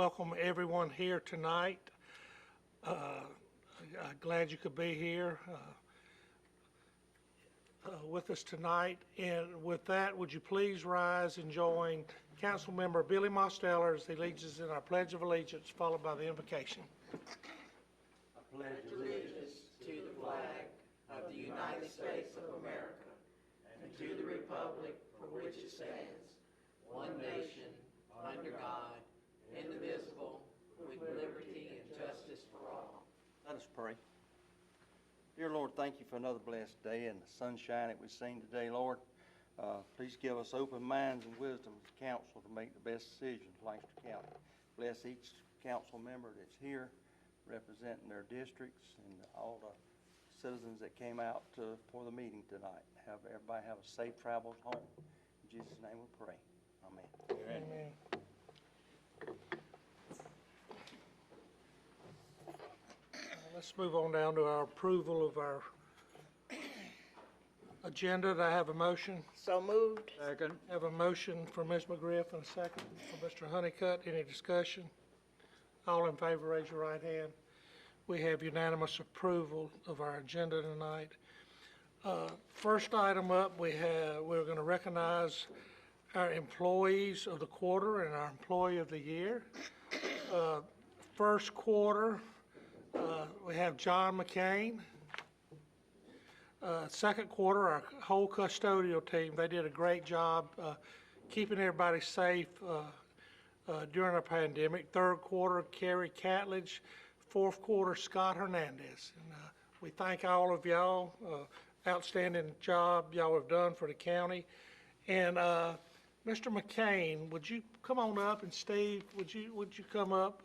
welcome everyone here tonight. I'm glad you could be here with us tonight. And with that, would you please rise and join Councilmember Billy Mosteller as he leads us in our Pledge of Allegiance, followed by the invocation. I pledge allegiance to the flag of the United States of America and to the republic for which it stands, one nation, under God, indivisible, with liberty and justice for all. Let us pray. Dear Lord, thank you for another blessed day and the sunshine that we've seen today, Lord. Please give us open minds and wisdom as council to make the best decisions in Lancaster County. Bless each council member that's here representing their districts and all the citizens that came out for the meeting tonight. Have everybody have a safe travels home. In Jesus' name we pray. Amen. Amen. Let's move on down to our approval of our agenda. Do I have a motion? So moved. Second. I have a motion for Ms. McGriff and a second for Mr. Honeycutt. Any discussion? All in favor, raise your right hand. We have unanimous approval of our agenda tonight. First item up, we're going to recognize our employees of the quarter and our employee of the year. First quarter, we have John McCain. Second quarter, our whole custodial team, they did a great job keeping everybody safe during a pandemic. Third quarter, Kerry Catledge. Fourth quarter, Scott Hernandez. And we thank all of y'all. Outstanding job y'all have done for the county. And Mr. McCain, would you come on up? And Steve, would you come up?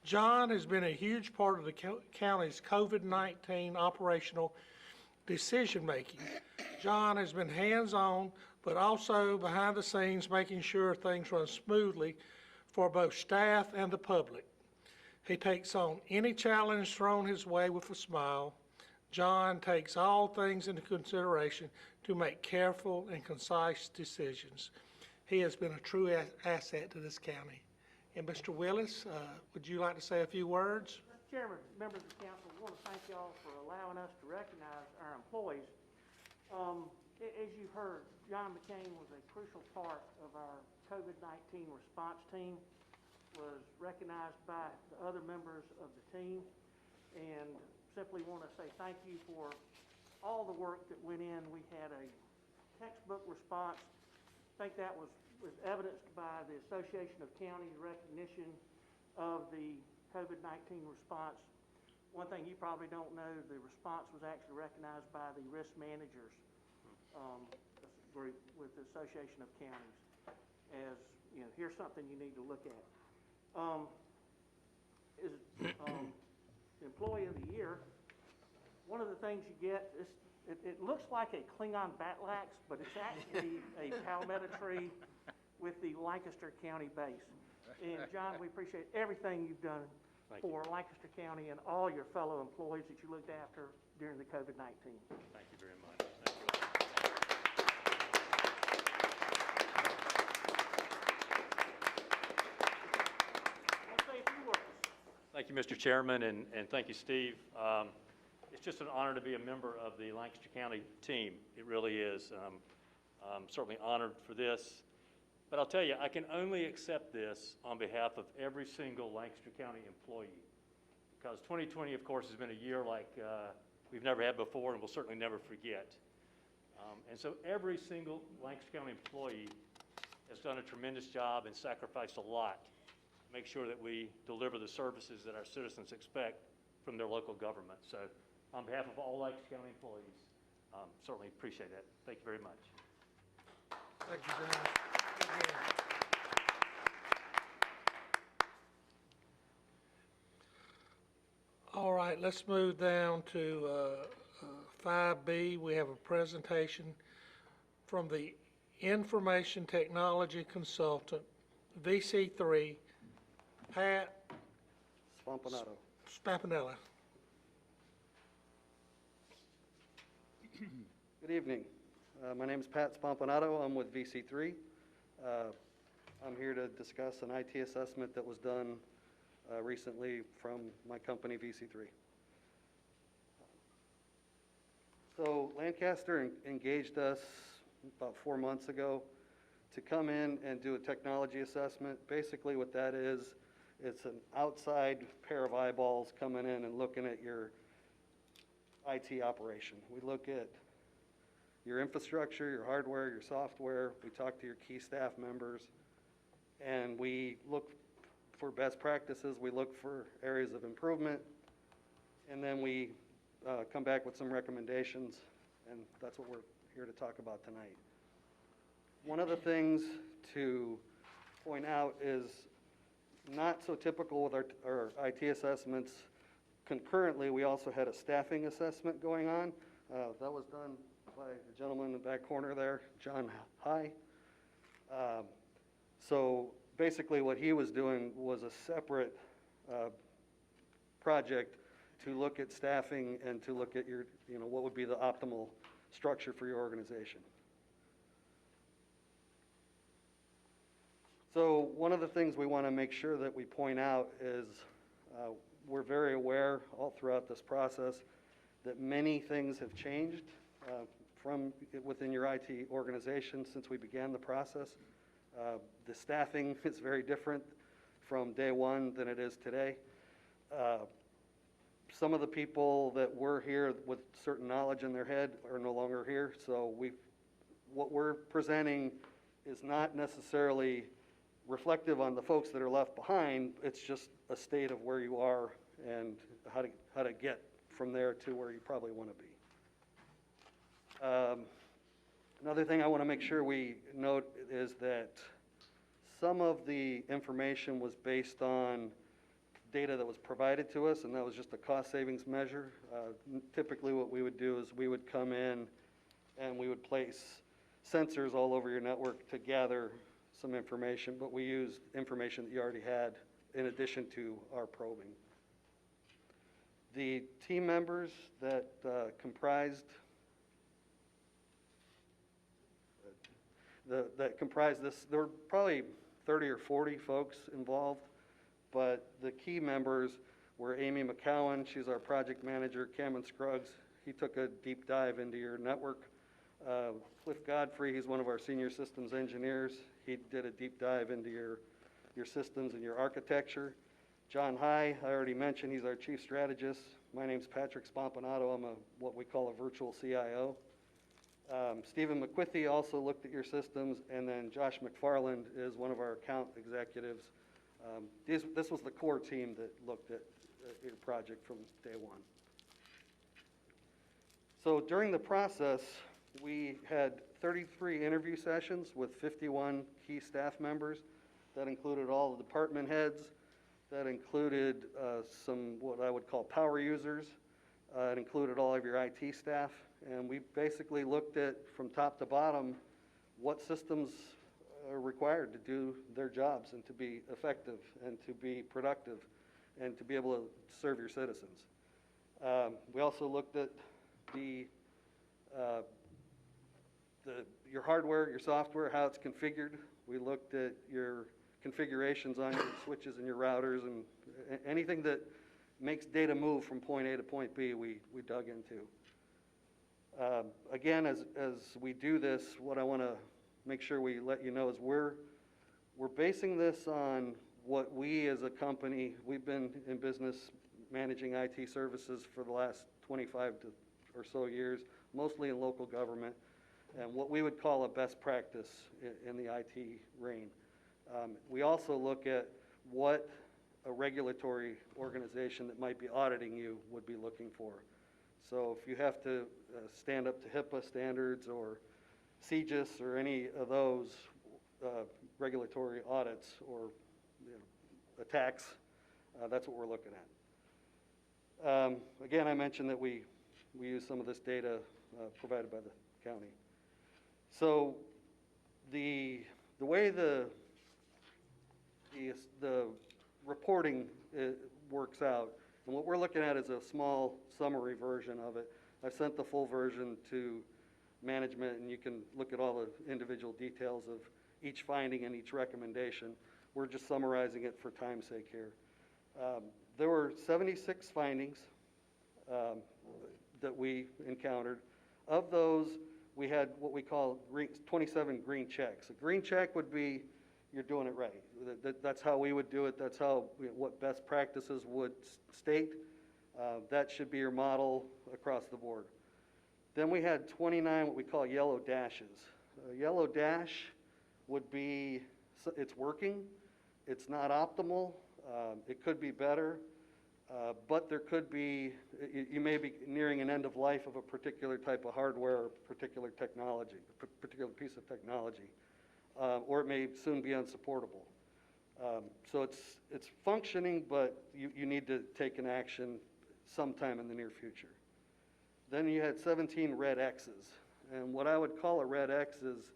John has been a huge part of the county's COVID-19 operational decision-making. John has been hands-on, but also behind the scenes, making sure things run smoothly for both staff and the public. He takes on any challenge thrown his way with a smile. John takes all things into consideration to make careful and concise decisions. He has been a true asset to this county. And Mr. Willis, would you like to say a few words? Mr. Chairman, members of the council, I want to thank y'all for allowing us to recognize our employees. As you've heard, John McCain was a crucial part of our COVID-19 response team, was recognized by the other members of the team, and simply want to say thank you for all the work that went in. We had a textbook response. I think that was evidenced by the Association of Counties recognition of the COVID-19 response. One thing you probably don't know, the response was actually recognized by the risk managers group with the Association of Counties as, you know, here's something you need to look at. Employee of the year, one of the things you get is, it looks like a Klingon batlax, but it's actually a palmetto tree with the Lancaster County base. And John, we appreciate everything you've done for Lancaster County and all your fellow employees that you looked after during the COVID-19. Thank you very much. Thank you. Let's say a few words. Thank you, Mr. Chairman, and thank you, Steve. It's just an honor to be a member of the Lancaster County team. It really is. I'm certainly honored for this. But I'll tell you, I can only accept this on behalf of every single Lancaster County employee, because 2020, of course, has been a year like we've never had before and we'll certainly never forget. And so every single Lancaster County employee has done a tremendous job and sacrificed a lot to make sure that we deliver the services that our citizens expect from their local government. So on behalf of all Lancaster County employees, certainly appreciate that. Thank you very much. Thank you, John. All right, let's move down to 5B. We have a presentation from the Information Technology Consultant, VC3, Pat Spampanella. Good evening. My name is Pat Spampanotto. I'm with VC3. I'm here to discuss an IT assessment that was done recently from my company, VC3. So Lancaster engaged us about 4 months ago to come in and do a technology assessment. Basically what that is, it's an outside pair of eyeballs coming in and looking at your IT operation. We look at your infrastructure, your hardware, your software. We talk to your key staff members, and we look for best practices. We look for areas of improvement, and then we come back with some recommendations, and that's what we're here to talk about tonight. One of the things to point out is not so typical with our IT assessments. Concurrently, we also had a staffing assessment going on. That was done by the gentleman in the back corner there, John High. So basically what he was doing was a separate project to look at staffing and to look at your, what would be the optimal structure for your organization. So one of the things we want to make sure that we point out is we're very aware all throughout this process that many things have changed from within your IT organization since we began the process. The staffing is very different from day one than it is today. Some of the people that were here with certain knowledge in their head are no longer here, so what we're presenting is not necessarily reflective on the folks that are left behind. It's just a state of where you are and how to get from there to where you probably want to be. Another thing I want to make sure we note is that some of the information was based on data that was provided to us, and that was just a cost savings measure. Typically what we would do is we would come in and we would place sensors all over your network to gather some information, but we used information that you already had in addition to our probing. The team members that comprised this, there were probably 30 or 40 folks involved, but the key members were Amy McCowan, she's our project manager, Cameron Scruggs, he took a deep dive into your network. Cliff Godfrey, he's one of our senior systems engineers, he did a deep dive into your systems and your architecture. John High, I already mentioned, he's our chief strategist. My name's Patrick Spompanato, I'm what we call a virtual CIO. Stephen McQuithy also looked at your systems, and then Josh McFarland is one of our account executives. This was the core team that looked at your project from day one. So during the process, we had 33 interview sessions with 51 key staff members. That included all the department heads. That included some what I would call power users. It included all of your IT staff. And we basically looked at, from top to bottom, what systems are required to do their jobs and to be effective and to be productive and to be able to serve your citizens. We also looked at your hardware, your software, how it's configured. We looked at your configurations on your switches and your routers, and anything that makes data move from point A to point B, we dug into. Again, as we do this, what I want to make sure we let you know is we're basing this on what we as a company, we've been in business managing IT services for the last 25 or so years, mostly in local government, and what we would call a best practice in the IT reign. We also look at what a regulatory organization that might be auditing you would be looking for. So if you have to stand up to HIPAA standards or CGIS or any of those regulatory audits or attacks, that's what we're looking at. Again, I mentioned that we use some of this data provided by the county. So the way the reporting works out, and what we're looking at is a small summary version of it. I've sent the full version to management, and you can look at all the individual details of each finding and each recommendation. We're just summarizing it for time's sake here. There were 76 findings that we encountered. Of those, we had what we call 27 green checks. A green check would be you're doing it right. That's how we would do it. That's how what best practices would state. That should be your model across the board. Then we had 29 what we call yellow dashes. A yellow dash would be it's working, it's not optimal, it could be better, but there could be, you may be nearing an end of life of a particular type of hardware or particular technology, a particular piece of technology, or it may soon be unsupportable. So it's functioning, but you need to take an action sometime in the near future. Then you had 17 red X's. And what I would call a red X is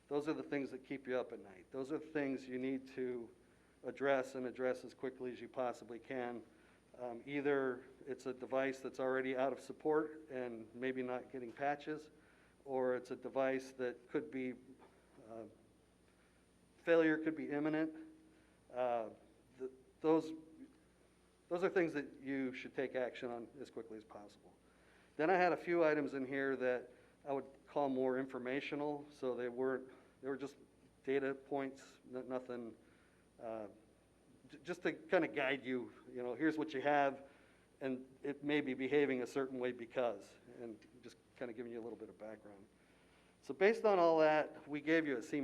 those are the things that keep you up at night. Those are the things you need to address and address as quickly as you possibly can. Either it's a device that's already out of support and maybe not getting patches, or it's a device that could be, failure could be imminent. Those are things that you should take action on as quickly as possible. Then I had a few items in here that I would call more informational, so they were just data points, nothing, just to kind of guide you, here's what you have, and it may be behaving a certain way because, and just kind of giving you a little bit of background. So based on all that, we gave you a C-.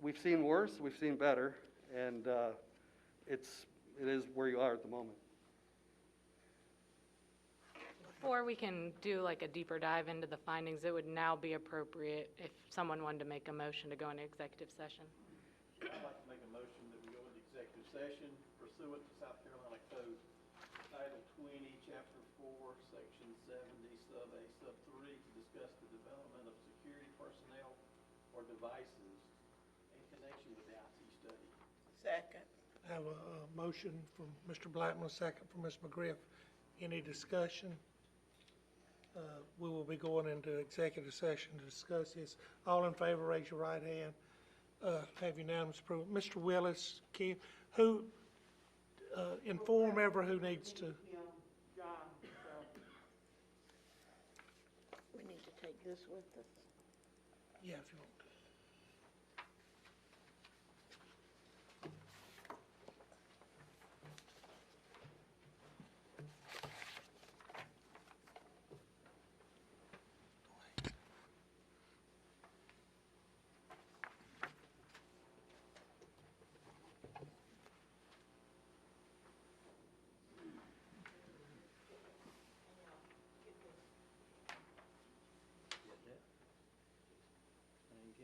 We've seen worse, we've seen better, and it is where you are at the moment. Before we can do like a deeper dive into the findings, it would now be appropriate if someone wanted to make a motion to go into executive session. I'd like to make a motion that we go into executive session pursuant to South Carolina Code Title 20, Chapter 4, Section 70, Sub A, Sub 3, to discuss the development of security personnel or devices in connection with the IT study. Second. I have a motion from Mr. Blackman, a second from Ms. McGriff. Any discussion? We will be going into executive session to discuss this. All in favor, raise your right hand. Have unanimous approval. Mr. Willis, inform everyone who needs to. John, We need to take this with us. Yeah, if you want to. Get that?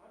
All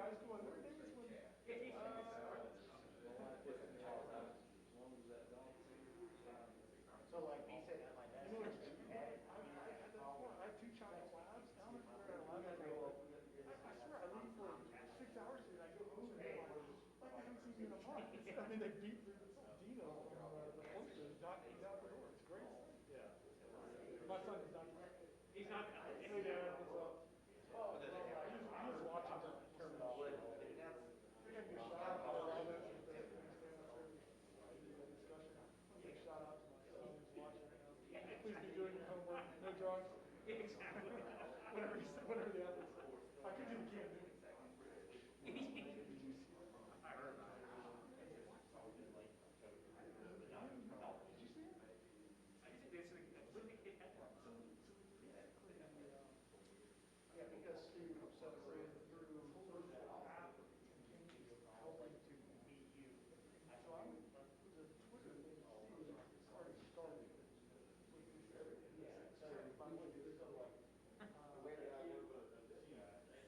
high school, and there were days when, So like me sitting at my desk. I have two China labs, I don't know if you're at a lab, I swear, I leave for 6 hours and I go home and they're like they haven't seen me in a month. I mean, they beat through the Dino from the posters, he's out the door, it's great. Yeah. My son is not. He's not. Hey, Dad, what's up? Oh, he was watching the tournament. They gave me a shout out to all of it. Shout out to my son who's watching right now. Please be doing your homework, no drugs. Exactly. whatever the athletes say. I could do the can't do it. Yeah, because Steve separated through that app helping to meet you. So I'm, the Twitter thing, Steve, already started. Yeah, so by the way,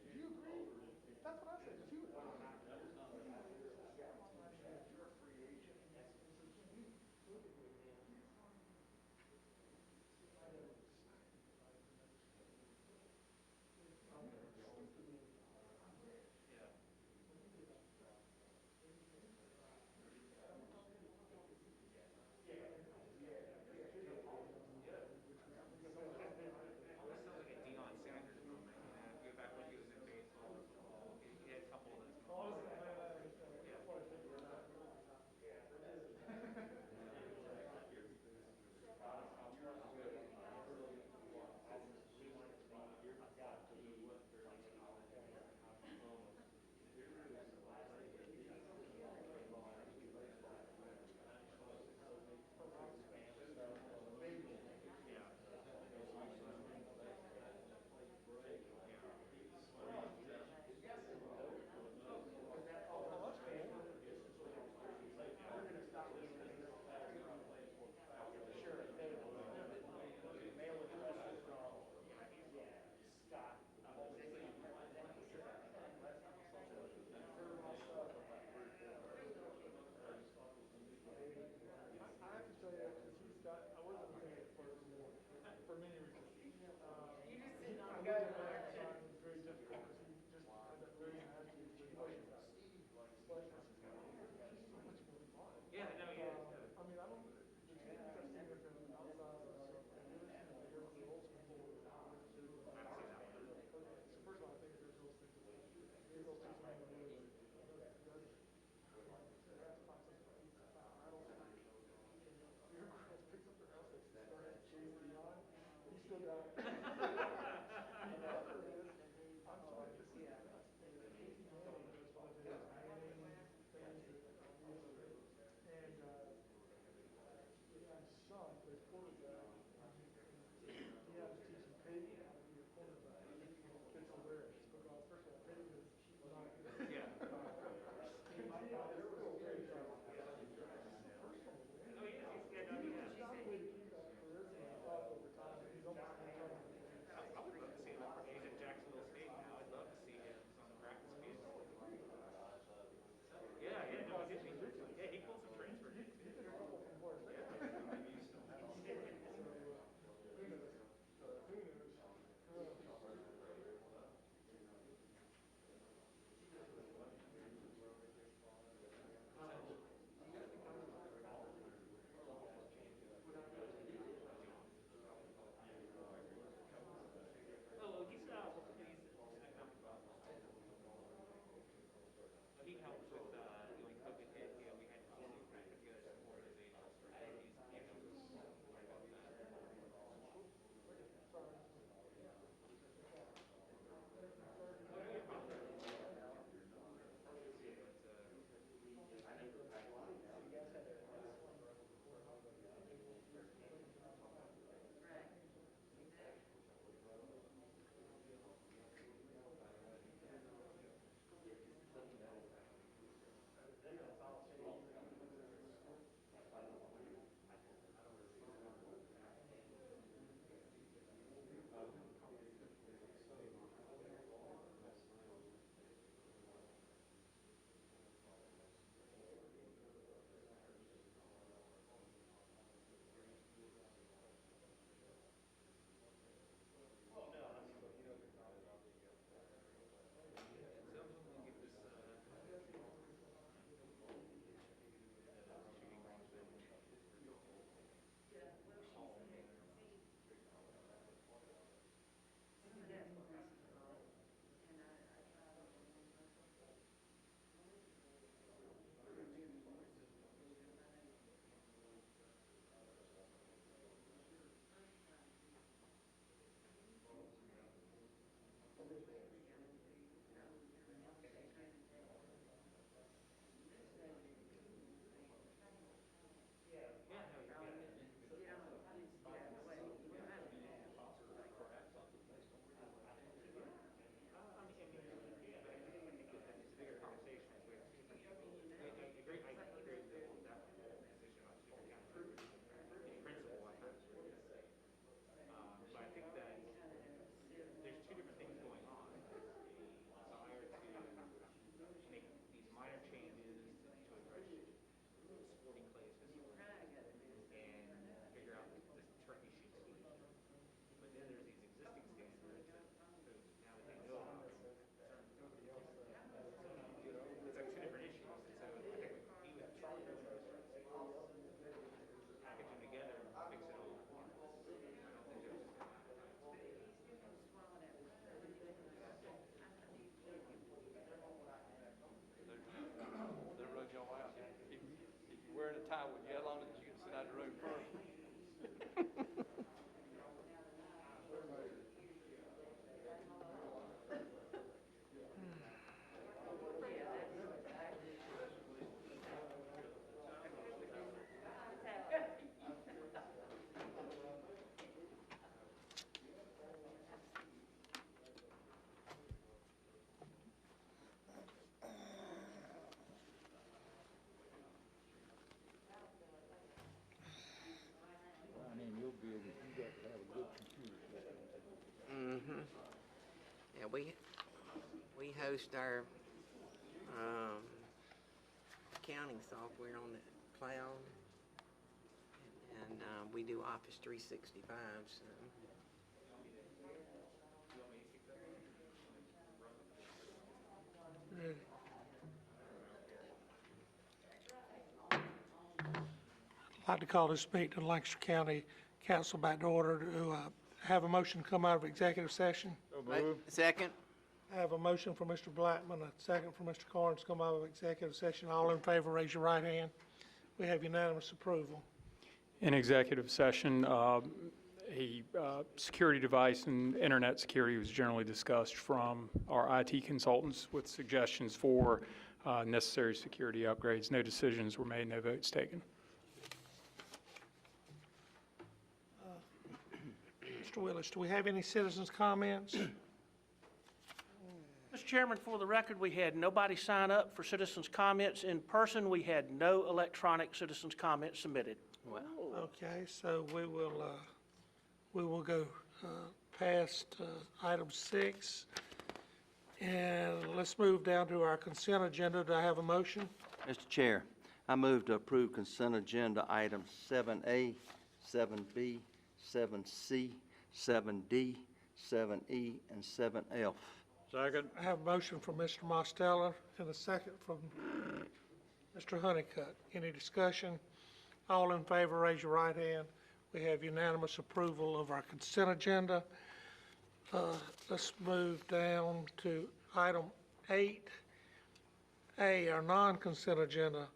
Do you agree? That's what I said too. You're a free agent. we host our accounting software on the cloud, and we do Office 365. So. I'd like to call this meeting of Lancaster County Council back to order to have a motion to come out of executive session. Second? I have a motion from Mr. Blackman, a second from Mr. Carnes to come out of executive session. All in favor, raise your right hand. We have unanimous approval. In executive session, a security device and internet security was generally discussed from our IT consultants with suggestions for necessary security upgrades. No decisions were made, no votes taken. Mr. Willis, do we have any citizens' comments? Mr. Chairman, for the record, we had nobody sign up for citizens' comments in person. We had no electronic citizens' comments submitted. Well, Okay, so we will go past item 6. And let's move down to our consent agenda. Do I have a motion? Mr. Chair, I move to approve consent agenda items 7A, 7B, 7C, 7D, 7E, and 7F. Second. I have a motion from Mr. Mosteller and a second from Mr. Honeycutt. Any discussion? All in favor, raise your right hand. We have unanimous approval of our consent agenda. Let's move down to item 8A, our non-consent agenda.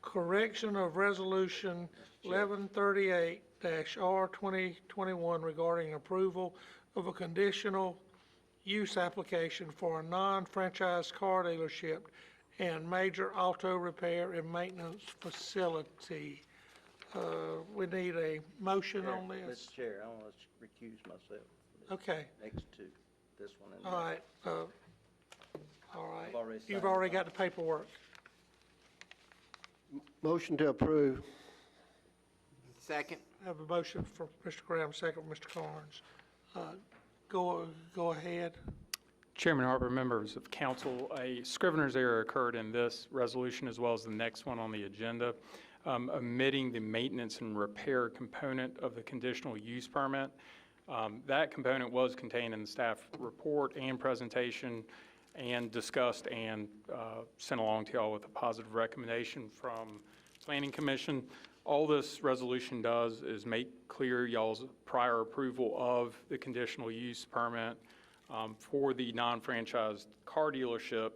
Correction of Resolution 1138-R2021 regarding approval of a conditional use application for a non-franchise car dealership and major auto repair and maintenance facility. We need a motion on this. Mr. Chair, I want to recuse myself. Okay, Next two, this one and all right, all I've already right. You've signed already it. got the paperwork. Motion to approve. second? I have a motion from Mr. Graham, second from Mr. Carnes. Go ahead. Chairman Harper, members of council, a scrivener's error occurred in this resolution as well as the next one on the agenda, omitting the maintenance and repair component of the conditional use permit. That component was contained in the staff report and presentation and discussed and sent along to y'all with a positive recommendation from Planning Commission. All this resolution does is make clear y'all's prior approval of the conditional use permit for the non-franchised car dealership,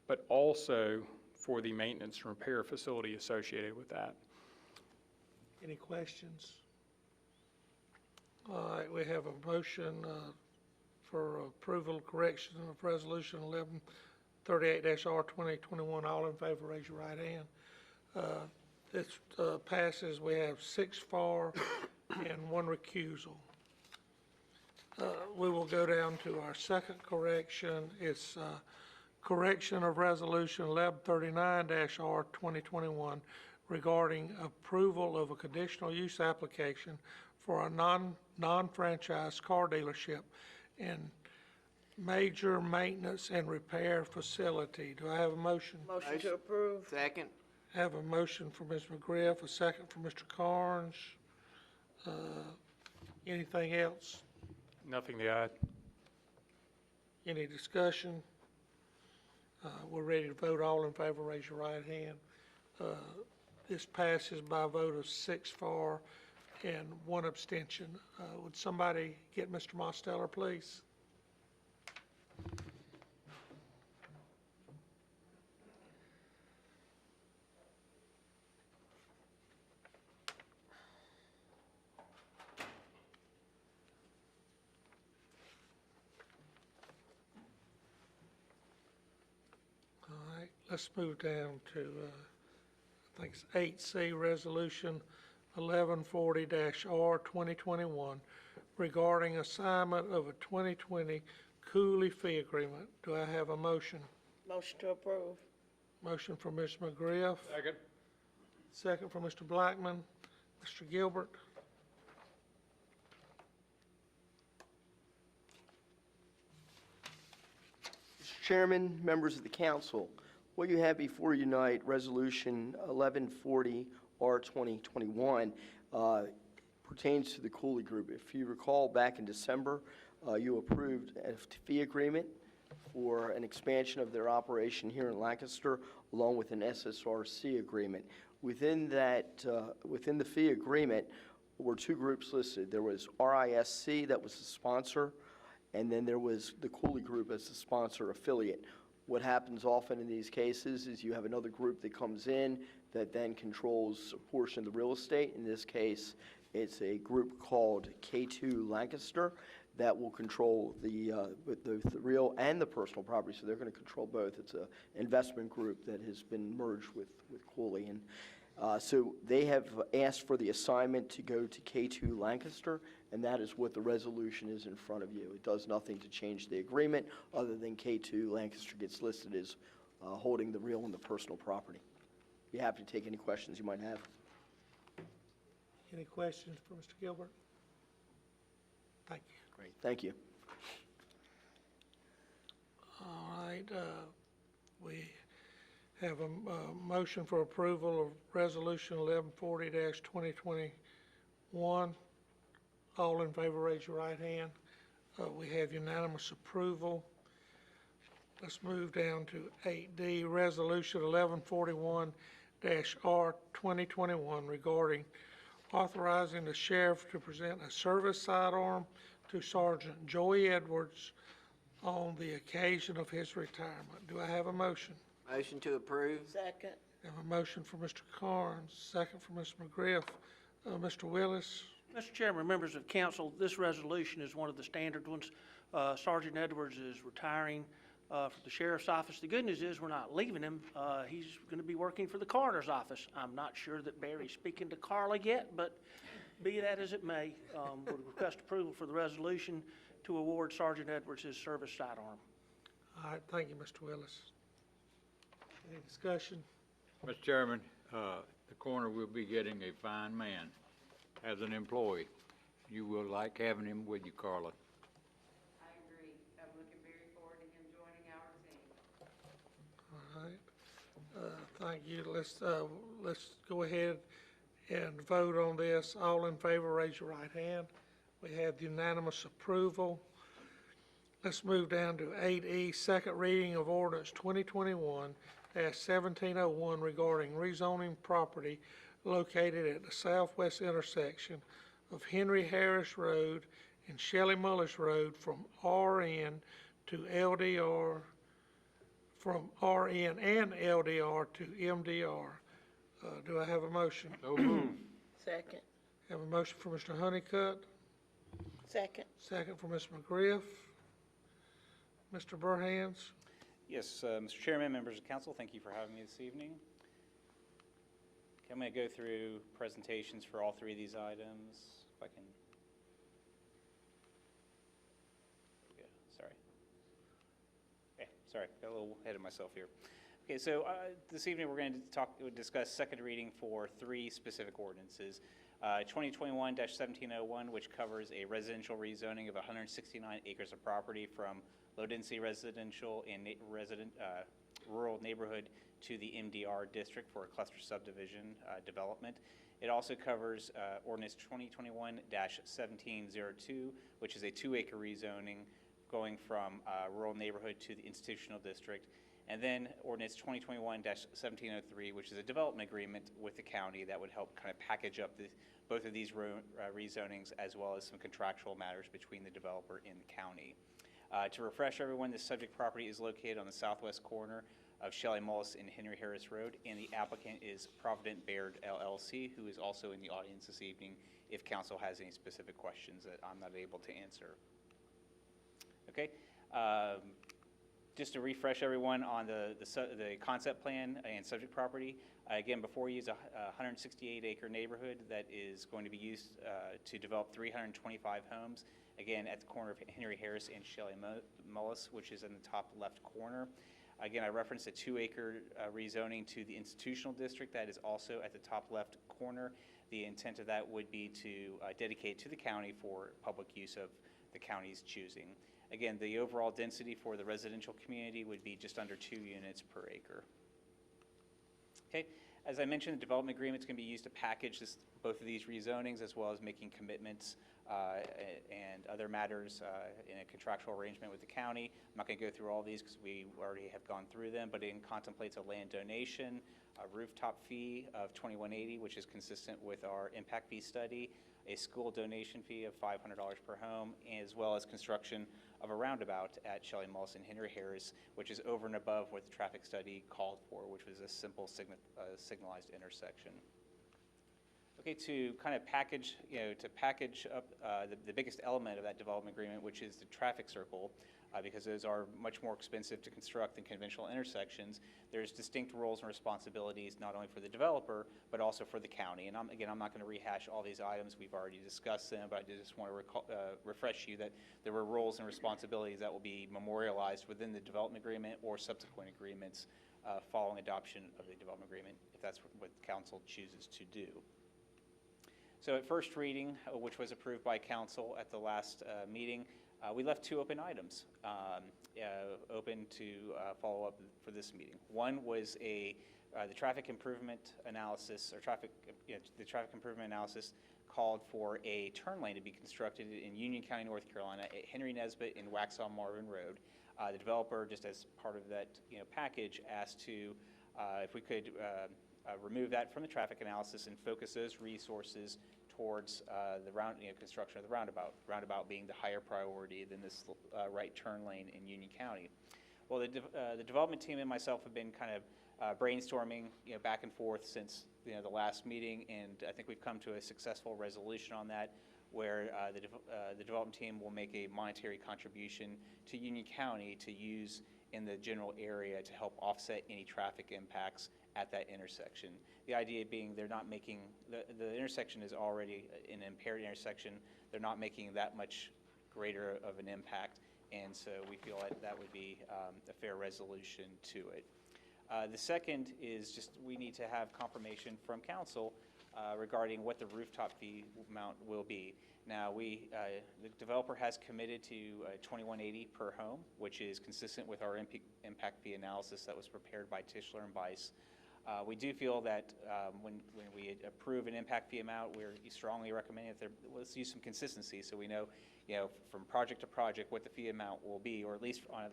but also for the maintenance and repair facility associated with that. Any questions? All right, we have a motion for approval correction of Resolution 1138-R2021. All in favor, raise your right hand. This passes. We have 6 for and 1 recusal. We will go down to our second correction. It's correction of Resolution 1139-R2021 regarding approval of a conditional use application for a non-franchise car dealership and major maintenance and repair facility. Do I have a motion? Motion to approve. Second? I have a motion from Ms. McGriff, a second from Mr. Carnes. Anything else? Nothing to add. Any discussion? We're ready to vote. All in favor, raise your right hand. This passes by a vote of 6 for and 1 abstention. Would somebody get Mr. Mosteller, please? All right, let's move down to, I think it's 8C, Resolution 1140-R2021 regarding assignment of a 2020 Cooley fee agreement. Do I have a motion? Motion to approve. Motion from Ms. McGriff. Second. Second from Mr. Blackman. Mr. Gilbert. Chairman, members of the council, what you have before you tonight, Resolution 1140R2021, pertains to the Cooley Group. If you recall, back in December, you approved a fee agreement for an expansion of their operation here in Lancaster, along with an SSRC agreement. Within that, within the fee agreement, were two groups listed. There was RISC that was the sponsor, and then there was the Cooley Group as the sponsor affiliate. What happens often in these cases is you have another group that comes in that then controls a portion of the real estate. In this case, it's a group called K2 Lancaster that will control the real and the personal property, so they're going to control both. It's an investment group that has been merged with Cooley. And so they have asked for the assignment to go to K2 Lancaster, and that is what the resolution is in front of you. It does nothing to change the agreement, other than K2 Lancaster gets listed as holding the real and the personal property. Be happy to take any questions you might have. Any questions for Mr. Gilbert? Thank you. Great, thank you. All right, we have a motion for approval of Resolution 1140-2021. All in favor, raise your right hand. We have unanimous approval. Let's move down to 8D, Resolution 1141-R2021 regarding authorizing the sheriff to present a service sidearm to Sergeant Joey Edwards on the occasion of his retirement. Do I have a motion? Motion to approve. Second. I have a motion for Mr. Carnes, second for Mr. McGriff. Mr. Willis? Mr. Chairman, members of council, this resolution is one of the standard ones. Sergeant Edwards is retiring from the sheriff's office. The good news is we're not leaving him. He's going to be working for the coroner's office. I'm not sure that Barry's speaking to Carla yet, but be that as it may, would request approval for the resolution to award Sergeant Edwards his service sidearm. All right, thank you, Mr. Willis. Any discussion? Mr. Chairman, the coroner will be getting a fine man as an employee. You will like having him with you, Carla. I agree. I'm looking very forward to him joining our team. All right, thank you. Let's go ahead and vote on this. All in favor, raise your right hand. We have unanimous approval. Let's move down to 8E, second reading of ordinance 2021-1701 regarding rezoning property located at the southwest intersection of Henry Harris Road and Shelley Mullis Road from RN to LDR, from RN and LDR to MDR. Do I have a motion? So moved. Second. Have a motion for Mr. Honeycutt, Second. second for Ms. McGriff. Mr. Burhans? Yes, Mr. Chairman, members of council, thank you for having me this evening. Okay, I'm going to go through presentations for all three of these items, if I can. Yeah, sorry. Okay, sorry, got a little ahead of myself here. Okay, so this evening we're going to discuss second reading for three specific ordinances. 2021-1701, which covers a residential rezoning of 169 acres of property from low-density residential and rural neighborhood to the MDR district for a cluster subdivision development. It also covers ordinance 2021-1702, which is a 2-acre rezoning going from rural neighborhood to the institutional district. And then ordinance 2021-1703, which is a development agreement with the county that would help kind of package up both of these rezonings, as well as some contractual matters between the developer and the county. To refresh everyone, this subject property is located on the southwest corner of Shelley Mullis and Henry Harris Road, and the applicant is Provident Baird LLC, who is also in the audience this evening if council has any specific questions that I'm not able to answer. Okay. Just to refresh everyone on the concept plan and subject property, again, before you is a 168-acre neighborhood that is going to be used to develop 325 homes, again, at the corner of Henry Harris and Shelley Mullis, which is in the top left corner. Again, I referenced a 2-acre rezoning to the institutional district that is also at the top left corner. The intent of that would be to dedicate to the county for public use of the county's choosing. Again, the overall density for the residential community would be just under 2 units per acre. Okay, as I mentioned, the development agreement is going to be used to package both of these rezonings, as well as making commitments and other matters in a contractual arrangement with the county. I'm not going to go through all these because we already have gone through them, but it contemplates a land donation, a rooftop fee of $21.80, which is consistent with our impact fee study, a school donation fee of $500 per home, as well as construction of a roundabout at Shelley Mullis and Henry Harris, which is over and above what the traffic study called for, which was a simple signalized intersection. Okay, to kind of package, to package up the biggest element of that development agreement, which is the traffic circle, because those are much more expensive to construct than conventional intersections. There's distinct roles and responsibilities, not only for the developer, but also for the county. And I'm not going to rehash all these items. We've already discussed them, but I just want to refresh you that there were roles and responsibilities that will be memorialized within the development agreement or subsequent agreements following adoption of the development agreement, if that's what council chooses to do. So at first reading, which was approved by council at the last meeting, we left 2 open items open to follow up for this meeting. One was the traffic improvement analysis, or the traffic improvement analysis called for a turn lane to be constructed in Union County, North Carolina, at Henry Nesbitt and Waxhaw Marvin Road. The developer, just as part of that package, asked to if we could remove that from the traffic analysis and focus those resources towards the construction of the roundabout being the higher priority than this right turn lane in Union County. Well, the development team and myself have been kind of brainstorming back and forth since the last meeting, and I think we've come to a successful resolution on that, where the development team will make a monetary contribution to Union County to use in the general area to help offset any traffic impacts at that intersection. The idea being they're not making, the intersection is already an impaired intersection. They're not making that much greater of an impact, and so we feel like that would be a fair resolution to it. The second is just we need to have confirmation from council regarding what the rooftop fee amount will be. Now, the developer has committed to $21.80 per home, which is consistent with our impact fee analysis that was prepared by Tischler and Bice. We do feel that when we approve an impact fee amount, we're strongly recommending that let's use some consistency so we know, from project to project what the fee amount will be, or at least on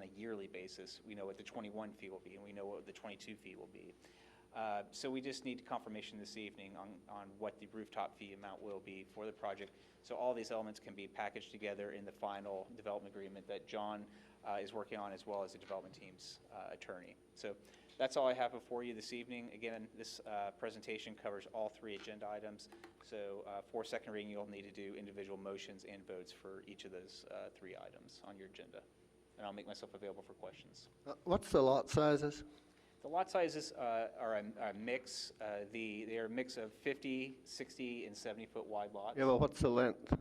a yearly basis, we know what the 21 fee will be, and we know what the 22 fee will be. So we just need confirmation this evening on what the rooftop fee amount will be for the project. So all these elements can be packaged together in the final development agreement that John is working on, as well as the development team's attorney. So that's all I have before you this evening. Again, this presentation covers all 3 agenda items. So for second reading, you'll need to do individual motions and votes for each of those 3 items on your agenda. And I'll make myself available for questions. What's the lot sizes? The lot sizes are a mix. They are a mix of 50, 60, and 70-foot wide lots. Yeah, well, what's the length?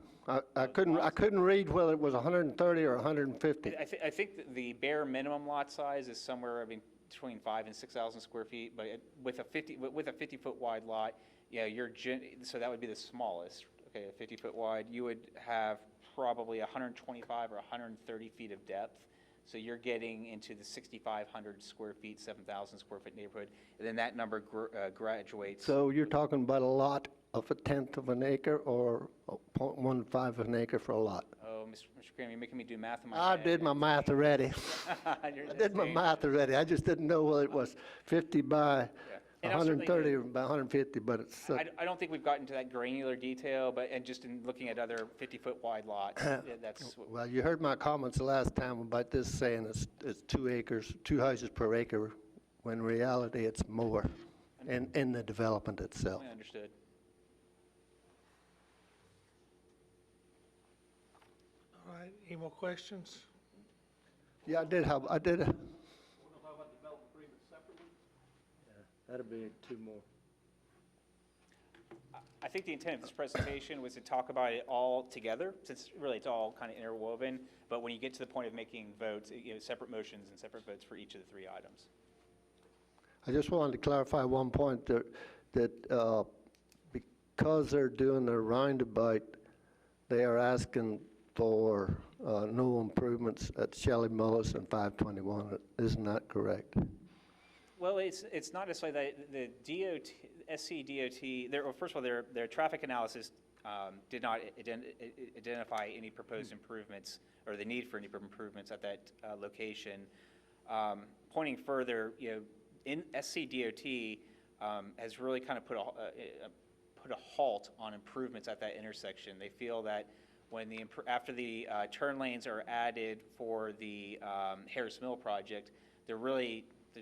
I couldn't read whether it was 130 or 150. I think that the bare minimum lot size is somewhere between 5,000 and 6,000 square feet. But with a 50-foot wide lot, so that would be the smallest. Okay, a 50-foot wide, you would have probably 125 or 130 feet of depth. So you're getting into the 6,500 square feet, 7,000 square foot neighborhood, and then that number graduates. So you're talking about a lot of 1/10 of an acre or 0.15 of an acre for a lot? Oh, Mr. Graham, you're making me do math in my I head. did my math already. I did my math already. I just didn't know whether it was 50 by 130 or by 150, but it's... I don't think we've gotten to that granular detail, and just in looking at other 50-foot wide lots, that's... Well, you heard my comments the last time about this saying it's 2 acres, 2 houses per acre, when in reality it's more in the development itself. I understood. All right, any more questions? Yeah, I did. We're going to talk about development agreements separately. That'll be 2 more. I think the intent of this presentation was to talk about it all together, since really it's all kind of interwoven. But when you get to the point of making votes, separate motions and separate votes for each of the 3 items. I just wanted to clarify one point that because they're doing their roundabout, they are asking for no improvements at Shelley Mullis and 521. Isn't that correct? Well, it's not necessarily that the DOT, SCDOT, well, first of all, their traffic analysis did not identify any proposed improvements or the need for any improvements at that location. Pointing further, in SCDOT has really kind of put a halt on improvements at that intersection. They feel that when after the turn lanes are added for the Harris Mill project, there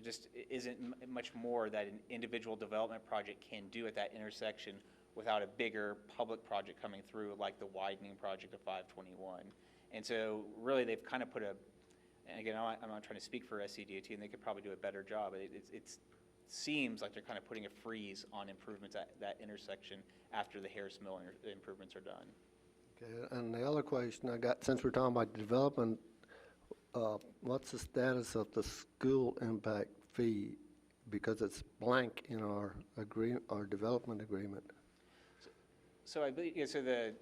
just isn't much more that an individual development project can do at that intersection without a bigger public project coming through, like the widening project of 521. And so really they've kind of put and again, I'm not trying to speak for SCDOT, and they could probably do a better job, but it seems like they're kind of putting a freeze on improvements at that intersection after the Harris Mill improvements are done. Okay, and the other question I got, since we're talking about development, what's the status of the school impact fee? Because it's blank in our development agreement. So I believe, so the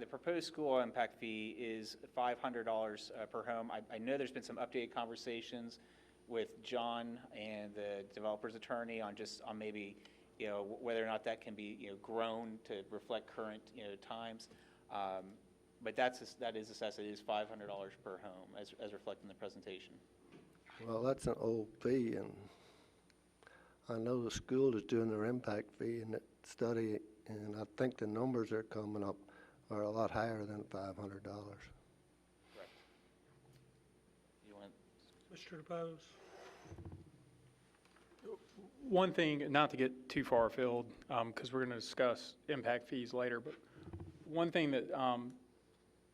proposed school impact fee is $500 per home. I know there's been some updated conversations with John and the developer's attorney on maybe, whether or not that can be, grown to reflect current, times. But that is assessed, it is $500 per home as reflected in the presentation. Well, that's an old fee, and I know the school is doing their impact fee and that study, and I think the numbers that are coming up are a lot higher than $500. Correct. You want Mr. DeBose? One thing, not to get too far afield, because we're going to discuss impact fees later, but one thing that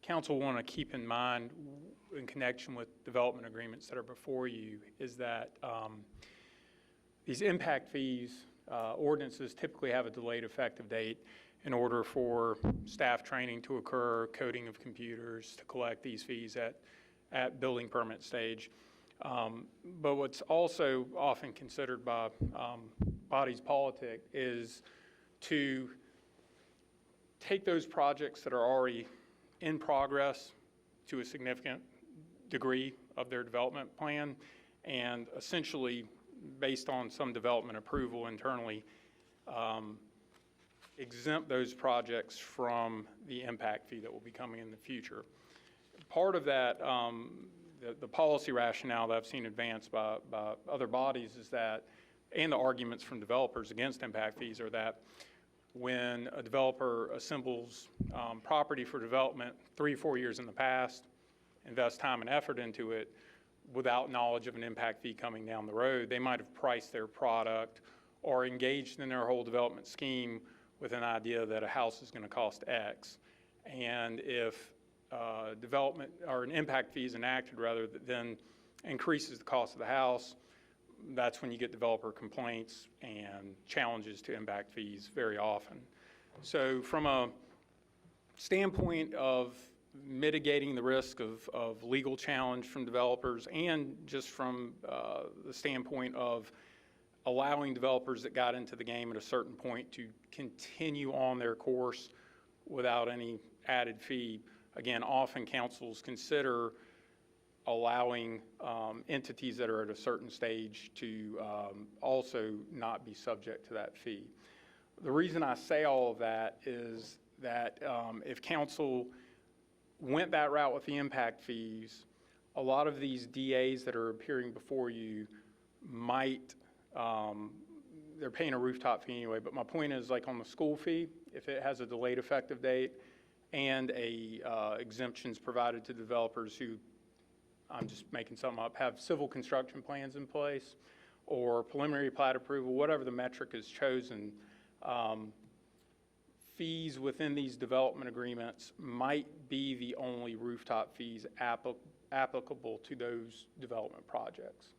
council want to keep in mind in connection with development agreements that are before you is that these impact fees ordinances typically have a delayed effective date in order for staff training to occur, coding of computers to collect these fees at building permit stage. But what's also often considered by bodies politic is to take those projects that are already in progress to a significant degree of their development plan and essentially, based on some development approval internally, exempt those projects from the impact fee that will be coming in the future. Part of that, the policy rationale that I've seen advanced by other bodies is that, and the arguments from developers against impact fees are that when a developer assembles property for development 3 or 4 years in the past, invests time and effort into it, without knowledge of an impact fee coming down the road, they might have priced their product or engaged in their whole development scheme with an idea that a house is going to cost X. And if development or an impact fee is enacted rather than increases the cost of the house, that's when you get developer complaints and challenges to impact fees very often. So from a standpoint of mitigating the risk of legal challenge from developers and just from the standpoint of allowing developers that got into the game at a certain point to continue on their course without any added fee, again, often councils consider allowing entities that are at a certain stage to also not be subject to that fee. The reason I say all of that is that if council went that route with the impact fees, a lot of these DAs that are appearing before you might, they're paying a rooftop fee anyway, but my point is, like on the school fee, if it has a delayed effective date and exemptions provided to developers who, I'm just making something up, have civil construction plans in place or preliminary plat approval, whatever the metric is chosen, fees within these development agreements might be the only rooftop fees applicable to those development projects.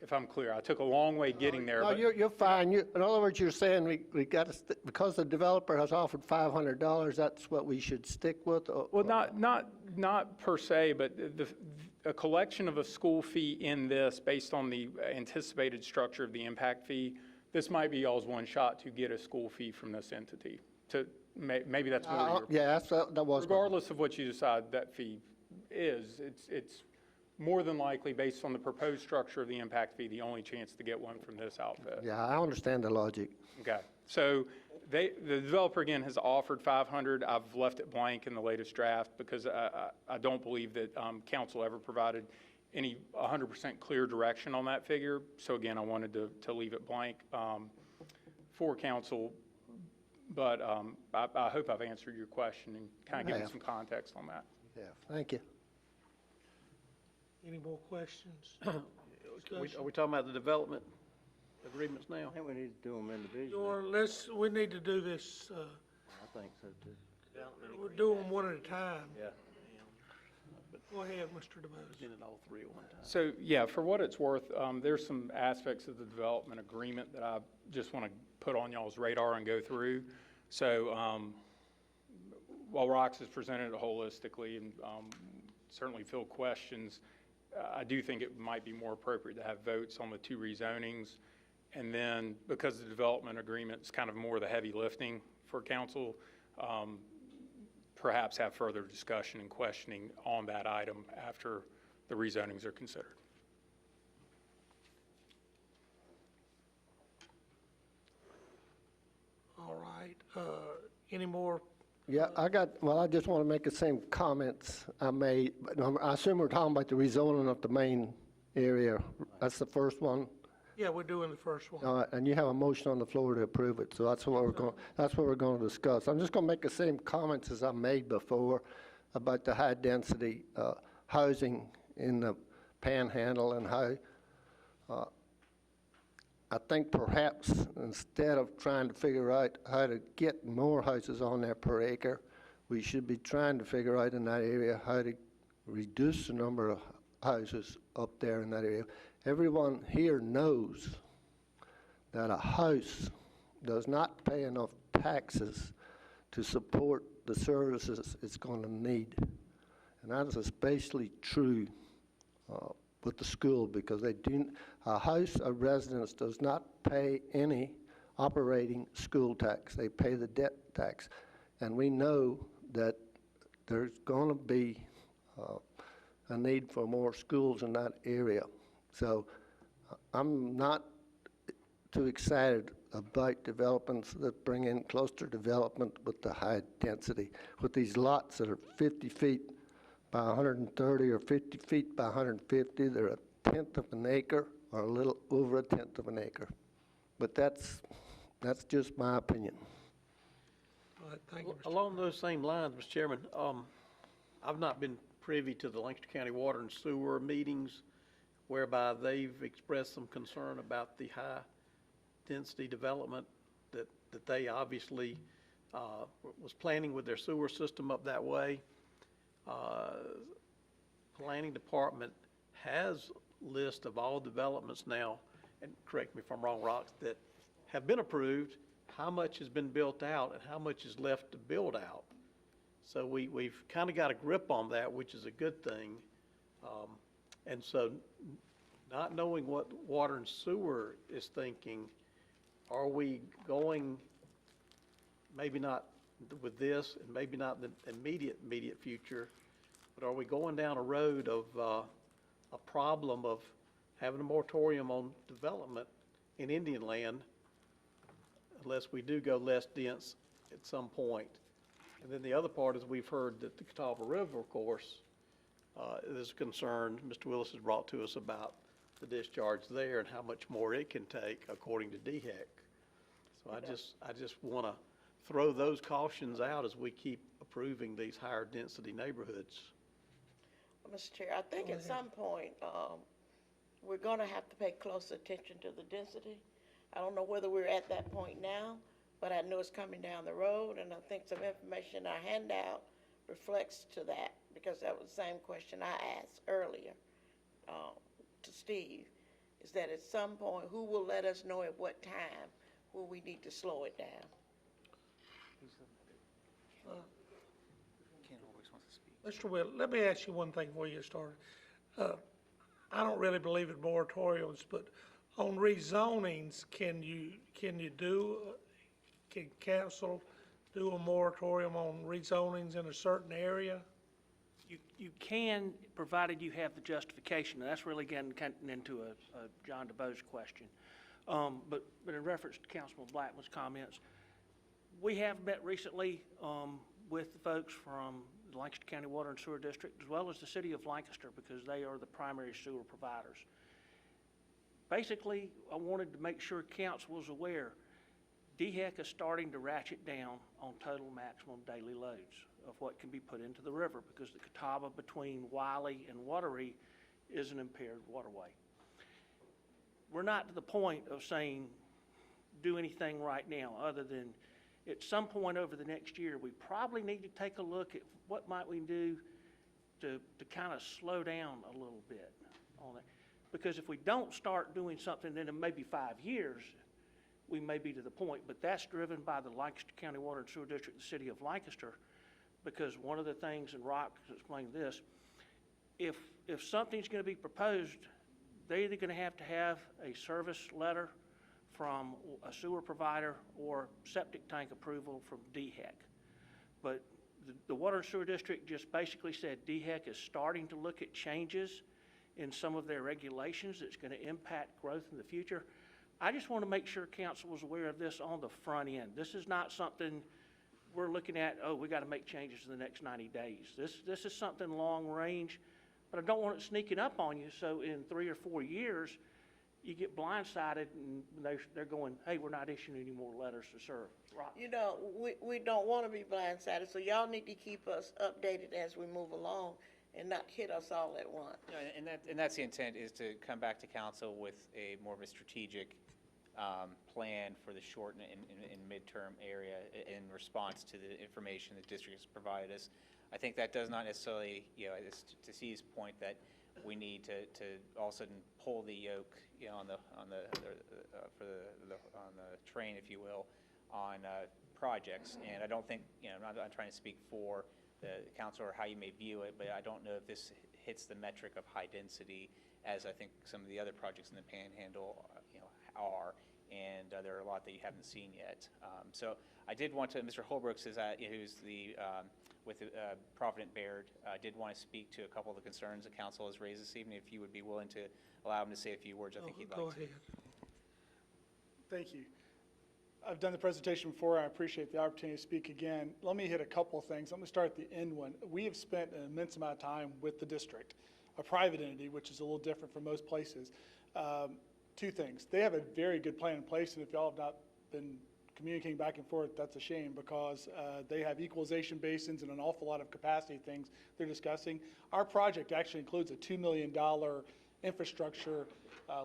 If I'm clear, I took a long way getting there. No, but you're fine. In other words, you're saying we got to, because the developer has offered $500, that's what we should stick with? Well, not per se, but a collection of a school fee in this based on the anticipated structure of the impact fee, this might be y'all's one shot to get a school fee from this entity, to maybe that's more your. Yeah, that was. Regardless of what you decide that fee is, it's more than likely, based on the proposed structure of the impact fee, the only chance to get one from this outfit. Yeah, I understand the logic. Okay, so the developer again has offered 500. I've left it blank in the latest draft because I don't believe that council ever provided any 100% clear direction on that figure. So again, I wanted to leave it blank for council. But I hope I've answered your question and kind of given Yeah. some context on that. Yeah, thank you. Any more questions? Are we talking about the development agreements now? I think we need to do them individually. Or we need to do this, I think so too. we'll do them one at a time. Yeah. Go ahead, Mr. DeBose. Did it all three at one time. So, yeah, for what it's worth, there's some aspects of the development agreement that I just want to put on y'all's radar and go through. So, while Rox has presented it holistically and certainly field questions, I do think it might be more appropriate to have votes on the two rezonings. And then, because the development agreement is kind of more the heavy lifting for council, perhaps have further discussion and questioning on that item after the rezonings are considered. All right, any more? Yeah, I just want to make the same comments I made, but I assume we're talking about the rezoning of the main area. That's the first one. Yeah, we're doing the first one. All right, and you have a motion on the floor to approve it, so that's what we're going to discuss. I'm just going to make the same comments as I made before about the high-density housing in the Panhandle and how I think perhaps instead of trying to figure out how to get more houses on there per acre, we should be trying to figure out in that area how to reduce the number of houses up there in that area. Everyone here knows that a house does not pay enough taxes to support the services it's going to need. And that is especially true with the school, because a house of residence does not pay any operating school tax. They pay the debt tax. And we know that there's going to be a need for more schools in that area. So I'm not too excited about developments that bring in cluster development with the high density, with these lots that are 50 feet by 130 or 50 feet by 150. They're a tenth of an acre or a little over a tenth of an acre. But that's just my opinion. All right, thank you, Mr. Along those same lines, Mr. Chairman, I've not been privy to the Lancaster County Water and Sewer meetings whereby they've expressed some concern about the high-density development that they obviously was planning with their sewer system up that way. Planning Department has list of all developments now, and correct me if I'm wrong, Rox, that have been approved, how much has been built out and how much is left to build out. So we've kind of got a grip on that, which is a good thing. And so not knowing what Water and Sewer is thinking, are we going, maybe not with this and maybe not in the immediate future, but are we going down a road of a problem of having a moratorium on development in Indian land unless we do go less dense at some point? And then the other part is we've heard that the Catawba River, of course, is concerned. Mr. Willis has brought to us about the discharge there and how much more it can take according to DHEC. So I just want to throw those cautions out as we keep approving these higher density neighborhoods. Mr. Chair, I think at some point, we're going to have to pay close attention to the density. I don't know whether we're at that point now, but I know it's coming down the road, and I think some information in our handout reflects to that, because that was the same question I asked earlier to Steve, is that at some point, who will let us know at what time will we need to slow it down? Mr. Will, let me ask you one thing before you get started. I don't really believe in moratoriums, but on rezonings, can council do a moratorium on rezonings in a certain area? You can, provided you have the justification, and that's really getting into a John DeBoe's question. But in reference to Councilman Blackman's comments, we have met recently with the folks from the Lancaster County Water and Sewer District, as well as the city of Lancaster, because they are the primary sewer providers. Basically, I wanted to make sure council was aware, DHEC is starting to ratchet down on total maximum daily loads of what can be put into the river, because the Catawba between Wiley and Wateree is an impaired waterway. We're not to the point of saying do anything right now, other than at some point over the next year, we probably need to take a look at what might we do to kind of slow down a little bit on it. Because if we don't start doing something, then in maybe 5 years, we may be to the point, but that's driven by the Lancaster County Water and Sewer District, the city of Lancaster, because one of the things, and Rock explained this, if something's going to be proposed, they're either going to have a service letter from a sewer provider or septic tank approval from DHEC. But the Water and Sewer District just basically said DHEC is starting to look at changes in some of their regulations that's going to impact growth in the future. I just want to make sure council was aware of this on the front end. This is not something we're looking at, oh, we got to make changes in the next 90 days. This is something long range, but I don't want it sneaking up on you, so in 3 or 4 years, you get blindsided and they're going, hey, we're not issuing any more letters to serve. Right. You know, we don't want to be blindsided, so y'all need to keep us updated as we move along and not hit us all at once. Yeah, and that's the intent, is to come back to council with a more of a strategic plan for the short and midterm area in response to the information the district has provided us. I think that does not necessarily, to Steve's point, that we need to all of a sudden pull the yoke, on the train, if you will, on projects. And I don't think, I'm not trying to speak for the council or how you may view it, but I don't know if this hits the metric of high density as I think some of the other projects in the Panhandle, are. And there are a lot that you haven't seen yet. So I did want to, Mr. Holbrooks who's the with Provident Baird, did want to speak to a couple of the concerns the council has raised this evening. If you would be willing to allow him to say a few words, I think he'd like to. Go ahead. Thank you. I've done the presentation before. I appreciate the opportunity to speak again. Let me hit a couple of things. Let me start at the end one. We have spent an immense amount of time with the district, a private entity, which is a little different from most places. Two things. They have a very good plan in place, and if y'all have not been communicating back and forth, that's a shame, because they have equalization basins and an awful lot of capacity things they're discussing. Our project actually includes a $2 million infrastructure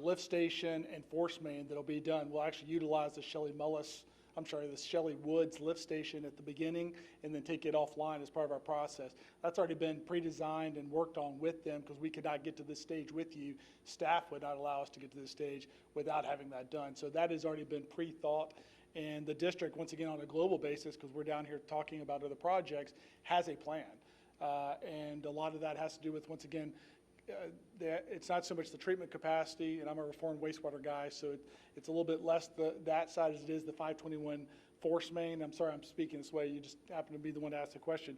lift station and force main that'll be done. We'll actually utilize the the Shelley Woods lift station at the beginning and then take it offline as part of our process. That's already been pre-designed and worked on with them, because we could not get to this stage with you. Staff would not allow us to get to this stage without having that done. So that has already been pre-thought. And the district, once again, on a global basis, because we're down here talking about other projects, has a plan. And a lot of that has to do with, once again, it's not so much the treatment capacity, and I'm a reformed wastewater guy, so it's a little bit less that side as it is the 521 force main. I'm sorry I'm speaking this way, you just happen to be the one to ask the question.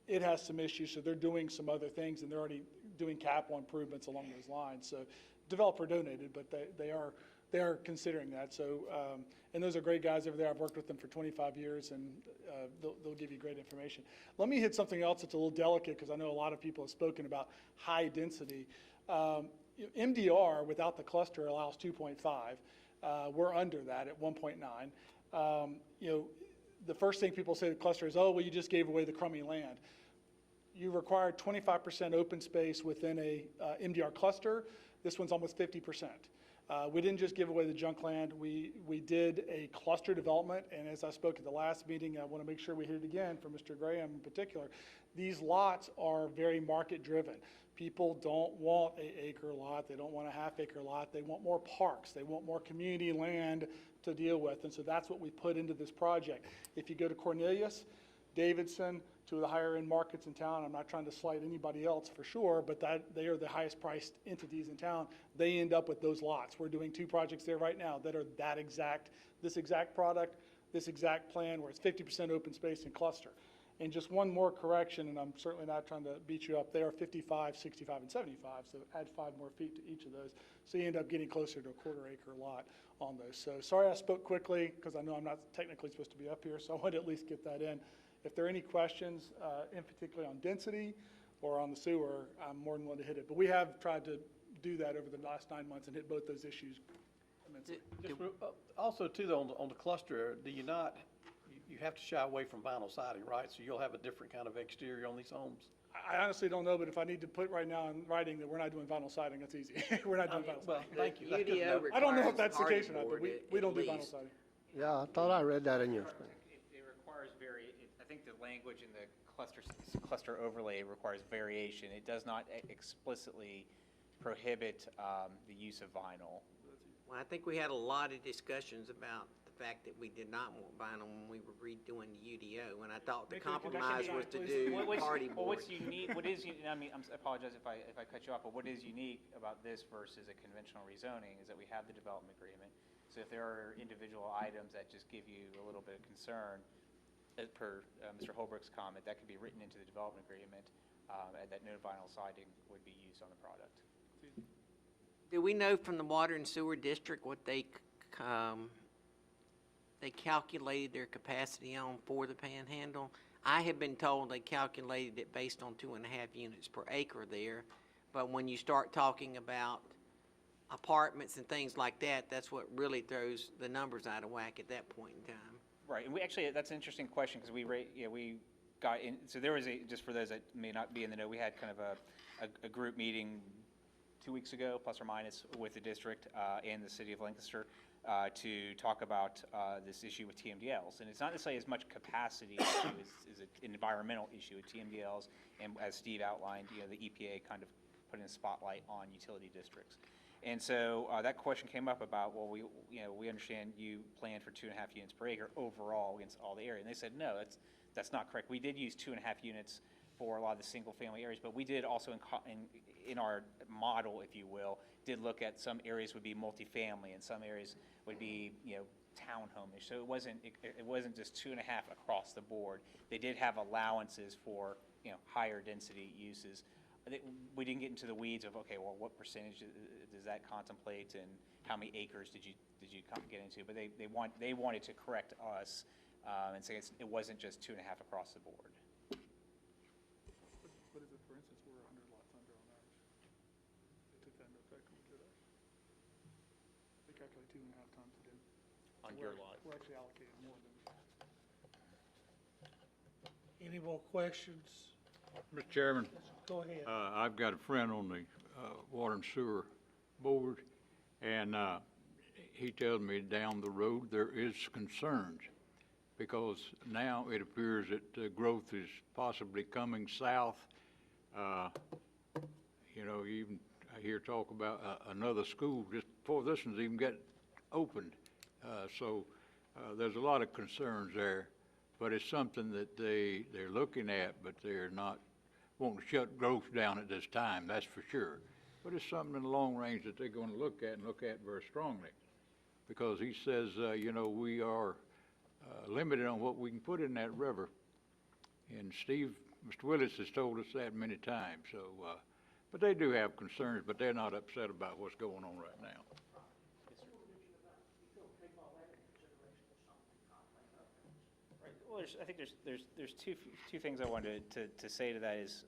It has some issues, so they're doing some other things, and they're already doing capital improvements along those lines. So developer donated, but they are considering that. So, and those are great guys over there. I've worked with them for 25 years, and they'll give you great information. Let me hit something else that's a little delicate, because I know a lot of people have spoken about high density. MDR without the cluster allows 2.5. We're under that at 1.9. The first thing people say the cluster is, oh, well, you just gave away the crummy land. You require 25% open space within a MDR cluster. This one's almost 50%. We didn't just give away the junk land. We did a cluster development, and as I spoke at the last meeting, I want to make sure we hit it again for Mr. Graham in particular. These lots are very market driven. People don't want an acre lot. They don't want a half-acre lot. They want more parks. They want more community land to deal with, and so that's what we put into this project. If you go to Cornelius, Davidson, two of the higher end markets in town, I'm not trying to slight anybody else for sure, but they are the highest priced entities in town. They end up with those lots. We're doing 2 projects there right now that are this exact product, this exact plan where it's 50% open space and cluster. And just one more correction, and I'm certainly not trying to beat you up, they are 55, 65, and 75, so add 5 more feet to each of those. So you end up getting closer to a quarter-acre lot on those. So sorry I spoke quickly, because I know I'm not technically supposed to be up here, so I wanted to at least get that in. If there are any questions, in particular on density or on the sewer, I'm more than willing to hit it. But we have tried to do that over the last 9 months and hit both those issues immensely. Also too, though, on the cluster, do you not, you have to shy away from vinyl siding, right? So you'll have a different kind of exterior on these homes? I honestly don't know, but if I need to put right now in writing that we're not doing vinyl siding, that's easy. We're not doing vinyl Well, siding. thank you. That's good to know. I don't know if that's the case or not, but we don't do vinyl least. siding. Yeah, I thought I read that in your thing. It requires I think the language in the cluster overlay requires variation. It does not explicitly prohibit the use of vinyl. Well, I think we had a lot of discussions about the fact that we did not want vinyl when we were redoing the UDO, and I thought the Make a compromise condition, was to please. do party Well, board. what's unique, I mean, I apologize if I cut you off, but what is unique about this versus a conventional rezoning is that we have the development agreement. So if there are individual items that just give you a little bit of concern, as per Mr. Holbrook's comment, that could be written into the development agreement, and that no vinyl siding would be used on the product. Do we know from the water and sewer district what they calculated their capacity on for the Panhandle? I have been told they calculated it based on 2.5 units per acre there, but when you start talking about apartments and things like that, that's what really throws the numbers out of whack at that point in time. Right, and we actually, that's an interesting question, because we got in, so there was just for those that may not be in the know, we had kind of a group meeting 2 weeks ago, plus or minus, with the district and the city of Lancaster to talk about this issue with TMDLs. And it's not necessarily as much capacity issue as an environmental issue with TMDLs, and as Steve outlined, the EPA kind of putting a spotlight on utility districts. And so that question came up about, well, we understand you plan for 2.5 units per acre overall against all the area. And they said, no, that's not correct. We did use 2.5 units for a lot of the single-family areas, but we did also in our model, if you will, did look at some areas would be multifamily and some areas would be, townhome-ish. So it wasn't just 2.5 across the board. They did have allowances for, higher density uses. We didn't get into the weeds of, okay, well, what percentage does that contemplate and how many acres did you get into? But they wanted to correct us and say it wasn't just 2.5 across the board. What is it, for instance, we're 100 lots under on ours? They took that into effect when we did ours. They calculate 2.5 times the density. On your lot. We're actually allocated more than. Any more questions? Mr. Chairman, Go ahead. I've got a friend on the Water and Sewer Board, and he tells me down the road there is concerns because now it appears that growth is possibly coming south. Even I hear talk about another school just before this one's even got opened. So there's a lot of concerns there, but it's something that they're looking at, but they're not wanting to shut growth down at this time, that's for sure. But it's something in the long range that they're going to look at very strongly. Because he says, we are limited on what we can put in that river. And Mr. Willis has told us that many times. So, but they do have concerns, but they're not upset about what's going on right now. Right. Well, I think there's two things I wanted to say to that is,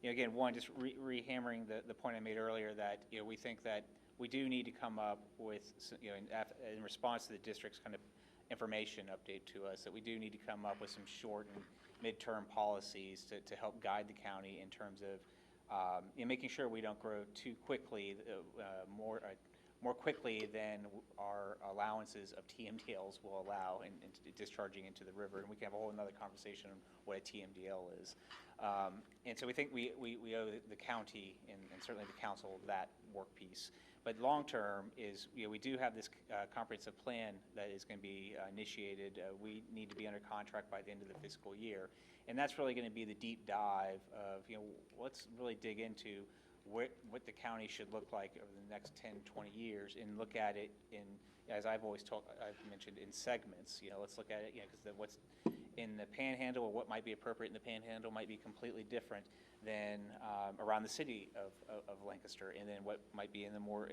again, one, just rehammering the point I made earlier that, we think that we do need to come up with, in response to the district's kind of information update to us, that we do need to come up with some short and midterm policies to help guide the county in terms of making sure we don't grow too quickly, more quickly than our allowances of TMDLs will allow and discharging into the river. And we can have a whole another conversation on what a TMDL is. And so we think we owe the county and certainly the council that work piece. But long term is, we do have this comprehensive plan that is going to be initiated. We need to be under contract by the end of the fiscal year. And that's really going to be the deep dive of, let's really dig into what the county should look like over the next 10, 20 years, and look at it in, as I've mentioned, in segments. Let's look at it, because what's in the Panhandle, or what might be appropriate in the Panhandle, might be completely different than around the city of Lancaster, and then what might be in the more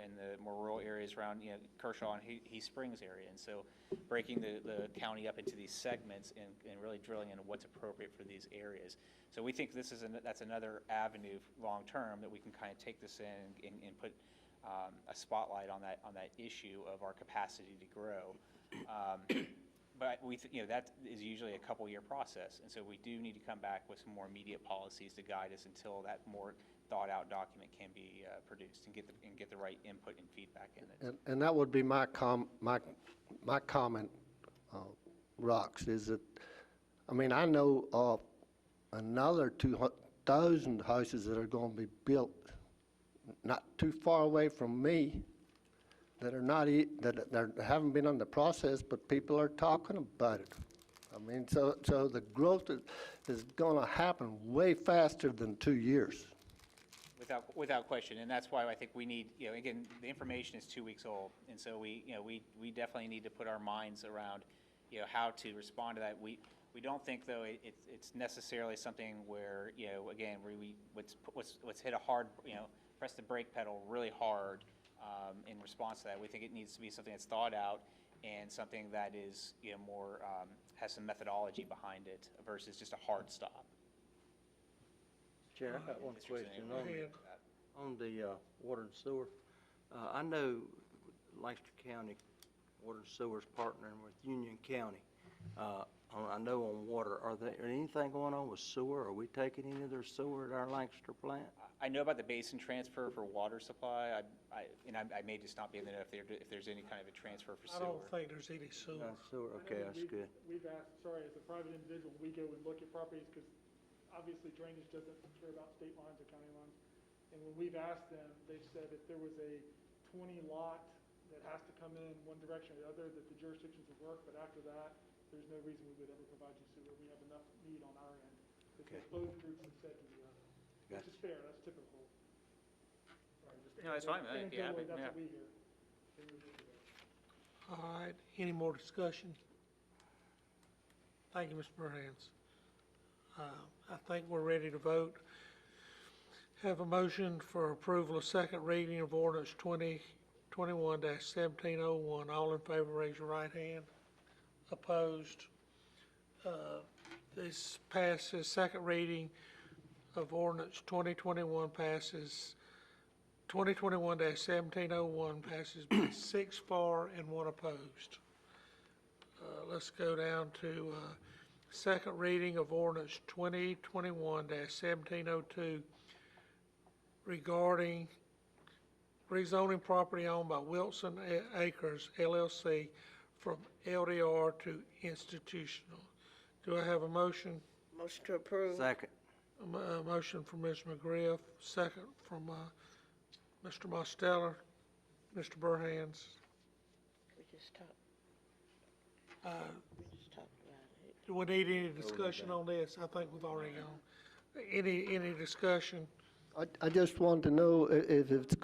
rural areas around Kershaw and Heath Springs area. And so, breaking the county up into these segments and really drilling into what's appropriate for these areas. So we think that's another avenue long term that we can kind of take this in and put a spotlight on that issue of our capacity to grow. But that is usually a couple-year process, and so we do need to come back with some more immediate policies to guide us until that more thought-out document can be produced and get the right input and feedback in it. And that would be my comment, Rox, is that, I know of another 2,000 houses that are going to be built not too far away from me, that are not, that haven't been on the process, but people are talking about it. So the growth is going to happen way faster than 2 years. Without question, and that's why I think we need, again, the information is 2 weeks old, and so we definitely need to put our minds around, how to respond to that. We don't think, though, it's necessarily something where, again, let's hit a hard, press the brake pedal really hard. In response to that, we think it needs to be something that's thought out and something that is, more has some methodology behind it versus just a hard stop. Chair, I got one Mr. question Zimmerman. on the water and sewer. I know Lancaster County Water and Sewer is partnering with Union County. I know on water, are there anything going on with sewer? Are we taking any of their sewer at our Lancaster plant? I know about the basin transfer for water supply. I may just not be in the know if there's any kind of a transfer for I sewer. don't think there's any sewer. Sewer, okay, that's good. We've asked, as a private individual, we go and look at properties because obviously drainage doesn't care about state lines or county lines. And when we've asked them, they've said if there was a 20 lot that has to come in one direction or the other, that the jurisdictions would work, but after that, there's no reason we would ever provide you sewer. We have enough need on our end. Because both groups have said to the other, which is fair, that's typical. No, that's fine. Yeah, Anecdotally, that's yeah. what we hear. They would do that. All right, any more discussion? Thank you, Mr. Burhans. I think we're ready to vote. Have a motion for approval of second reading of ordinance 2021-1701. All in favor, raise your right hand. Opposed? This passes. Second reading of ordinance 2021 passes. 2021-1701 passes by 6 for and 1 opposed. Let's go down to second reading of ordinance 2021-1702 regarding rezoning property owned by Wilson Acres LLC from LDR to institutional. Do I have a motion? Motion to approve. Second. A motion from Ms. McGriff, second from Mr. Mosteller. Mr. Burhans. We just talked about it. Do we need any discussion on this? I think we've already gone. Any discussion? I just want to know if it's,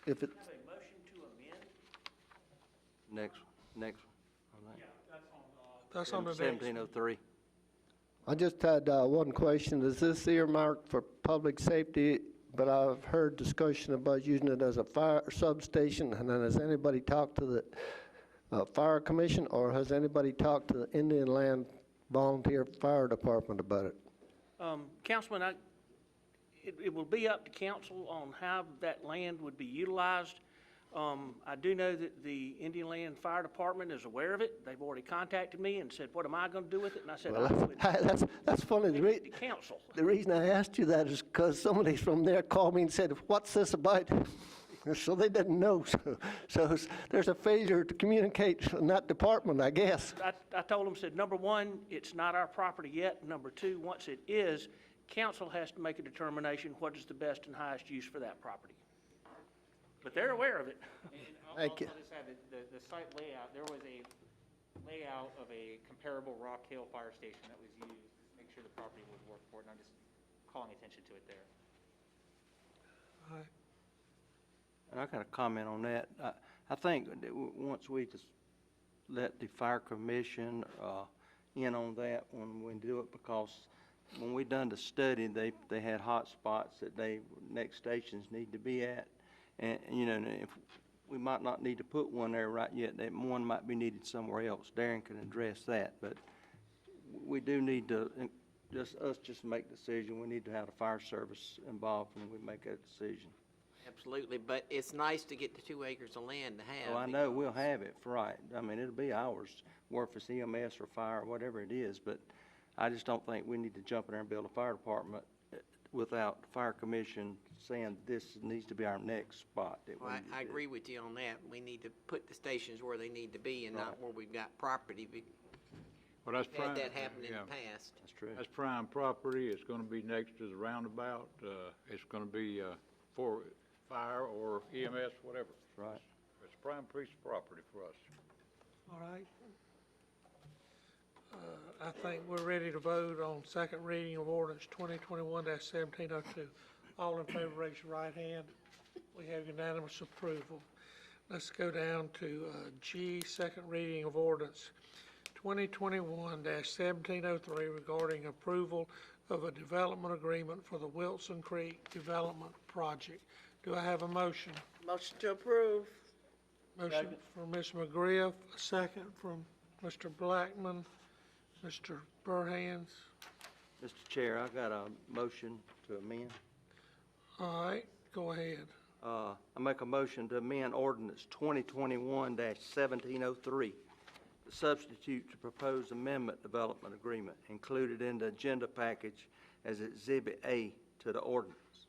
Have a motion to amend? Next one. All right. That's on the next. 1703. I just had one question. Is this earmarked for public safety? But I've heard discussion about using it as a fire substation. And then has anybody talked to the fire commission, or has anybody talked to the Indian Land Volunteer Fire Department about it? Councilman, it will be up to council on how that land would be utilized. I do know that the Indian Land Fire Department is aware of it. They've already contacted me and said, what am I going to do with it? And I said, I would That's funny. take it to council. The reason I asked you that is because somebody from there called me and said, what's this about? So they didn't know. So there's a failure to communicate in that department, I guess. I told them, said, number one, it's not our property yet. Number two, once it is, council has to make a determination what is the best and highest use for that property. But they're aware of it. Thank you. I'll just add that the site layout, there was a layout of a comparable Rock Hill fire station that was used to make sure the property would work for it, and I'm just calling attention to it there. All right. And I got a comment on that. I think that once we just let the fire commission, in on that when we do it, because when we done the study, they had hot spots that next stations need to be at. And, and if, we might not need to put one there right yet, that one might be needed somewhere else. Darren can address that, but we do need to, just make the decision. We need to have the fire service involved when we make that decision. Absolutely, but it's nice to get the 2 acres of land to have. Well, I know we'll have it, right. I mean, it'll be ours, whether it's EMS or fire, or whatever it is, but I just don't think we need to jump in there and build a fire department without the fire commission saying this needs to be our next spot. Well, I agree with you on that. We need to put the stations where they need to be and not where we've got property. Well, that's We've had prime. that happen in Yeah. the past. That's true. That's prime property. It's gonna be next to the roundabout. It's gonna be, for fire or EMS, whatever. That's right. It's a prime piece of property for us. All right. I think we're ready to vote on second reading of ordinance 2021-1702. All in favor, raise your right hand. We have unanimous approval. Let's go down to G, second reading of ordinance 2021-1703 regarding approval of a development agreement for the Wilson Creek Development Project. Do I have a motion? Motion to approve. Motion from Ms. McGriff, a second from Mr. Blackman. Mr. Burhans. Mr. Chair, I got a motion to amend. All right, go ahead. I make a motion to amend ordinance 2021-1703 to substitute the proposed amendment development agreement included in the agenda package as Exhibit A to the ordinance.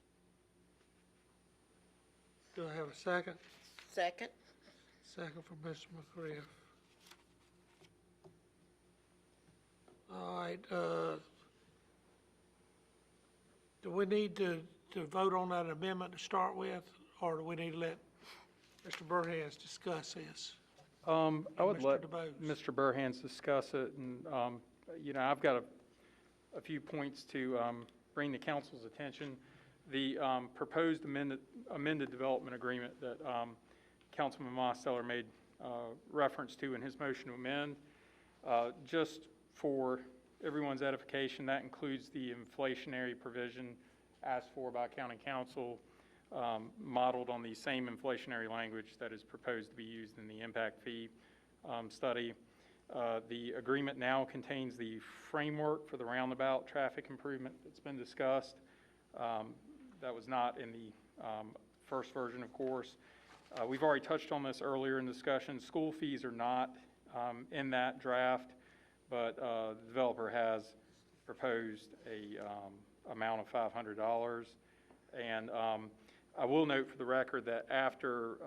Do I have a second? Second. Second from Mr. McGriff. All right, do we need to vote on that amendment to start with, or do we need to let Mr. Burhans discuss this? I would Mr. let DeBose. Mr. Burhans discuss it, and, I've got a few points to bring the council's attention. The proposed amended development agreement that Councilman Mosteller made reference to in his motion to amend, just for everyone's edification, that includes the inflationary provision asked for by County Council, modeled on the same inflationary language that is proposed to be used in the impact fee study. The agreement now contains the framework for the roundabout traffic improvement that's been discussed. That was not in the first version, of course. We've already touched on this earlier in discussion. School fees are not in that draft, but the developer has proposed a amount of $500. And I will note for the record that after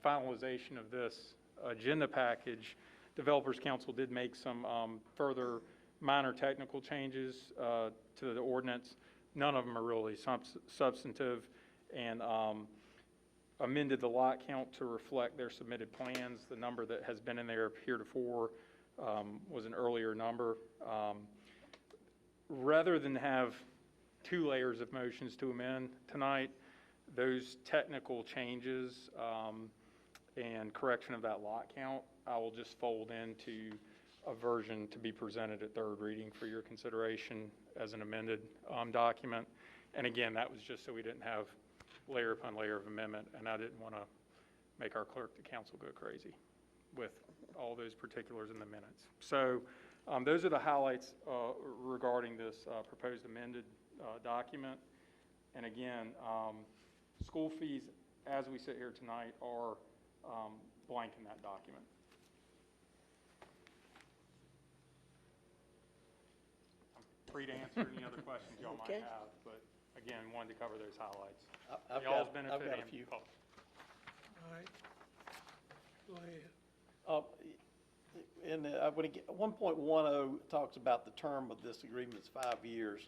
finalization of this agenda package, Developers Council did make some further minor technical changes to the ordinance. None of them are really substantive, and amended the lot count to reflect their submitted plans. The number that has been in there heretofore was an earlier number. Rather than have 2 layers of motions to amend tonight, those technical changes and correction of that lot count, I will just fold into a version to be presented at third reading for your consideration as an amended document. And again, that was just so we didn't have layer upon layer of amendment, and I didn't want to make our clerk to council go crazy with all those particulars in the minutes. So those are the highlights regarding this proposed amended document. And again, school fees, as we sit here tonight, are blank in that document. I'm free to answer any other questions y'all might have, but again, wanted to cover those highlights. Y'all's benefit I've got a and few. public. All right, go ahead. And when it 1.10 talks about the term of this agreement is 5 years.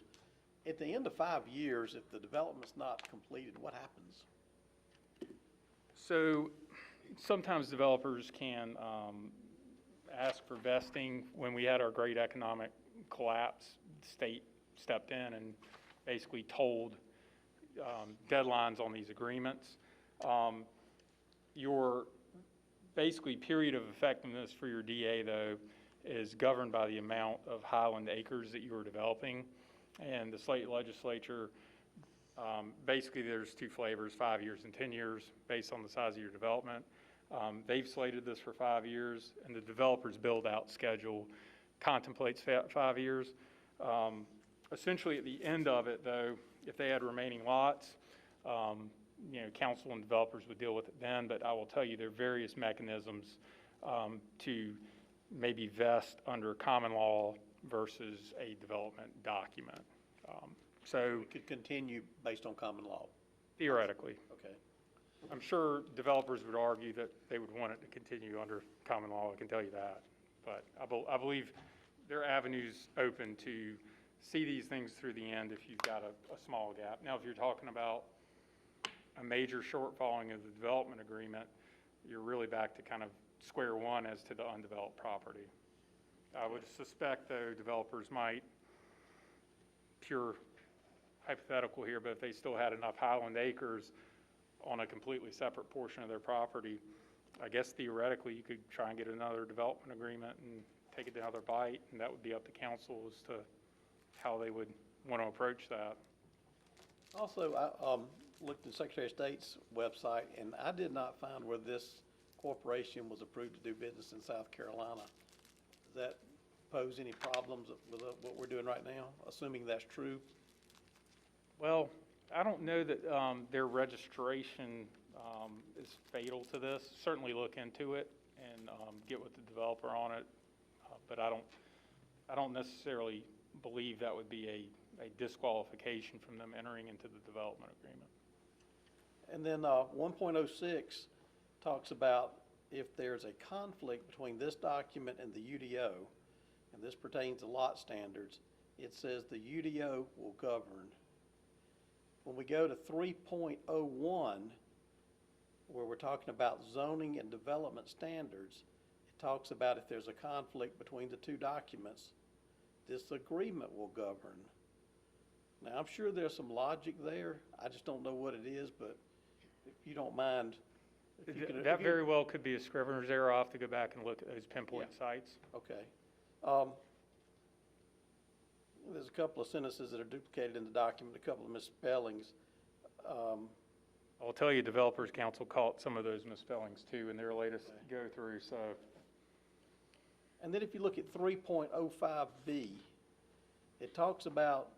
At the end of 5 years, if the development's not completed, what happens? So sometimes developers can ask for vesting. When we had our great economic collapse, the state stepped in and basically told deadlines on these agreements. Your, basically, period of effectiveness for your DA, though, is governed by the amount of Highland acres that you are developing. And the state legislature, basically, there's two flavors, 5 years and 10 years, based on the size of your development. They've slated this for 5 years, and the developer's build-out schedule contemplates 5 years. Essentially, at the end of it, though, if they had remaining lots, council and developers would deal with it then, but I will tell you there are various mechanisms to maybe vest under common law versus a development document. So It could continue based on common law. theoretically, Okay. I'm sure developers would argue that they would want it to continue under common law, I can tell you that. But I believe there are avenues open to see these things through the end if you've got a small gap. Now, if you're talking about a major shortfalling of the development agreement, you're really back to kind of square one as to the undeveloped property. I would suspect, though, developers might, pure hypothetical here, but if they still had enough Highland acres on a completely separate portion of their property, I guess theoretically you could try and get another development agreement and take it another bite, and that would be up to council as to how they would want to approach that. Also, I looked at Secretary of State's website, and I did not find where this corporation was approved to do business in South Carolina. Does that pose any problems with what we're doing right now, assuming that's true? Well, I don't know that their registration is fatal to this. Certainly look into it and get with the developer on it, but I don't necessarily believe that would be a disqualification from them entering into the development agreement. And then 1.06 talks about if there's a conflict between this document and the UDO, and this pertains to lot standards, it says the UDO will govern. When we go to 3.01, where we're talking about zoning and development standards, it talks about if there's a conflict between the two documents, this agreement will govern. Now, I'm sure there's some logic there. I just don't know what it is, but if you don't mind. That very well could be a scrivener's error. I'll have to go back and look at those pinpoint sites. Okay. There's a couple of sentences that are duplicated in the document, a couple of misspellings. I'll tell you, Developers Council caught some of those misspellings too in their latest go through, so. And then if you look at 3.05B, it talks about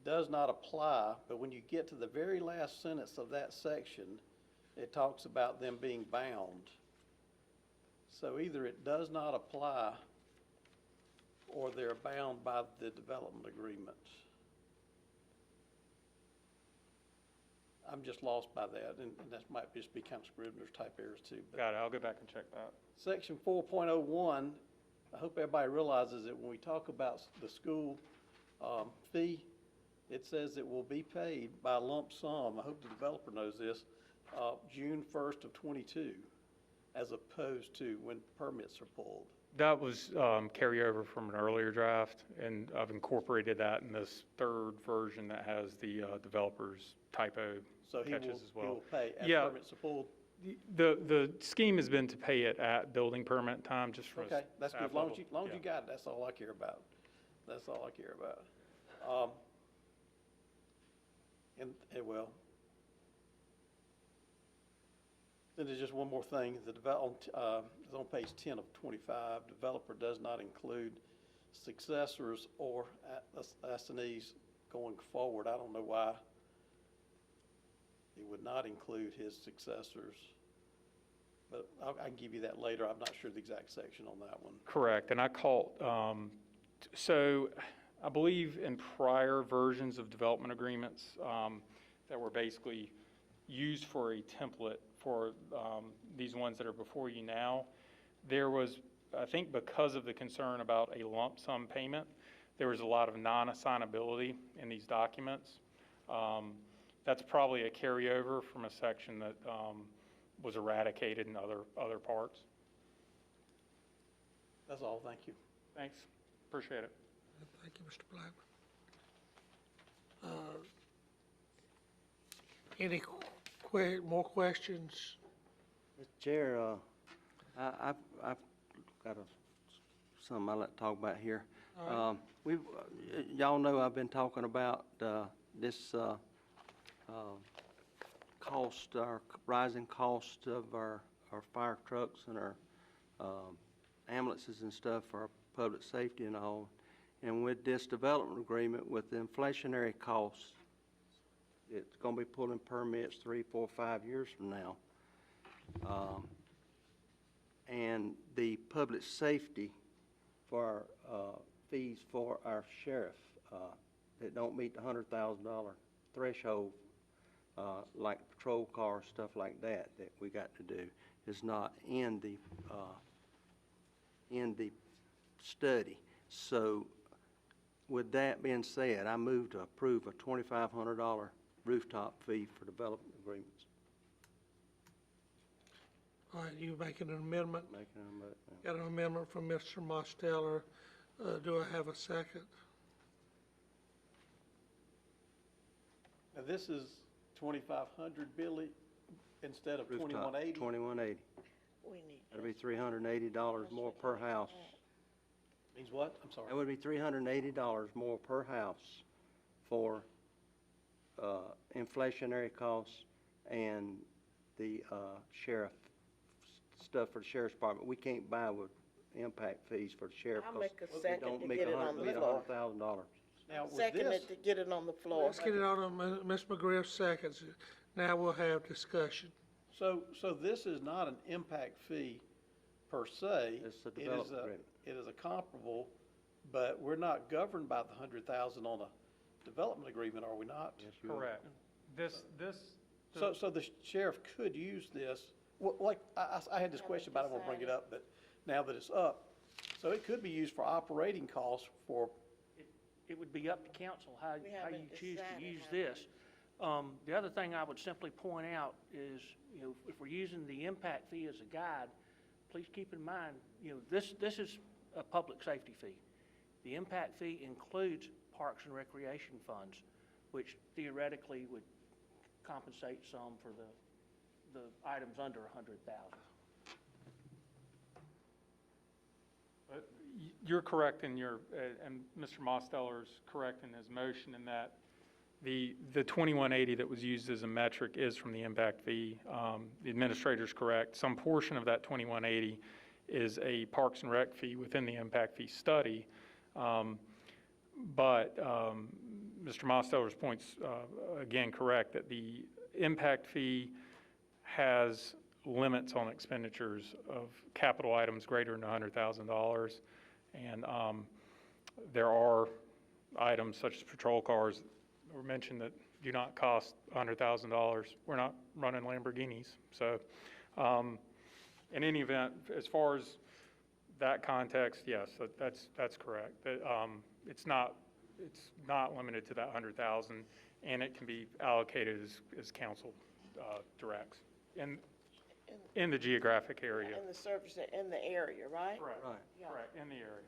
does not apply, but when you get to the very last sentence of that section, it talks about them being bound. So either it does not apply or they're bound by the development agreement. I'm just lost by that, and that might just be kind of Scrivener's type errors too. But Got it, I'll go back and check that. Section 4.01, I hope everybody realizes that when we talk about the school fee, it says it will be paid by lump sum. I hope the developer knows this, June 1st of 22, as opposed to when permits are pulled. That was carryover from an earlier draft, and I've incorporated that in this third version that has the developer's typo So he catches as well. will pay as Yeah. permits are pulled? The scheme has been to pay it at building permit time, just for Okay, that's good. staff As long level. as you got it, that's all I care about. That's all I care about. Well, then there's just one more thing. It's on page 10 of 25. Developer does not include successors or assignees going forward. I don't know why he would not include his successors, but I can give you that later. I'm not sure the exact section on that one. Correct, and I caught, so I believe in prior versions of development agreements that were basically used for a template for these ones that are before you now, there was, I think because of the concern about a lump sum payment, there was a lot of non-assignability in these documents. That's probably a carryover from a section that was eradicated in other parts. That's all. Thank you. Thanks, appreciate it. Thank you, Mr. Blackman. Any more questions Mr. Chair, I've got something I'd like to talk about here. All Y'all know I've been talking about this cost, our rising cost of our fire trucks and our ambulances and stuff for our public safety and all. And with this development agreement, with the inflationary costs, it's going to be pulling permits 3, 4, 5 years from now. And the public safety for fees for our sheriff that don't meet the $100,000 threshold, like patrol cars, stuff like that we got to do, is not in the study. So with that being said, I move to approve a $2,500 rooftop fee for development agreements. All right, you making an amendment? Making a mo- Got an amendment from Mr. Mosteller. Do I have a second? Now, this is 2,500, Billy, instead of Rooftop, 2,180? 2180. We need. That'd be $380 more per house. Means what? I'm sorry. That would be $380 more per house for inflationary costs and the sheriff, stuff for the sheriff's department. We can't buy with impact fees for the sheriff. I'll 'cause make a we second don't to make get it on the meet floor. $100,000. Now, with Second this, it to get it on the floor. Let's get it on, Ms. McGriff seconds. Now we'll have discussion. so this is not an impact fee per se. It's a It is development agreement. It is a comparable, but we're not governed by the 100,000 on a development agreement, are we not? Yes, you are. Correct. This, So the sheriff could use this, well, like, I had this question, but I won't bring it up, but now that it's up, so it could be used for operating costs for, It would be up to council how We you haven't choose to decided use how this. The other thing I would simply point out is, if we're using the impact fee as a guide, please keep in mind, this is a public safety fee. The impact fee includes parks and recreation funds, which theoretically would compensate some for the items under 100,000. You're correct in your, and Mr. Mosteller's correct in his motion in that the 2180 that was used as a metric is from the impact fee. The administrator's correct. Some portion of that 2180 is a Parks and Rec fee within the impact fee study. But Mr. Mosteller's point's again correct, that the impact fee has limits on expenditures of capital items greater than $100,000. And there are items such as patrol cars that were mentioned that do not cost $100,000. We're not running Lamborghinis. So in any event, as far as that context, yes, that's correct. It's not limited to that 100,000, and it can be allocated as council directs in the geographic area. In the service, in the area, right? Correct. Right. Yeah. Correct, in the area.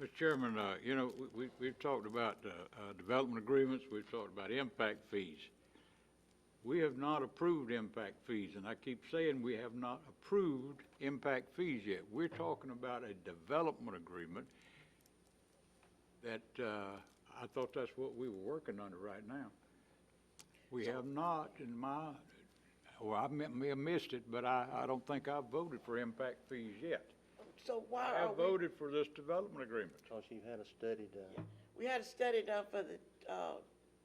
Mr. Chairman, we've talked about development agreements, we've talked about impact fees. We have not approved impact fees, and I keep saying we have not approved impact fees yet. We're talking about a development agreement that, I thought that's what we were working under right now. We have not I may have missed it, but I don't think I've voted for impact fees yet. So why I are have we, voted for this development agreement. Because you've had a study done. we had a study done for the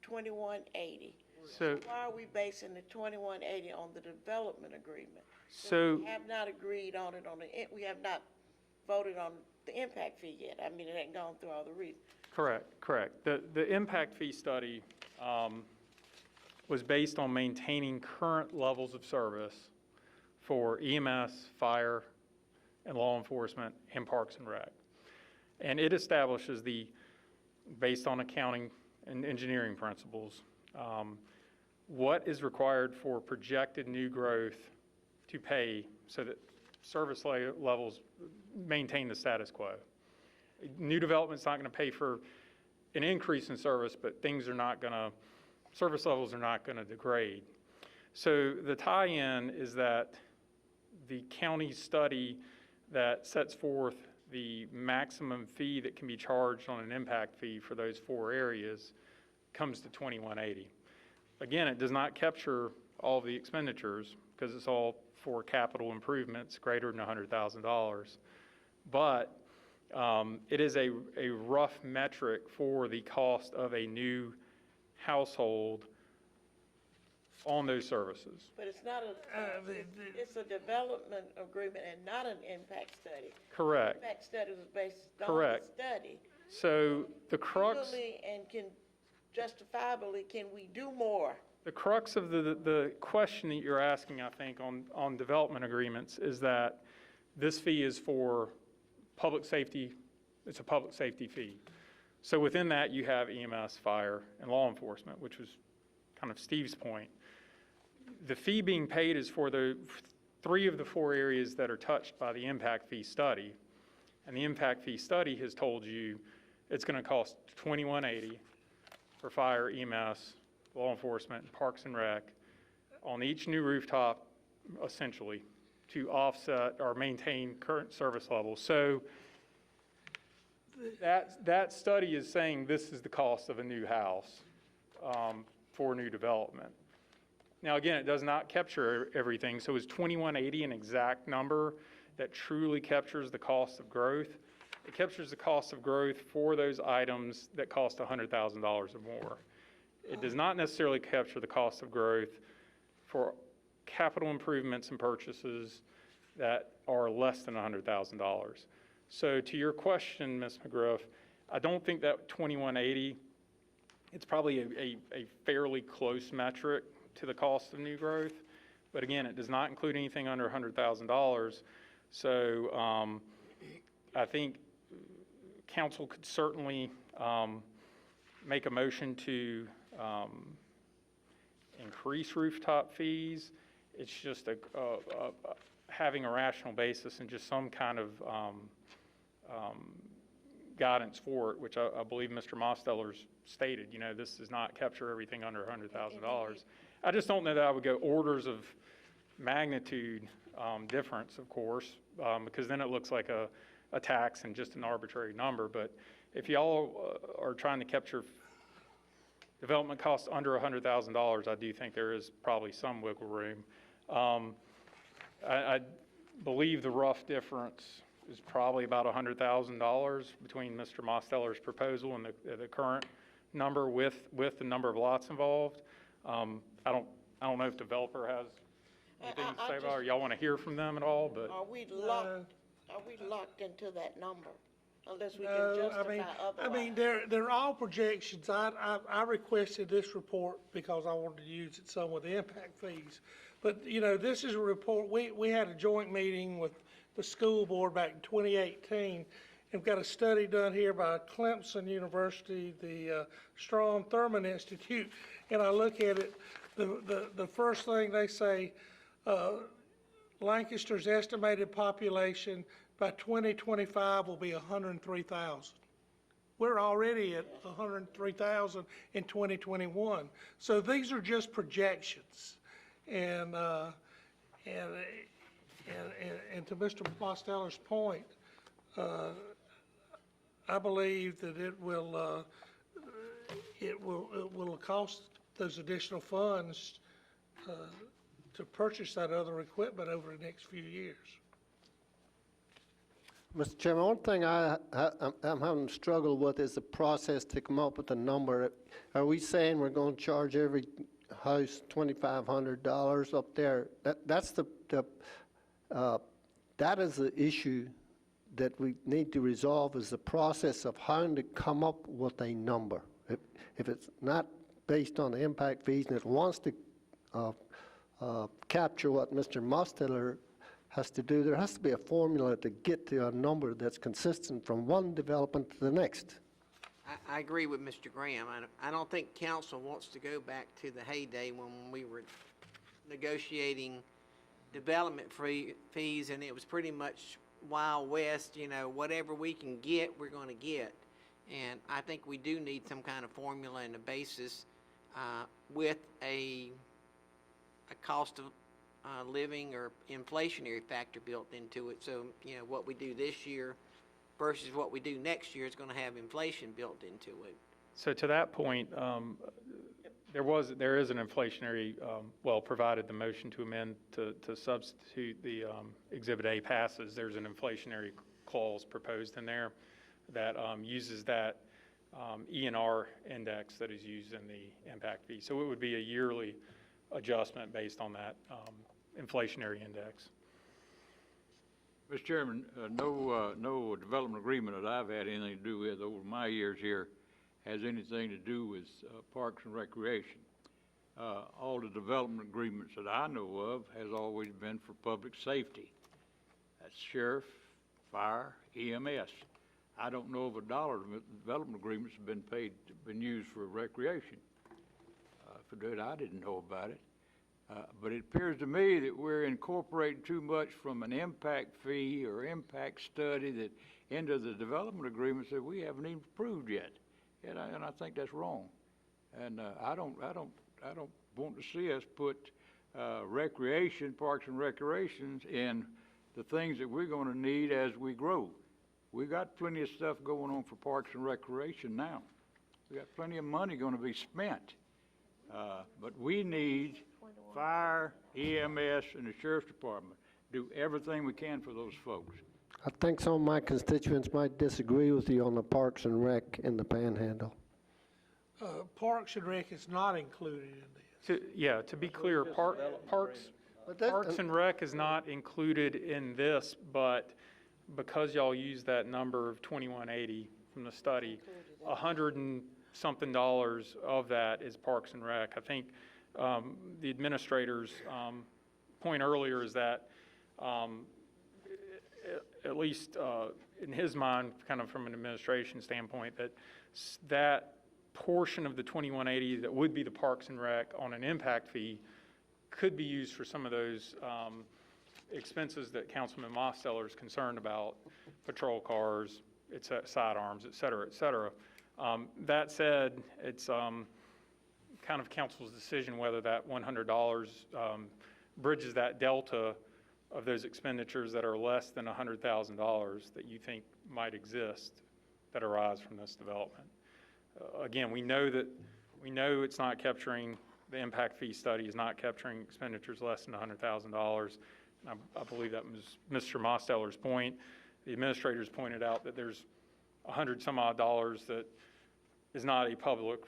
2180. So, Why are we basing the 2180 on the development agreement? so We have not agreed on it we have not voted on the impact fee yet. I mean, it ain't gone through all the reasons. correct. The impact fee study was based on maintaining current levels of service for EMS, fire, and law enforcement, and Parks and Rec. And it establishes based on accounting and engineering principles, what is required for projected new growth to pay so that service levels maintain the status quo. New development's not going to pay for an increase in service, but service levels are not going to degrade. So the tie-in is that the county study that sets forth the maximum fee that can be charged on an impact fee for those 4 areas comes to $21.80. Again, it does not capture all the expenditures because it's all for capital improvements greater than $100,000. But it is a rough metric for the cost of a new household on those services. But it's not it's a development agreement and not an impact study. Correct. Impact study was based on the Correct. study. So the crux, Legally and justifiably, can we do more? the crux of the question that you're asking, I think, on development agreements is that this fee is for public safety. It's a public safety fee. So within that, you have EMS, fire, and law enforcement, which was kind of Steve's point. The fee being paid is for the 3 of the 4 areas that are touched by the impact fee study. And the impact fee study has told you it's going to cost $21.80 for fire, EMS, law enforcement, Parks and Rec on each new rooftop, essentially, to offset or maintain current service levels. So that study is saying this is the cost of a new house for new development. Now, again, it does not capture everything. So is $21.80 an exact number that truly captures the cost of growth? It captures the cost of growth for those items that cost $100,000 or more. It does not necessarily capture the cost of growth for capital improvements and purchases that are less than $100,000. So to your question, Ms. McGriff, I don't think that $21.80, it's probably a fairly close metric to the cost of new growth. But again, it does not include anything under $100,000. So I think council could certainly make a motion to increase rooftop fees. It's just having a rational basis and just some kind of guidance for it, which I believe Mr. Mosteller's stated. You know, this does not capture everything under $100,000. I just don't know that I would go orders of magnitude difference, of course, because then it looks like a tax and just an arbitrary number. But if y'all are trying to capture development costs under $100,000, I do think there is probably some wiggle room. I believe the rough difference is probably about $100,000 between Mr. Mosteller's proposal and the current number with the number of lots involved. I don't know if developer has anything to say about it, or y'all want to hear from them at all, but. Are we locked into that number? Unless we can No, justify otherwise. I mean, they're all projections. I requested this report because I wanted to use it some with the impact fees. But, you know, this is a report, we had a joint meeting with the school board back in 2018. And we've got a study done here by Clemson University, the Strom Thurmond Institute. And I look at it, the first thing they say, Lancaster's estimated population by 2025 will be 103,000. We're already at 103,000 in 2021. So these are just projections. And to Mr. Mosteller's point, I believe that it will cost those additional funds to purchase that other equipment over the next few years. Mr. Chairman, one thing I'm having struggle with is the process to come up with a number. Are we saying we're going to charge every house $2,500 up there? That is the issue that we need to resolve, is the process of how to come up with a number. If it's not based on the impact fees and it wants to capture what Mr. Mosteller has to do, there has to be a formula to get to a number that's consistent from one development to the next. I agree with Mr. Graham. I don't think council wants to go back to the heyday when we were negotiating development fees, and it was pretty much Wild West, you know, whatever we can get, we're gonna get. And I think we do need some kind of formula and a basis, with a cost of living or inflationary factor built into it. So, you know, what we do this year versus what we do next year is gonna have inflation built into it. So to that point, there is an inflationary, provided the motion to amend to substitute the Exhibit A passes, there's an inflationary clause proposed in there that uses that E&R index that is used in the impact fee. So it would be a yearly adjustment based on that inflationary index. Mr. Chairman, no development agreement that I've had anything to do with over my years here has anything to do with Parks and Recreation. All the development agreements that I know of has always been for public safety. That's sheriff, fire, EMS. I don't know of a dollar development agreements have been used for recreation. If it did, I didn't know about it. But it appears to me that we're incorporating too much from an impact fee or impact study that into the development agreements that we haven't even approved yet. And I think that's wrong. And I don't want to see us put recreation, parks and recreations in the things that we're going to need as we grow. We got plenty of stuff going on for parks and recreation now. We got plenty of money going to be spent. But we need fire, EMS, and the sheriff's department do everything we can for those folks. I think some of my constituents might disagree with you on the Parks and Rec in the Panhandle. Parks and Rec is not included in this. To be clear, Parks and Rec is not included in this, but because y'all use that number of 2180 from the study, $100 and something of that is Parks and Rec. I think the administrator's point earlier is that at least in his mind, kind of from an administration standpoint, that portion of the 2180 that would be the Parks and Rec on an impact fee could be used for some of those expenses that Councilman Mosteller is concerned about, patrol cars, sidearms, et cetera, et cetera. That said, it's kind of council's decision whether that $100 bridges that delta of those expenditures that are less than $100,000 that you think might exist that arise from this development. Again, we know it's not capturing, the impact fee study is not capturing expenditures less than $100,000. I believe that was Mr. Mosteller's point. The administrators pointed out that there's $100 some odd that is not a public,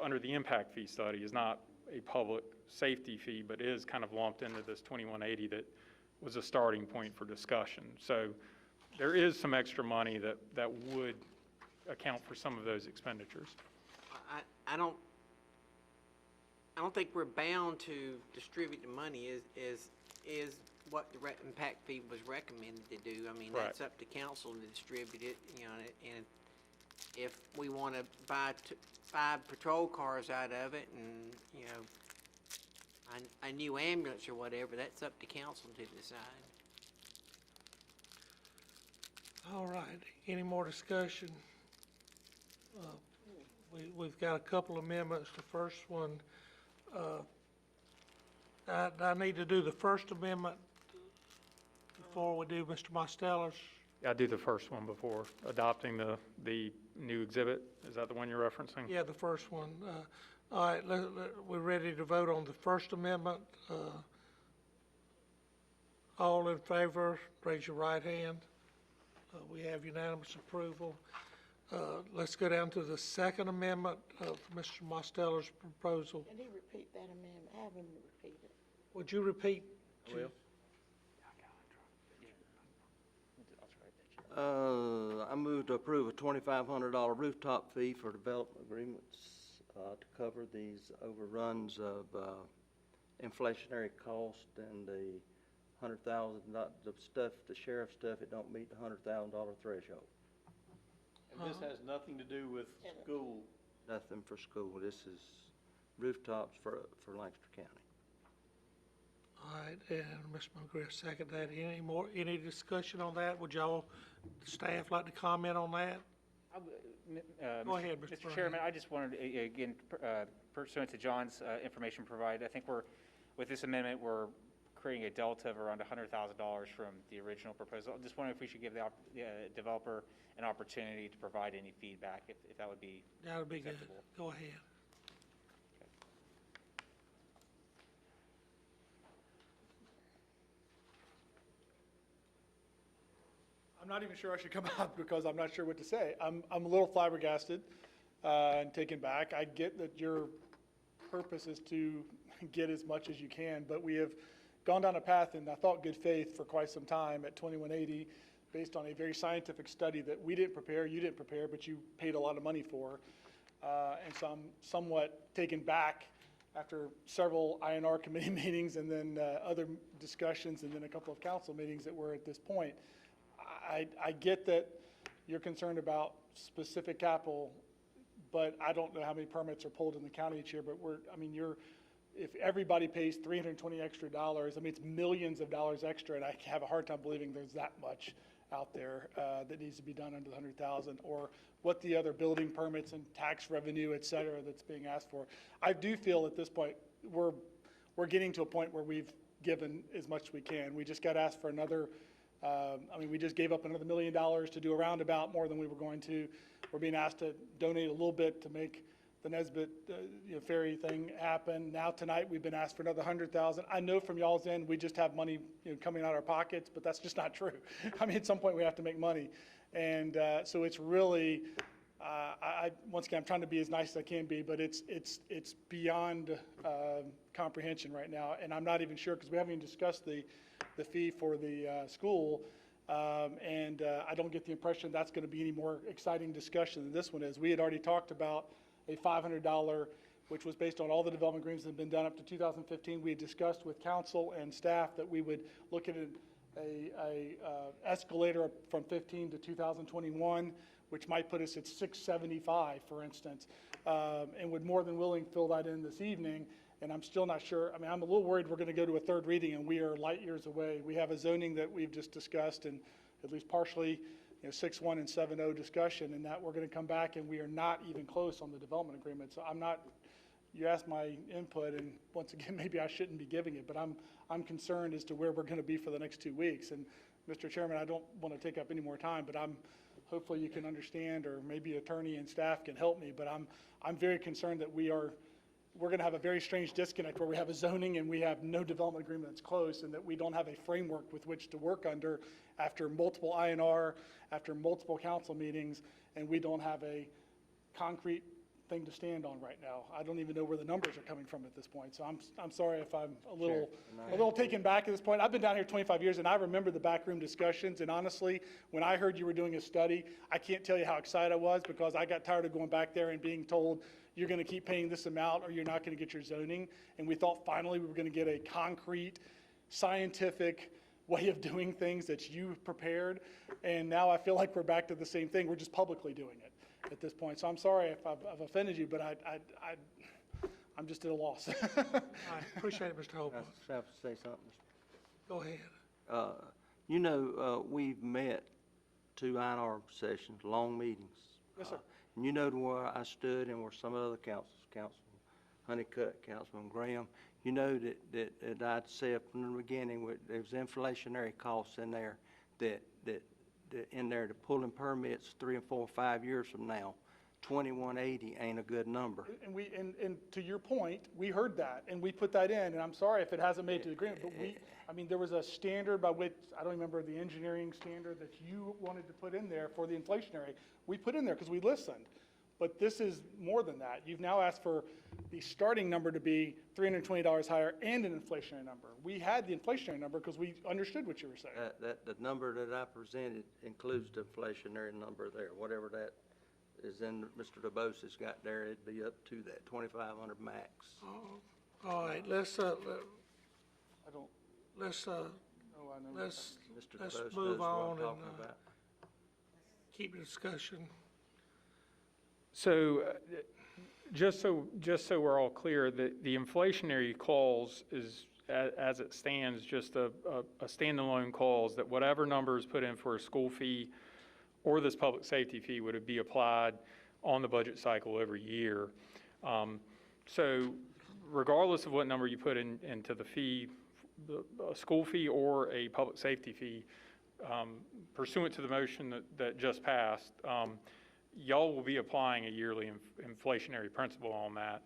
under the impact fee study, is not a public safety fee, but is kind of lumped into this 2180 that was a starting point for discussion. So there is some extra money that would account for some of those expenditures. I don't think we're bound to distribute the money is what the impact fee was recommended to do. I mean, that's up to council to distribute it, you know, and if we want to buy 5 patrol cars out of it and, you know, a new ambulance or whatever, that's up to council to decide. All right, any more discussion? We've got a couple amendments. The first one, I need to do the first amendment before we do Mr. Mosteller's. I do the first one before adopting the new exhibit. Is that the one you're referencing? Yeah, the first one. All right, we're ready to vote on the First Amendment. All in favor, raise your right hand. We have unanimous approval. Let's go down to the Second Amendment of Mr. Mosteller's proposal. Can he repeat that amendment? Have him repeat it. Would you repeat? I move to approve a $2,500 rooftop fee for development agreements to cover these overruns of inflationary cost and the $100,000, the stuff, the sheriff stuff, it don't meet the $100,000 threshold. And this has nothing to do with school. Nothing for school. This is rooftops for Lancaster County. All right, and Mr. McGriff second that. Any discussion on that? Would y'all, staff, like to comment on that? Go ahead, Mr. Mr. Chairman, I just wanted, again, pursuant to John's information provided, I think with this amendment, we're creating a delta of around $100,000 from the original proposal. I'm just wondering if we should give the developer an opportunity to provide any feedback, if that would be That would be good. acceptable. Go ahead. I'm not even sure I should come out because I'm not sure what to say. I'm a little flabbergasted and taken back. I get that your purpose is to get as much as you can, but we have gone down a path in, I thought, good faith for quite some time at 2180, based on a very scientific study that we didn't prepare, you didn't prepare, but you paid a lot of money for. And so I'm somewhat taken back after several INR committee meetings and then other discussions and then a couple of council meetings that we're at this point. I get that you're concerned about specific capital, but I don't know how many permits are pulled in the county each year, but if everybody pays $320 extra, I mean, it's millions of dollars extra, and I have a hard time believing there's that much out there that needs to be done under the 100,000, or what the other building permits and tax revenue, et cetera, that's being asked for. I do feel at this point, we're getting to a point where we've given as much as we can. We just got asked for another, we just gave up another $1 million to do a roundabout, more than we were going to. We're being asked to donate a little bit to make the Nesbitt ferry thing happen. Now tonight, we've been asked for another 100,000. I know from y'all's end, we just have money coming out of our pockets, but that's just not true. I mean, at some point, we have to make money. And so it's really, once again, I'm trying to be as nice as I can be, but it's beyond comprehension right now. And I'm not even sure, because we haven't even discussed the fee for the school. I don't get the impression that's going to be any more exciting discussion than this one is. We had already talked about a $500, which was based on all the development agreements that have been done up to 2015. We had discussed with council and staff that we would look at a escalator from 15 to 2021, which might put us at 675, for instance, and would more than willing fill that in this evening. And I'm still not sure. I mean, I'm a little worried we're going to go to a third reading and we are light years away. We have a zoning that we've just discussed, and at least partially 6.1 and 7.0 discussion, and that we're going to come back and we are not even close on the development agreement. So I'm not, you asked my input, and once again, maybe I shouldn't be giving it, but I'm concerned as to where we're going to be for the next 2 weeks. And Mr. Chairman, I don't want to take up any more time, but hopefully you can understand, or maybe attorney and staff can help me, but I'm very concerned that we're going to have a very strange disconnect where we have a zoning and we have no development agreement that's close, and that we don't have a framework with which to work under after multiple INR, after multiple council meetings, and we don't have a concrete thing to stand on right now. I don't even know where the numbers are coming from at this point. So I'm sorry if I'm a little taken back at this point. I've been down here 25 years, and I remember the backroom discussions. And honestly, when I heard you were doing a study, I can't tell you how excited I was, because I got tired of going back there and being told you're going to keep paying this amount or you're not going to get your zoning. And we thought finally we were going to get a concrete, scientific way of doing things that you prepared. And now I feel like we're back to the same thing. We're just publicly doing it at this point. So I'm sorry if I've offended you, but I'm just at a loss. I appreciate it, Mr. Hope. I have to say something. Go ahead. We've met 2 INR sessions, long meetings. Yes, sir. And you know where I stood and where some other councils, Councilman Honeycutt, Councilman Graham, you know that I'd said from the beginning, there's inflationary costs in there that to pulling permits 3 and 4 or 5 years from now. 2180 ain't a good number. And to your point, we heard that and we put that in, and I'm sorry if it hasn't made it to the agreement, but there was a standard by which, I don't remember the engineering standard that you wanted to put in there for the inflationary. We put in there because we listened, but this is more than that. You've now asked for the starting number to be $320 higher and an inflationary number. We had the inflationary number because we understood what you were saying. The number that I presented includes the inflationary number there, whatever that is in Mr. DeBose has got there, it'd be up to that 2,500 max. All right, let's I don't, let's oh, I know. let's Mr. let's DeBose knows move what I'm on and talking about. keep the discussion. So, just so we're all clear, the inflationary clause is as it stands, just a standalone clause that whatever number is put in for a school fee or this public safety fee would be applied on the budget cycle every year. So regardless of what number you put into the fee, a school fee or a public safety fee, pursuant to the motion that just passed, y'all will be applying a yearly inflationary principle on that.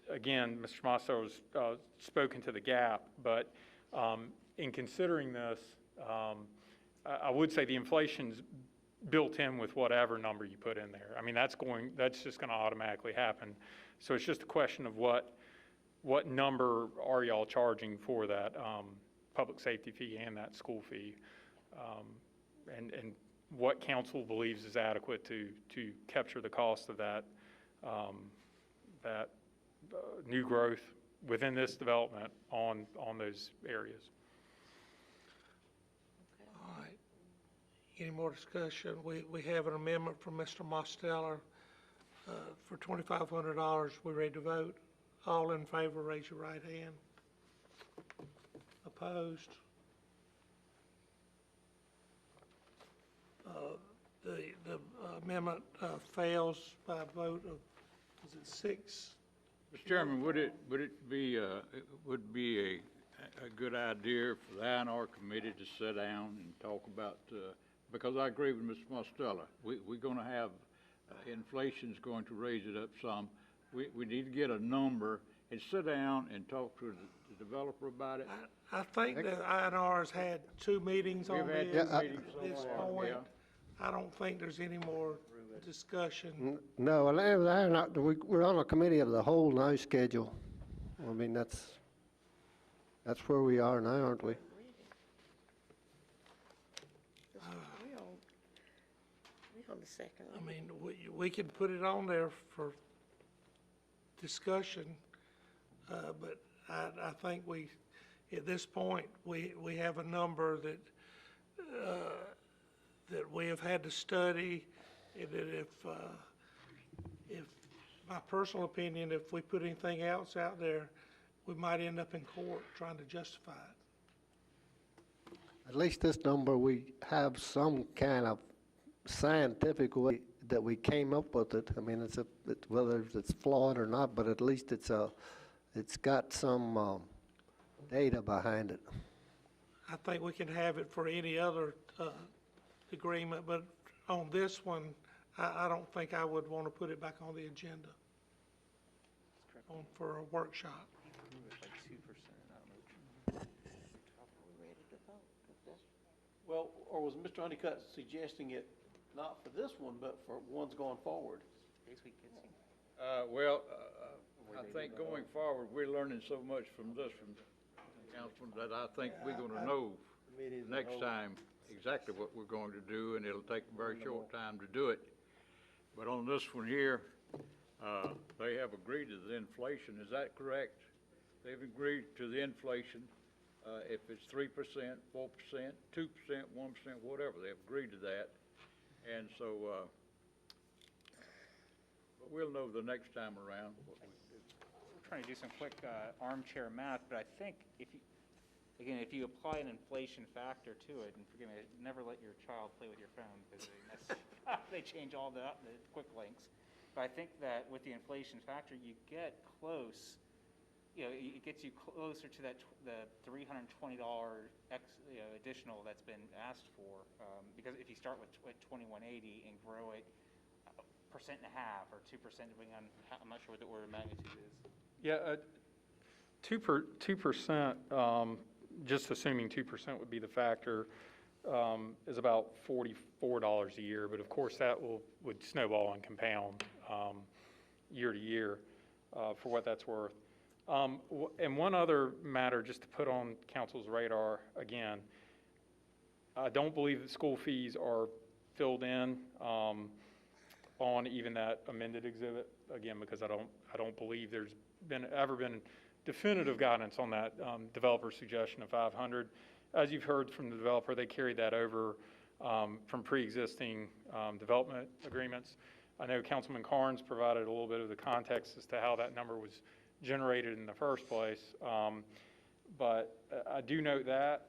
Again, Mr. Mosso has spoken to the gap, but in considering this, I would say the inflation's built in with whatever number you put in there. I mean, that's just going to automatically happen. So it's just a question of what number are y'all charging for that public safety fee and that school fee, and what council believes is adequate to capture the cost of that new growth within this development on those areas. All right. Any more discussion? We have an amendment from Mr. Mosteller for $2,500. We ready to vote? All in favor, raise your right hand. Opposed? The amendment fails by a vote of, is it 6? Mr. Chairman, would it be a good idea for the I&R committee to sit down and talk about, because I agree with Mr. Mosteller, we're going to have, inflation's going to raise it up some. We need to get a number and sit down and talk to the developer about it. I think that I&R has had 2 meetings on We've had this 2 meetings so at this far, point. yeah. I don't think there's any more discussion. No, and they're not, we're on a committee of the whole now schedule. I mean, that's where we are now, aren't we? We on the second I mean, we could put it on there for discussion, but I think at this point, we have a number that we have had to study, and that if my personal opinion, if we put anything else out there, we might end up in court trying to justify it. At least this number, we have some kind of scientific way that we came up with it. I mean, whether it's flawed or not, but at least it's got some data behind it. I think we can have it for any other agreement, but on this one, I don't think I would want to put it back on the agenda for a workshop. Well, or was Mr. Honeycutt suggesting it not for this one, but for ones going forward? I think going forward, we're learning so much from this, from Councilman, that I think we're going to know next time exactly what we're going to do, and it'll take a very short time to do it. But on this one here, they have agreed to the inflation. Is that correct? They've agreed to the inflation. If it's 3%, 4%, 2%, 1%, whatever, they've agreed to that. And so, but we'll know the next time around what we do. We're trying to do some quick armchair math, but I think if you apply an inflation factor to it, and forgive me, never let your child play with your phone because they change all the quick links. But I think that with the inflation factor, you get close. It gets you closer to the $320 additional that's been asked for. Because if you start with 2180 and grow it 1.5% or 2%, depending on I'm not sure what the order of magnitude is. Yeah, 2%, just assuming 2% would be the factor, is about $44 a year. But of course, that would snowball and compound year to year for what that's worth. And one other matter, just to put on council's radar again, I don't believe that school fees are filled in on even that amended exhibit, again, because I don't believe there's ever been definitive guidance on that developer suggestion of 500. As you've heard from the developer, they carried that over from pre-existing development agreements. I know Councilman Carnes provided a little bit of the context as to how that number was generated in the first place. But I do note that.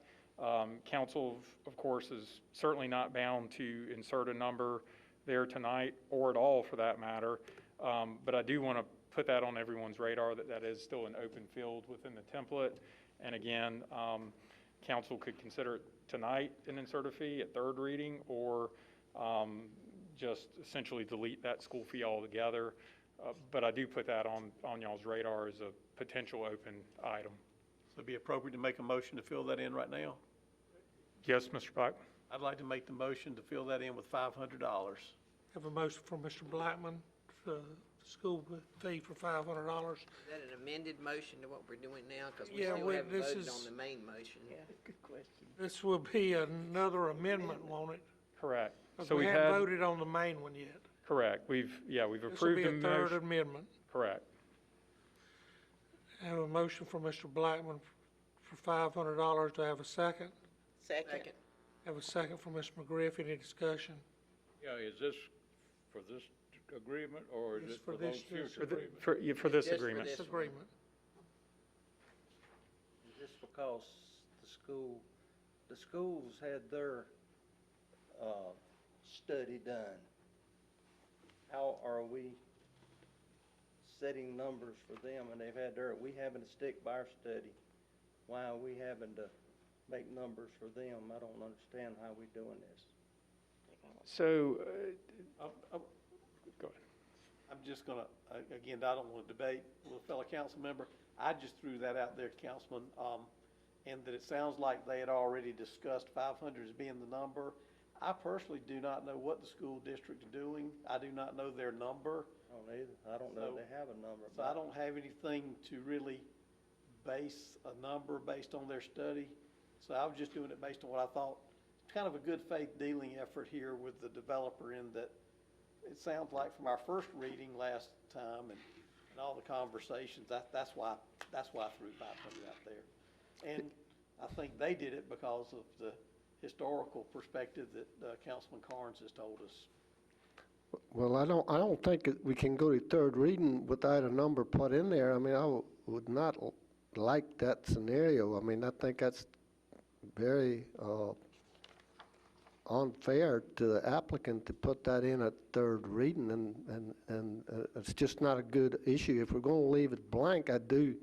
Council, of course, is certainly not bound to insert a number there tonight, or at all for that matter. But I do want to put that on everyone's radar, that that is still an open field within the template. And again, council could consider it tonight and insert a fee at third reading, or just essentially delete that school fee altogether. But I do put that on y'all's radar as a potential open item. So it'd be appropriate to make a motion to fill that in right now? Yes, Mr. Black? I'd like to make the motion to fill that in with $500. Have a motion from Mr. Blackman, school fee for $500. Is that an amended motion to what we're doing now? Because we Yeah, still we- haven't this voted is- on the main motion. Good question. This will be another amendment, won't it? Correct. 'Cause So we we've haven't had, voted on the main one yet. correct. We've This will approved be the a third motion. amendment. Correct. I have a motion from Mr. Blackman for $500. Do I have a second? Second. Have a second from Ms. McGriff. Any discussion? Yeah, is this for this agreement, or is It's it for for those this- future this- agreements? For this Just for agreement. this. This agreement. Just because the schools had their, study done, how are we setting numbers for them, and they've had their, we having to stick by our study? Why are we having to make numbers for them? I don't understand how we doing this. So, go ahead. I'm just gonna, again, I don't want to debate with a fellow council member. I just threw that out there, Councilman, and that it sounds like they had already discussed 500 as being the number. I personally do not know what the school district is doing. I do not know their number. I don't either. I don't know if they have a number. So I don't have anything to really base a number based on their study. So I was just doing it based on what I thought. It's kind of a good faith dealing effort here with the developer, in that it sounds like from our first reading last time and all the conversations, that's why I threw 500 out there. And I think they did it because of the historical perspective that Councilman Carnes has told us. Well, I don't think we can go to third reading without a number put in there. I mean, I would not like that scenario. I mean, I think that's very unfair to the applicant to put that in at third reading, and it's just not a good issue. If we're going to leave it blank, I do,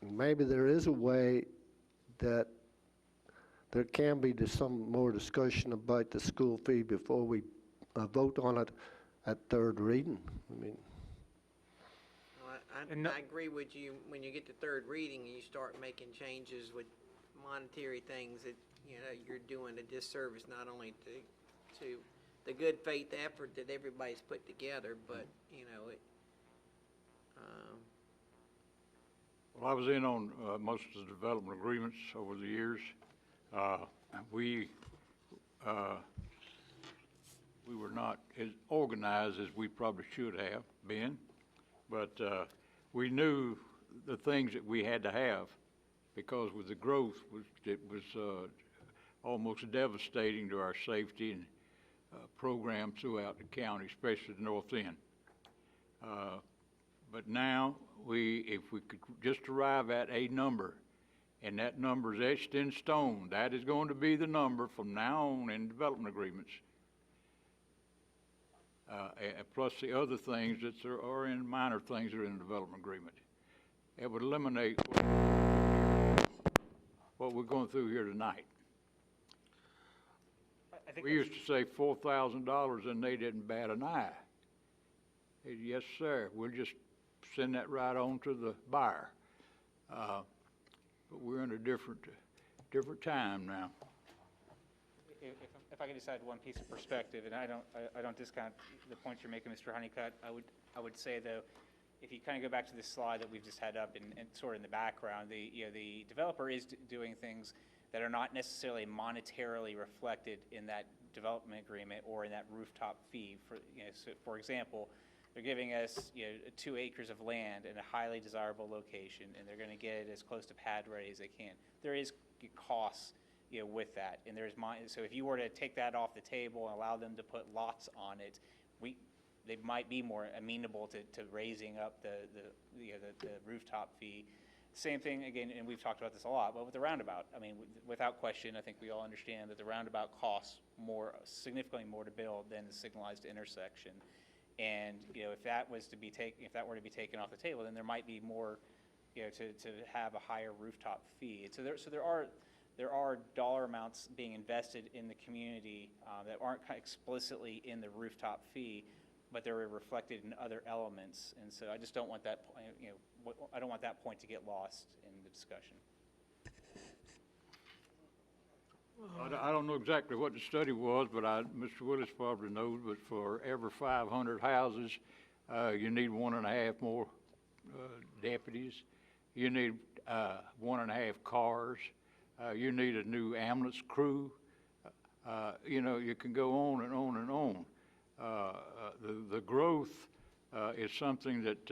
maybe there is a way that there can be some more discussion about the school fee before we vote on it at third reading. I mean, Well, I agree with you. When you get to third reading and you start making changes with monetary things, that, you know, you're doing a disservice not only to the good faith effort that everybody's put together, but, you know, Well, I was in on most of the development agreements over the years. We were not as organized as we probably should have been, but we knew the things that we had to have, because with the growth, it was almost devastating to our safety and program throughout the county, especially the north end. But now, if we could just arrive at a number, and that number is etched in stone, that is going to be the number from now on in development agreements. Plus the other things that are in, minor things that are in the development agreement. It would eliminate what we're going through here tonight. I think We used to say $4,000 and they didn't bat an eye. They said, yes, sir, we'll just send that right on to the buyer. But we're in a different time now. If I could just add one piece of perspective, and I don't discount the points you're making, Mr. Honeycutt. I would say, though, if you kind of go back to this slide that we've just had up and sort of in the background, the developer is doing things that are not necessarily monetarily reflected in that development agreement or in that rooftop fee. So for example, they're giving us 2 acres of land in a highly desirable location, and they're going to get it as close to pad ready as they can. There is costs with that, and so if you were to take that off the table and allow them to put lots on it, they might be more amenable to raising up the rooftop fee. Same thing, again, and we've talked about this a lot, but with the roundabout, I mean, without question, I think we all understand that the roundabout costs significantly more to build than the signalized intersection. And, if that were to be taken off the table, then there might be more, to have a higher rooftop fee. And so there are dollar amounts being invested in the community that aren't explicitly in the rooftop fee, but they're reflected in other elements. And so I just don't want that, I don't want that point to get lost in the discussion. I don't know exactly what the study was, but Mr. Willis probably knows, but for every 500 houses, you need 1.5 more deputies. You need 1.5 cars. You need a new ambulance crew. You can go on and on and on. The growth is something that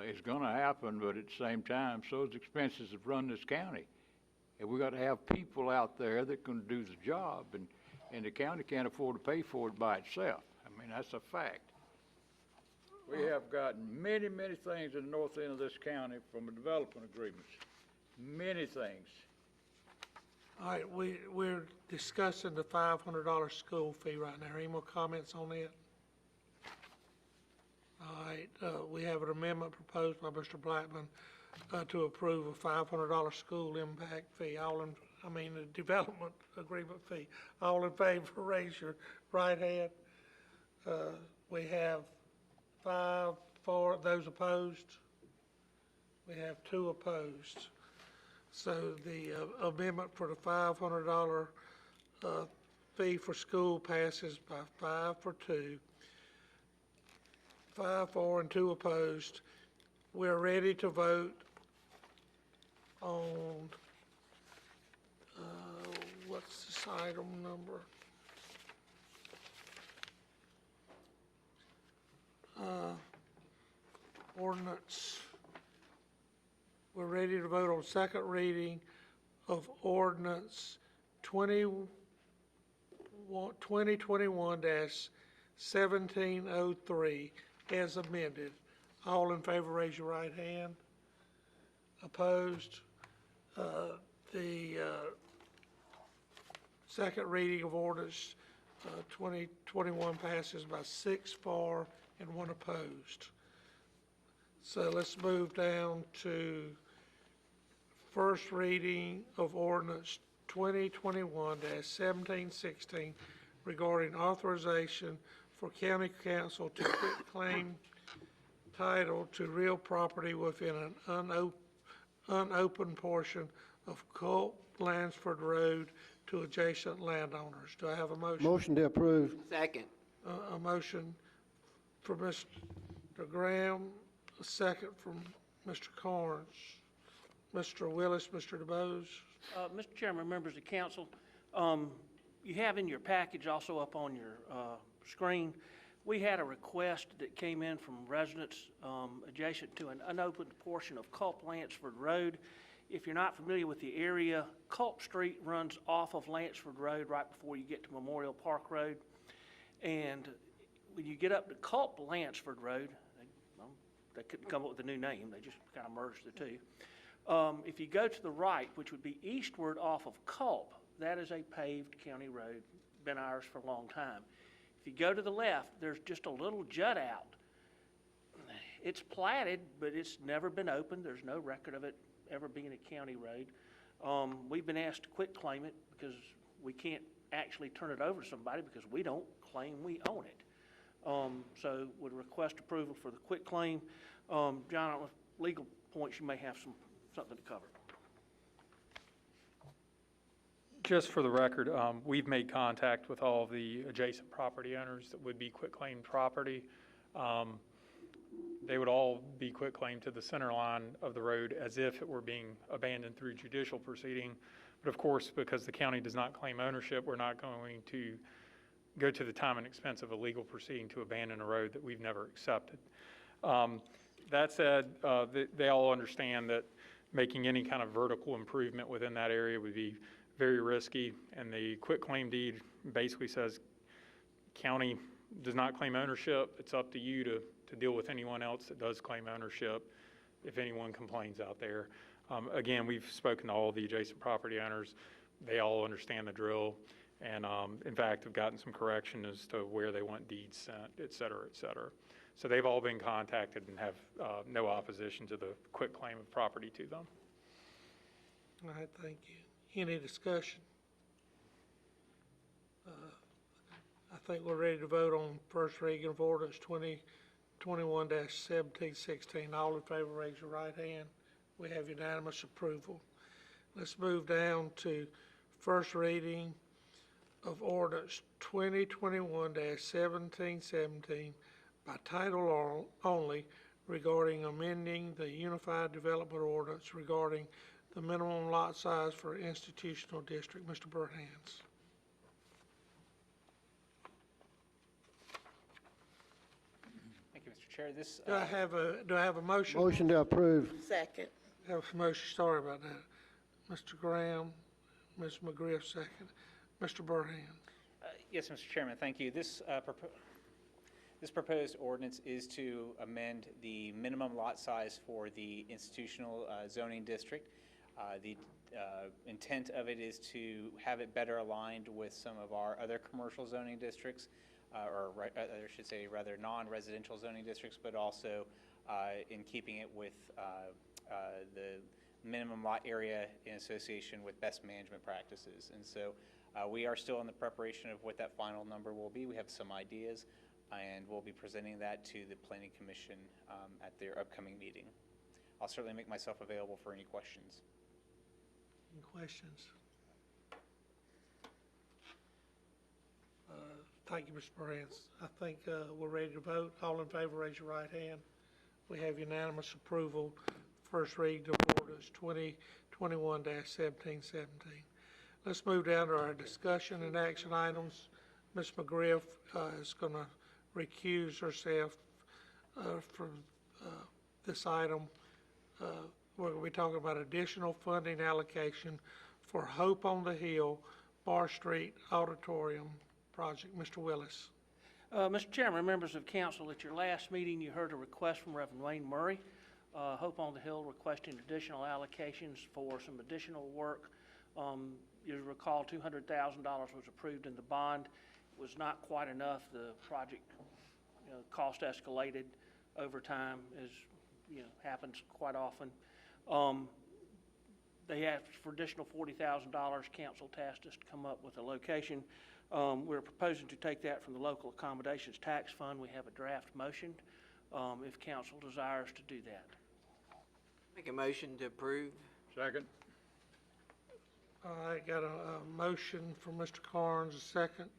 is going to happen, but at the same time, so is expenses of running this county. And we got to have people out there that can do the job, and the county can't afford to pay for it by itself. I mean, that's a fact. We have gotten many, many things in the north end of this county from the development agreements. Many things. All right, we're discussing the $500 school fee right now. Any more comments on it? All right, we have an amendment proposed by Mr. Blackman to approve a $500 school impact fee. The development agreement fee. All in favor, raise your right hand. We have 5 for, those opposed? We have 2 opposed. So the amendment for the $500 fee for school passes by 5 for 2, 5 for and 2 opposed. We're ready to vote on, what's this item number? Ordinance. We're ready to vote on second reading of ordinance 2021-1703 as amended. All in favor, raise your right hand. Opposed? The second reading of ordinance 2021 passes by 6 for and 1 opposed. So let's move down to first reading of ordinance 2021-1716 regarding authorization for county council to quit claim title to real property within an unopened portion of Culp Lansford Road to adjacent landowners. Do I have a motion? Motion to approve. Second. A motion for Mr. Graham, a second from Mr. Carnes. Mr. Willis, Mr. DeBose. Mr. Chairman, members of council, you have in your package, also up on your screen, we had a request that came in from residents adjacent to an unopened portion of Culp Lansford Road. If you're not familiar with the area, Culp Street runs off of Lansford Road right before you get to Memorial Park Road. And when you get up to Culp Lansford Road, they couldn't come up with a new name, they just kind of merged the two. If you go to the right, which would be eastward off of Culp, that is a paved county road, been ours for a long time. If you go to the left, there's just a little jut out. It's platted, but it's never been opened. There's no record of it ever being a county road. We've been asked to quit claim it because we can't actually turn it over to somebody because we don't claim we own it. So would request approval for the quit claim. John, on legal points, you may have something to cover. Just for the record, we've made contact with all of the adjacent property owners that would be quitclaimed property. They would all be quitclaimed to the center line of the road as if it were being abandoned through judicial proceeding. But of course, because the county does not claim ownership, we're not going to go to the time and expense of a legal proceeding to abandon a road that we've never accepted. That said, they all understand that making any kind of vertical improvement within that area would be very risky, and the quitclaim deed basically says county does not claim ownership, it's up to you to deal with anyone else that does claim ownership, if anyone complains out there. Again, we've spoken to all the adjacent property owners. They all understand the drill, and in fact, have gotten some correction as to where they want deeds sent, et cetera, et cetera. So they've all been contacted and have no opposition to the quick claim of property to them. All right, thank you. Any discussion? I think we're ready to vote on first reading of ordinance 2021-1716. All in favor, raise your right hand. We have unanimous approval. Let's move down to first reading of ordinance 2021-1717 by title only regarding amending the Unified Development Ordinance regarding the minimum lot size for institutional district. Mr. Burhans. Thank you, Mr. Chair. This, Do I have a motion? Motion to approve. Second. Have a motion, sorry about that. Mr. Graham, Ms. McGriff, second. Mr. Burhan. Yes, Mr. Chairman, thank you. This proposed ordinance is to amend the minimum lot size for the institutional zoning district. The intent of it is to have it better aligned with some of our other commercial zoning districts, or I should say rather non-residential zoning districts, but also in keeping it with the minimum lot area in association with best management practices. And so we are still in the preparation of what that final number will be. We have some ideas, and we'll be presenting that to the Planning Commission at their upcoming meeting. I'll certainly make myself available for any questions. Any questions? Thank you, Mr. Burhans. I think we're ready to vote. All in favor, raise your right hand. We have unanimous approval. First reading of ordinance 2021-1717. Let's move down to our discussion and action items. Ms. McGriff is going to recuse herself from this item. We're going to be talking about additional funding allocation for Hope on the Hill Bar Street Auditorium project. Mr. Willis. Mr. Chairman, members of council, at your last meeting, you heard a request from Reverend Wayne Murray, Hope on the Hill, requesting additional allocations for some additional work. You recall $200,000 was approved in the bond. It was not quite enough. The project cost escalated over time, as happens quite often. They asked for additional $40,000. Council tasked us to come up with a location. We're proposing to take that from the local accommodations tax fund. We have a draft motion if council desires to do that. Make a motion to approve. Second. All right, got a motion from Mr. Carnes, a second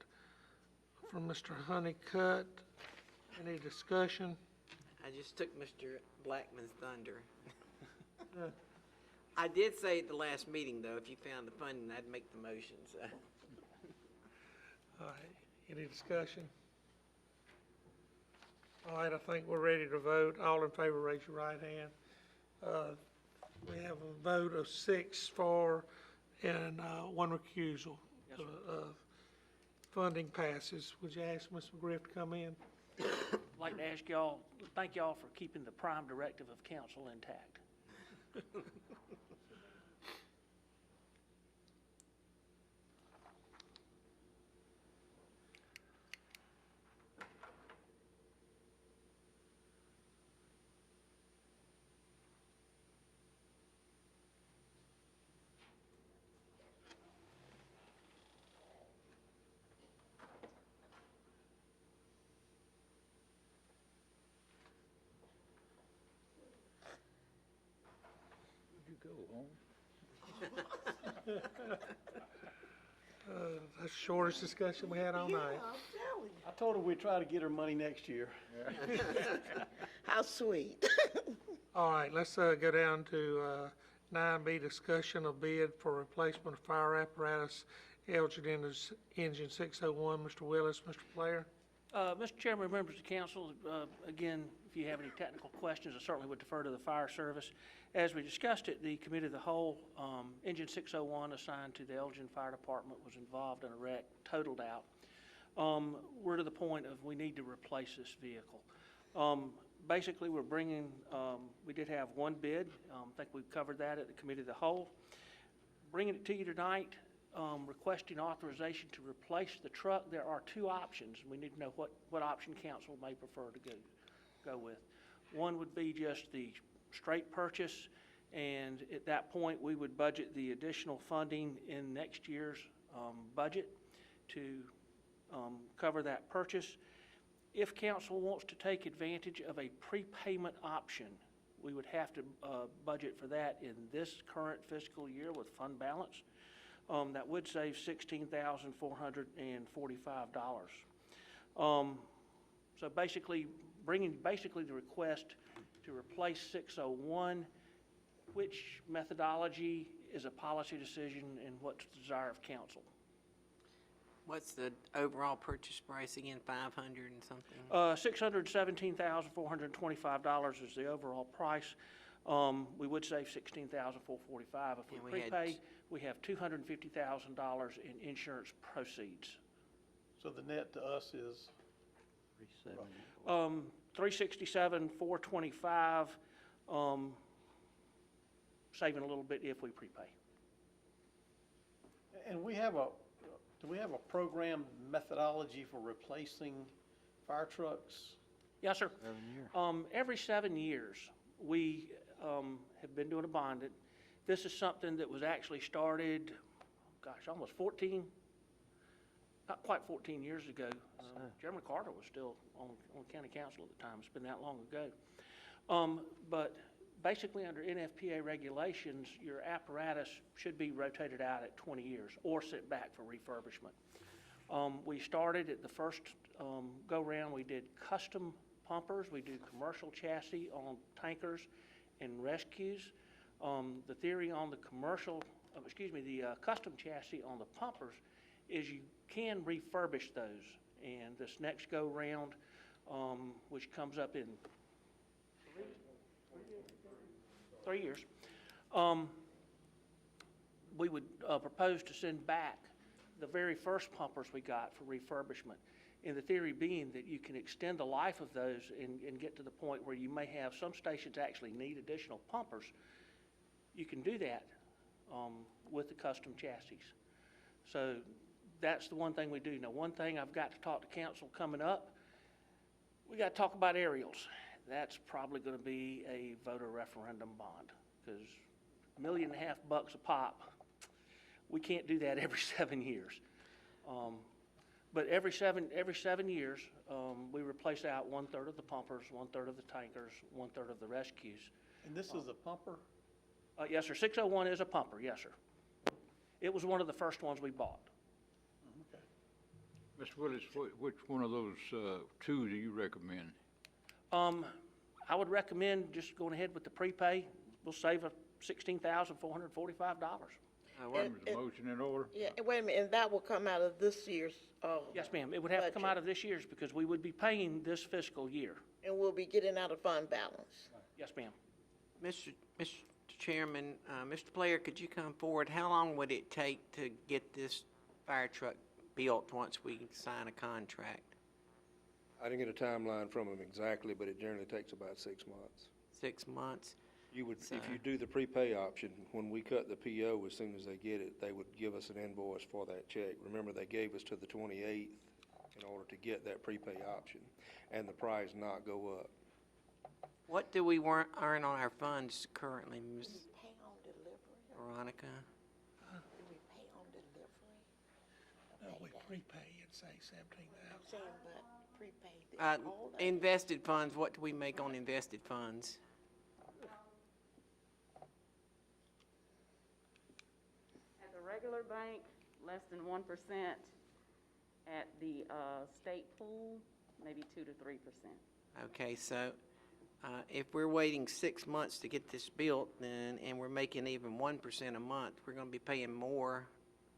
from Mr. Honeycutt. Any discussion? I just took Mr. Blackman's thunder. I did say at the last meeting, though, if you found the funding, I'd make the motion, so. All right, any discussion? All right, I think we're ready to vote. All in favor, raise your right hand. We have a vote of 6 for and 1 recusal. Yes, sir. Funding passes. Would you ask Ms. McGriff to come in? I'd like to ask y'all, thank y'all for keeping the prime directive of council intact. That's the shortest discussion we had all night. I told her we'd try to get her money next year. How sweet. All right, let's go down to 9B, discussion of bid for replacement of fire apparatus, engine 601. Mr. Willis, Mr. Blair. Mr. Chairman, members of the council, again, if you have any technical questions, I certainly would defer to the fire service. As we discussed at the committee of the whole, engine 601 assigned to the Elgin Fire Department was involved in a wreck, totaled out. we're to the point of we need to replace this vehicle. Basically, we're bringing, we did have one bid. I think we've covered that at the committee of the whole. Bringing it to you tonight, requesting authorization to replace the truck. There are two options. We need to know what option council may prefer to go with. One would be just the straight purchase, and at that point, we would budget the additional funding in next year's budget to cover that purchase. If council wants to take advantage of a prepayment option, we would have to budget for that in this current fiscal year with fund balance. That would save $16,445. So basically, bringing the request to replace 601, which methodology is a policy decision and what's the desire of council? What's the overall purchase price again, 500 and something? $617,425 is the overall price. We would save $16,445 if we And we had prepay. We have $250,000 in insurance proceeds. So the net to us is, 367,425, saving a little bit if we prepay. and do we have a program methodology for replacing fire trucks? Yes, sir. Every 7 years, we have been doing a bonded. This is something that was actually started, gosh, almost 14, not quite 14 years ago. Chairman Carter was still on county council at the time. It's been that long ago. But basically, under NFPA regulations, your apparatus should be rotated out at 20 years or sent back for refurbishment. We started at the first go-round, we did custom pumpers. We do commercial chassis on tankers and rescues. The theory on the custom chassis on the pumpers is you can refurbish those. And this next go-round, which comes up in 3 years, we would propose to send back the very first pumpers we got for refurbishment. And the theory being that you can extend the life of those and get to the point where you may have some stations actually need additional pumpers. You can do that with the custom chassis. So that's the one thing we do. Now, one thing I've got to talk to council coming up, we got to talk about aerials. That's probably going to be a voter referendum bond, because $1.5 million a pop, we can't do that every 7 years. But every seven years, we replace out 1/3 of the pumpers, 1/3 of the tankers, 1/3 of the rescues. And this is a pumper? Yes, sir. 601 is a pumper. Yes, sir. It was one of the first ones we bought. Okay. Mr. Willis, which one of those two do you recommend? I would recommend just going ahead with the prepay. We'll save $16,445. Is the motion in order? Yeah, wait a minute, and that will come out of this year's, Yes, ma'am. It would have to come out of this year's because we would be paying this fiscal year. and we'll be getting out of fund balance. Yes, ma'am. Mr. Chairman, Mr. Player, could you come forward? How long would it take to get this fire truck built once we sign a contract? I didn't get a timeline from them exactly, but it generally takes about 6 months. 6 months? You would, if you do the prepay option, when we cut the PO, as soon as they get it, they would give us an invoice for that check. Remember, they gave us to the 28th in order to get that prepay option, and the price not go up. What do we earn on our funds currently, Ms. Do we pay on delivery? Veronica? Do we pay on delivery? We prepay and say 17,000. I'm saying, but prepaid, all that. Invested funds, what do we make on invested funds? At the regular bank, less than 1%. At the state pool, maybe 2 to 3%. Okay, so if we're waiting 6 months to get this built, then, and we're making even 1% a month, we're going to be paying more,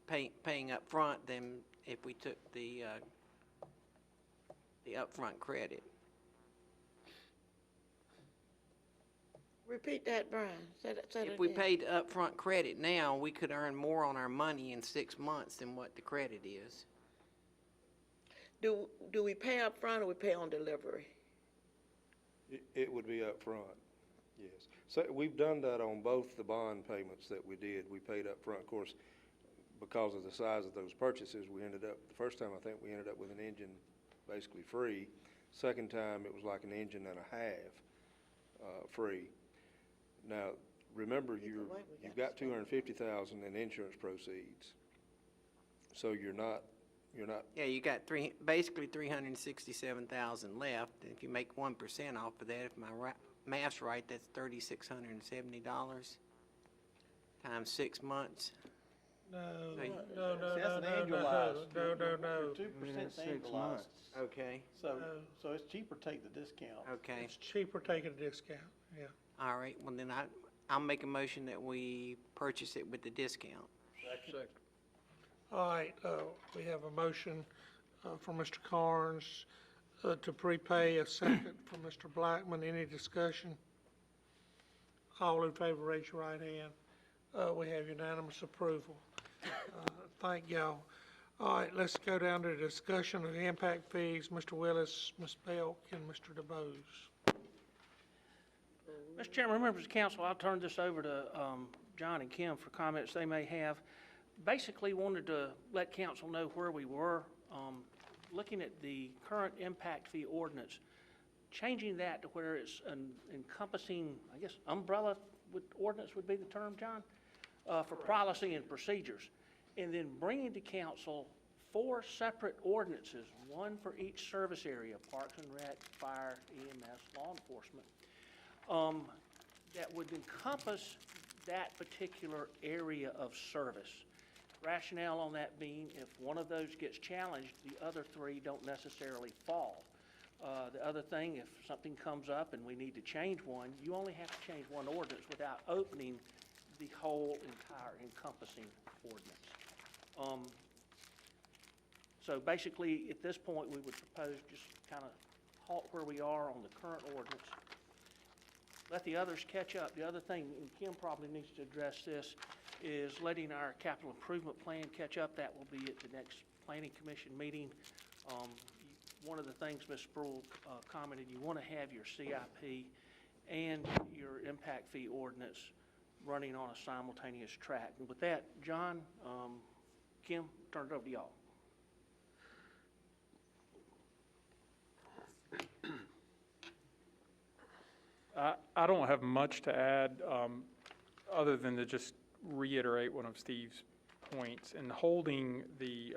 paying up front than if we took the upfront credit. Repeat that, Brian. Say that If we again. paid upfront credit now, we could earn more on our money in 6 months than what the credit is. Do we pay up front or we pay on delivery? It would be up front, yes. So we've done that on both the bond payments that we did. We paid up front. Of course, because of the size of those purchases, we ended up, the first time I think we ended up with an engine basically free. Second time, it was like an engine and a half free. Now, remember, you've got 250,000 in insurance proceeds, so you're not. Yeah, you got basically 367,000 left. If you make 1% off of that, if my math's right, that's $3,670 times 6 months. No, Hey. no, no, See, no, that's an no, annualized. no, no, no. 2% annualized. Okay, So it's cheaper to take the discount. okay. It's cheaper taking a discount, yeah. All right, well then I'll make a motion that we purchase it with the discount. All right, we have a motion from Mr. Carnes to prepay, a second from Mr. Blackman. Any discussion? All in favor, raise your right hand. We have unanimous approval. Thank y'all. All right, let's go down to the discussion of the impact fees. Mr. Willis, Ms. Belk, and Mr. DeBose. Mr. Chairman, members of council, I'll turn this over to John and Kim for comments they may have. Basically wanted to let council know where we were. Looking at the current impact fee ordinance, changing that to where it's an encompassing, I guess, umbrella ordinance would be the term, John, for policy and procedures. And then bringing to council 4 separate ordinances, one for each service area, Parks and Rec, Fire, EMS, law enforcement, that would encompass that particular area of service. Rationale on that being, if one of those gets challenged, the other 3 don't necessarily fall. The other thing, if something comes up and we need to change one, you only have to change one ordinance without opening the whole entire encompassing ordinance. So basically, at this point, we would propose just kind of halt where we are on the current ordinance. Let the others catch up. The other thing, and Kim probably needs to address this, is letting our capital improvement plan catch up. That will be at the next planning commission meeting. One of the things Ms. Sproul commented, you want to have your CIP and your impact fee ordinance running on a simultaneous track. And with that, John, Kim, turn it over to y'all. I don't have much to add, other than to just reiterate one of Steve's points. In holding the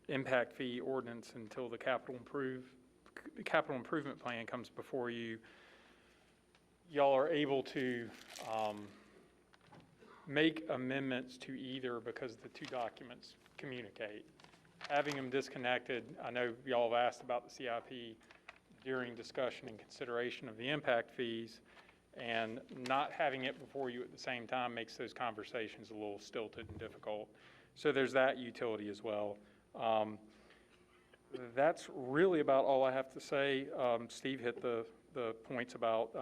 impact fee ordinance until the capital improvement plan comes before you, y'all are able to make amendments to either, because the 2 documents communicate. Having them disconnected, I know y'all have asked about the CIP during discussion and consideration of the impact fees, and not having it before you at the same time makes those conversations a little stilted and difficult. So there's that utility as well. That's really about all I have to say. Steve hit the points about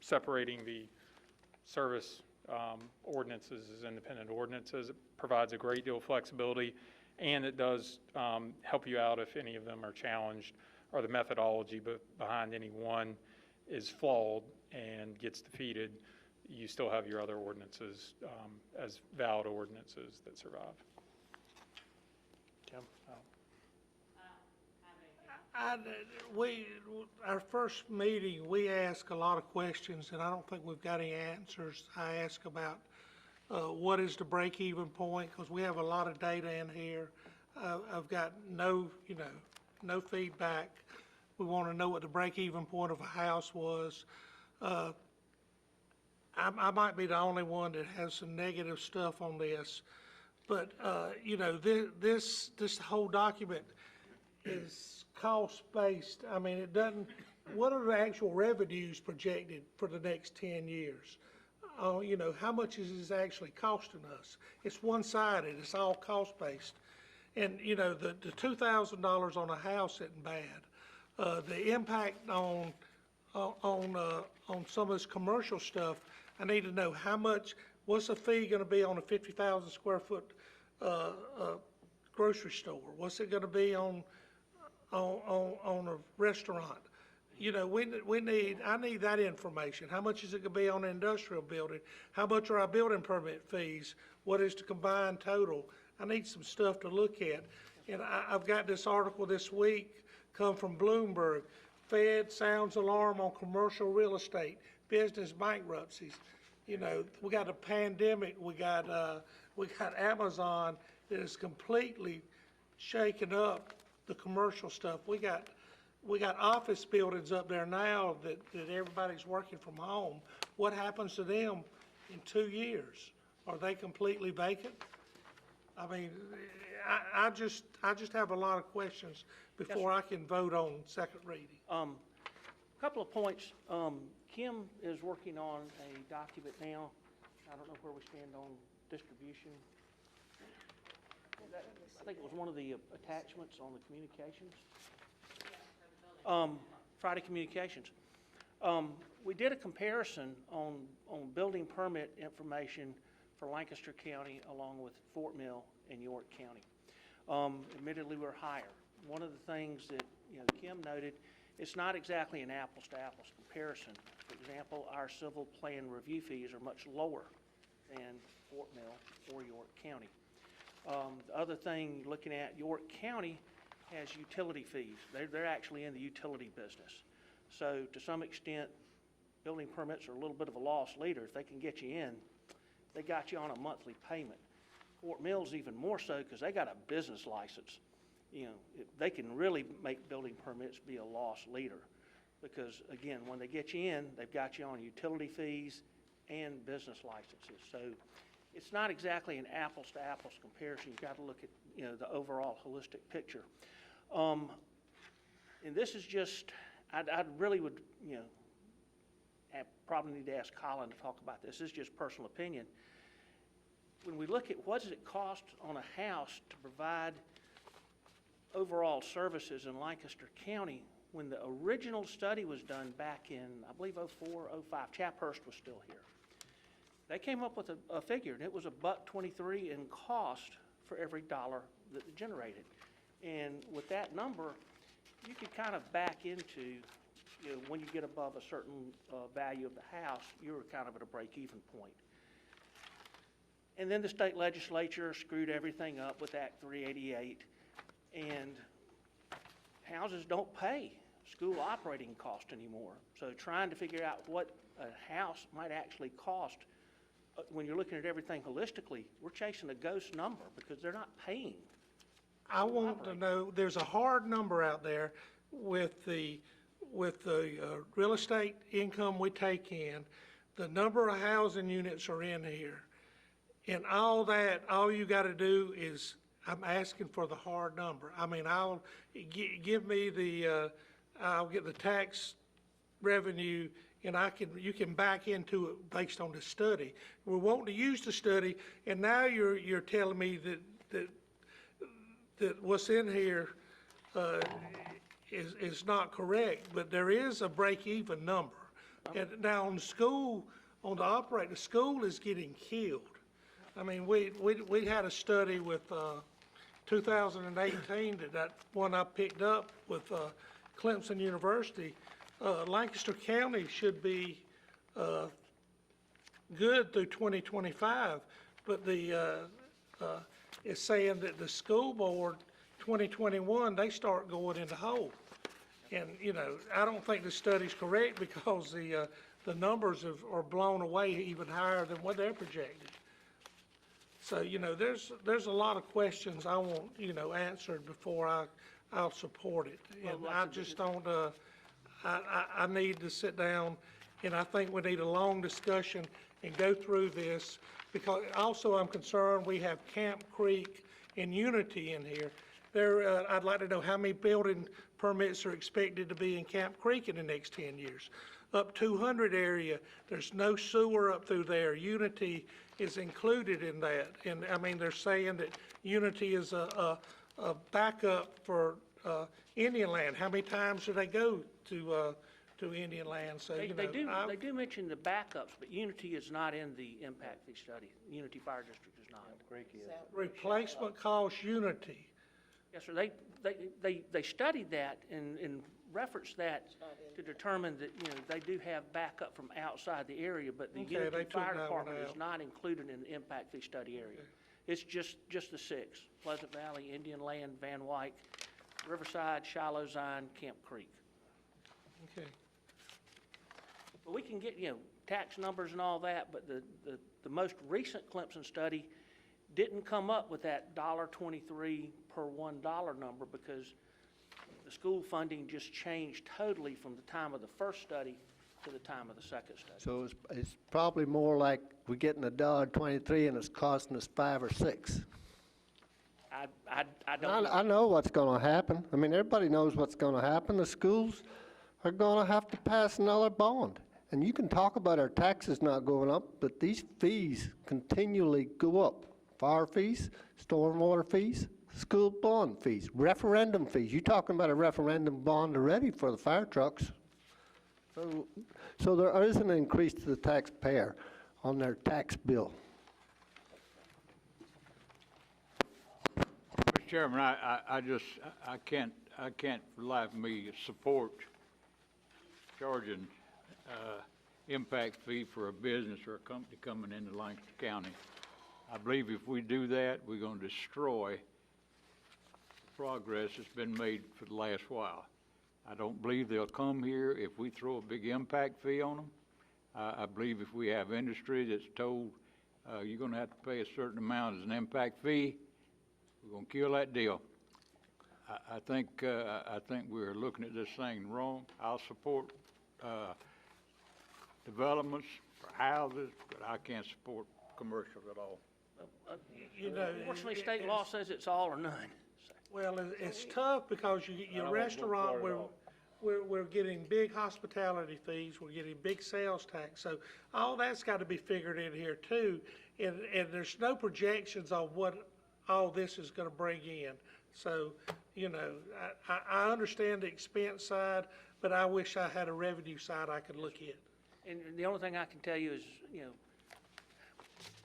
separating the service ordinances as independent ordinances. It provides a great deal of flexibility, and it does help you out if any of them are challenged or the methodology behind any one is flawed and gets defeated. You still have your other ordinances as valid ordinances that survive. Kim? Our first meeting, we asked a lot of questions, and I don't think we've got any answers. I asked about what is the break-even point, because we have a lot of data in here. I've got no feedback. We want to know what the break-even point of a house was. I might be the only one that has some negative stuff on this, but this whole document is cost-based. I mean, it doesn't. What are the actual revenues projected for the next 10 years? How much is this actually costing us? It's one-sided. It's all cost-based. And, the $2,000 on a house isn't bad. The impact on some of this commercial stuff, I need to know what's the fee going to be on a 50,000 square foot grocery store? What's it gonna be on a restaurant? You know, I need that information. How much is it gonna be on an industrial building? How much are our building permit fees? What is the combined total? I need some stuff to look at. And I've got this article this week come from Bloomberg. Fed sounds alarm on commercial real estate, business bankruptcies. You know, we got a pandemic, we got Amazon that is completely shaking up the commercial stuff. We got office buildings up there now that everybody's working from home. What happens to them in 2 years? Are they completely vacant? I mean, I just have a lot of questions before I can vote on second reading. Couple of points. Kim is working on a document now. I don't know where we stand on distribution. I think it was one of the attachments on the communications. Friday communications. We did a comparison on building permit information for Lancaster County along with Fort Mill and York County. Admittedly, we're higher. One of the things that Kim noted, it's not exactly an apples to apples comparison. For example, our civil plan review fees are much lower than Fort Mill or York County. The other thing, looking at York County has utility fees. They're actually in the utility business. So to some extent, building permits are a little bit of a loss leader. If they can get you in, they got you on a monthly payment. Fort Mill's even more so because they got a business license. You know, they can really make building permits be a loss leader because, again, when they get you in, they've got you on utility fees and business licenses. So it's not exactly an apples to apples comparison. You've got to look at, the overall holistic picture. And this is just, I really would, I probably need to ask Colin to talk about this. This is just personal opinion. When we look at what does it cost on a house to provide overall services in Lancaster County, when the original study was done back in, I believe, 04, 05, Chaphurst was still here. They came up with a figure, and it was $1.23 in cost for every dollar that it generated. And with that number, you could kind of back into, when you get above a certain value of the house, you're kind of at a break-even point. And then the state legislature screwed everything up with Act 388, and houses don't pay school operating cost anymore. So trying to figure out what a house might actually cost, when you're looking at everything holistically, we're chasing a ghost number because they're not paying. I want to know, there's a hard number out there with the real estate income we take in, the number of housing units are in here, and all that, all you got to do is, I'm asking for the hard number. I mean, give me I'll get the tax revenue, and you can back into it based on the study. We're wanting to use the study, and now you're telling me that what's in here is not correct, but there is a break-even number. And now on the operating, the school is getting killed. I mean, we had a study with 2018, that one I picked up with Clemson University. Lancaster County should be good through 2025, but it's saying that the school board, 2021, they start going in the hole. And, I don't think the study's correct because the numbers are blown away even higher than what they're projected. So, there's a lot of questions I want, answered before I'll support it. And I just don't, I need to sit down, and I think we need a long discussion and go through this, because also I'm concerned we have Camp Creek and Unity in here. I'd like to know how many building permits are expected to be in Camp Creek in the next 10 years. Up 200 area, there's no sewer up through there. Unity is included in that. And I mean, they're saying that Unity is a backup for Indian land. How many times do they go to Indian land? So, they do mention the backups, but Unity is not in the impact fee study. Unity Fire District is not. Replacement cost unity. Yes, sir, they studied that and referenced that to determine that, you know, they do have backup from outside the area, but the Okay, Unity they took Fire that one Department is out. not included in the impact fee study area. It's just the six: Pleasant Valley, Indian Land, Van Wyck, Riverside, Shiloh, Zion, Camp Creek. Okay. But we can get, you know, tax numbers and all that, but the most recent Clemson study didn't come up with that $1.23 per $1 number, because the school funding just changed totally from the time of the first study to the time of the second study. So it's probably more like we're getting $1.23 and it's costing us 5 or 6. I don't know. I know what's going to happen. I mean, everybody knows what's going to happen. The schools are going to have to pass another bond. And you can talk about our taxes not going up, but these fees continually go up. Fire fees, stormwater fees, school bond fees, referendum fees. You're talking about a referendum bond already for the fire trucks. So there is an increase to the taxpayer on their tax bill. Mr. Chairman, I can't for the life of me support charging impact fee for a business or a company coming into Lancaster County. I believe if we do that, we're going to destroy the progress that's been made for the last while. I don't believe they'll come here if we throw a big impact fee on them. I believe if we have industry that's told you're going to have to pay a certain amount as an impact fee, we're going to kill that deal. I think we're looking at this thing wrong. I'll support developments for houses, but I can't support commercial at all. You know, Unfortunately, state law says it's all or none. Well, it's tough because your restaurant, we're getting big hospitality fees, we're getting big sales tax. So all that's got to be figured in here too. And there's no projections on what all this is going to bring in. So, you know, I understand the expense side, but I wish I had a revenue side I could look at. And the only thing I can tell you is, you know,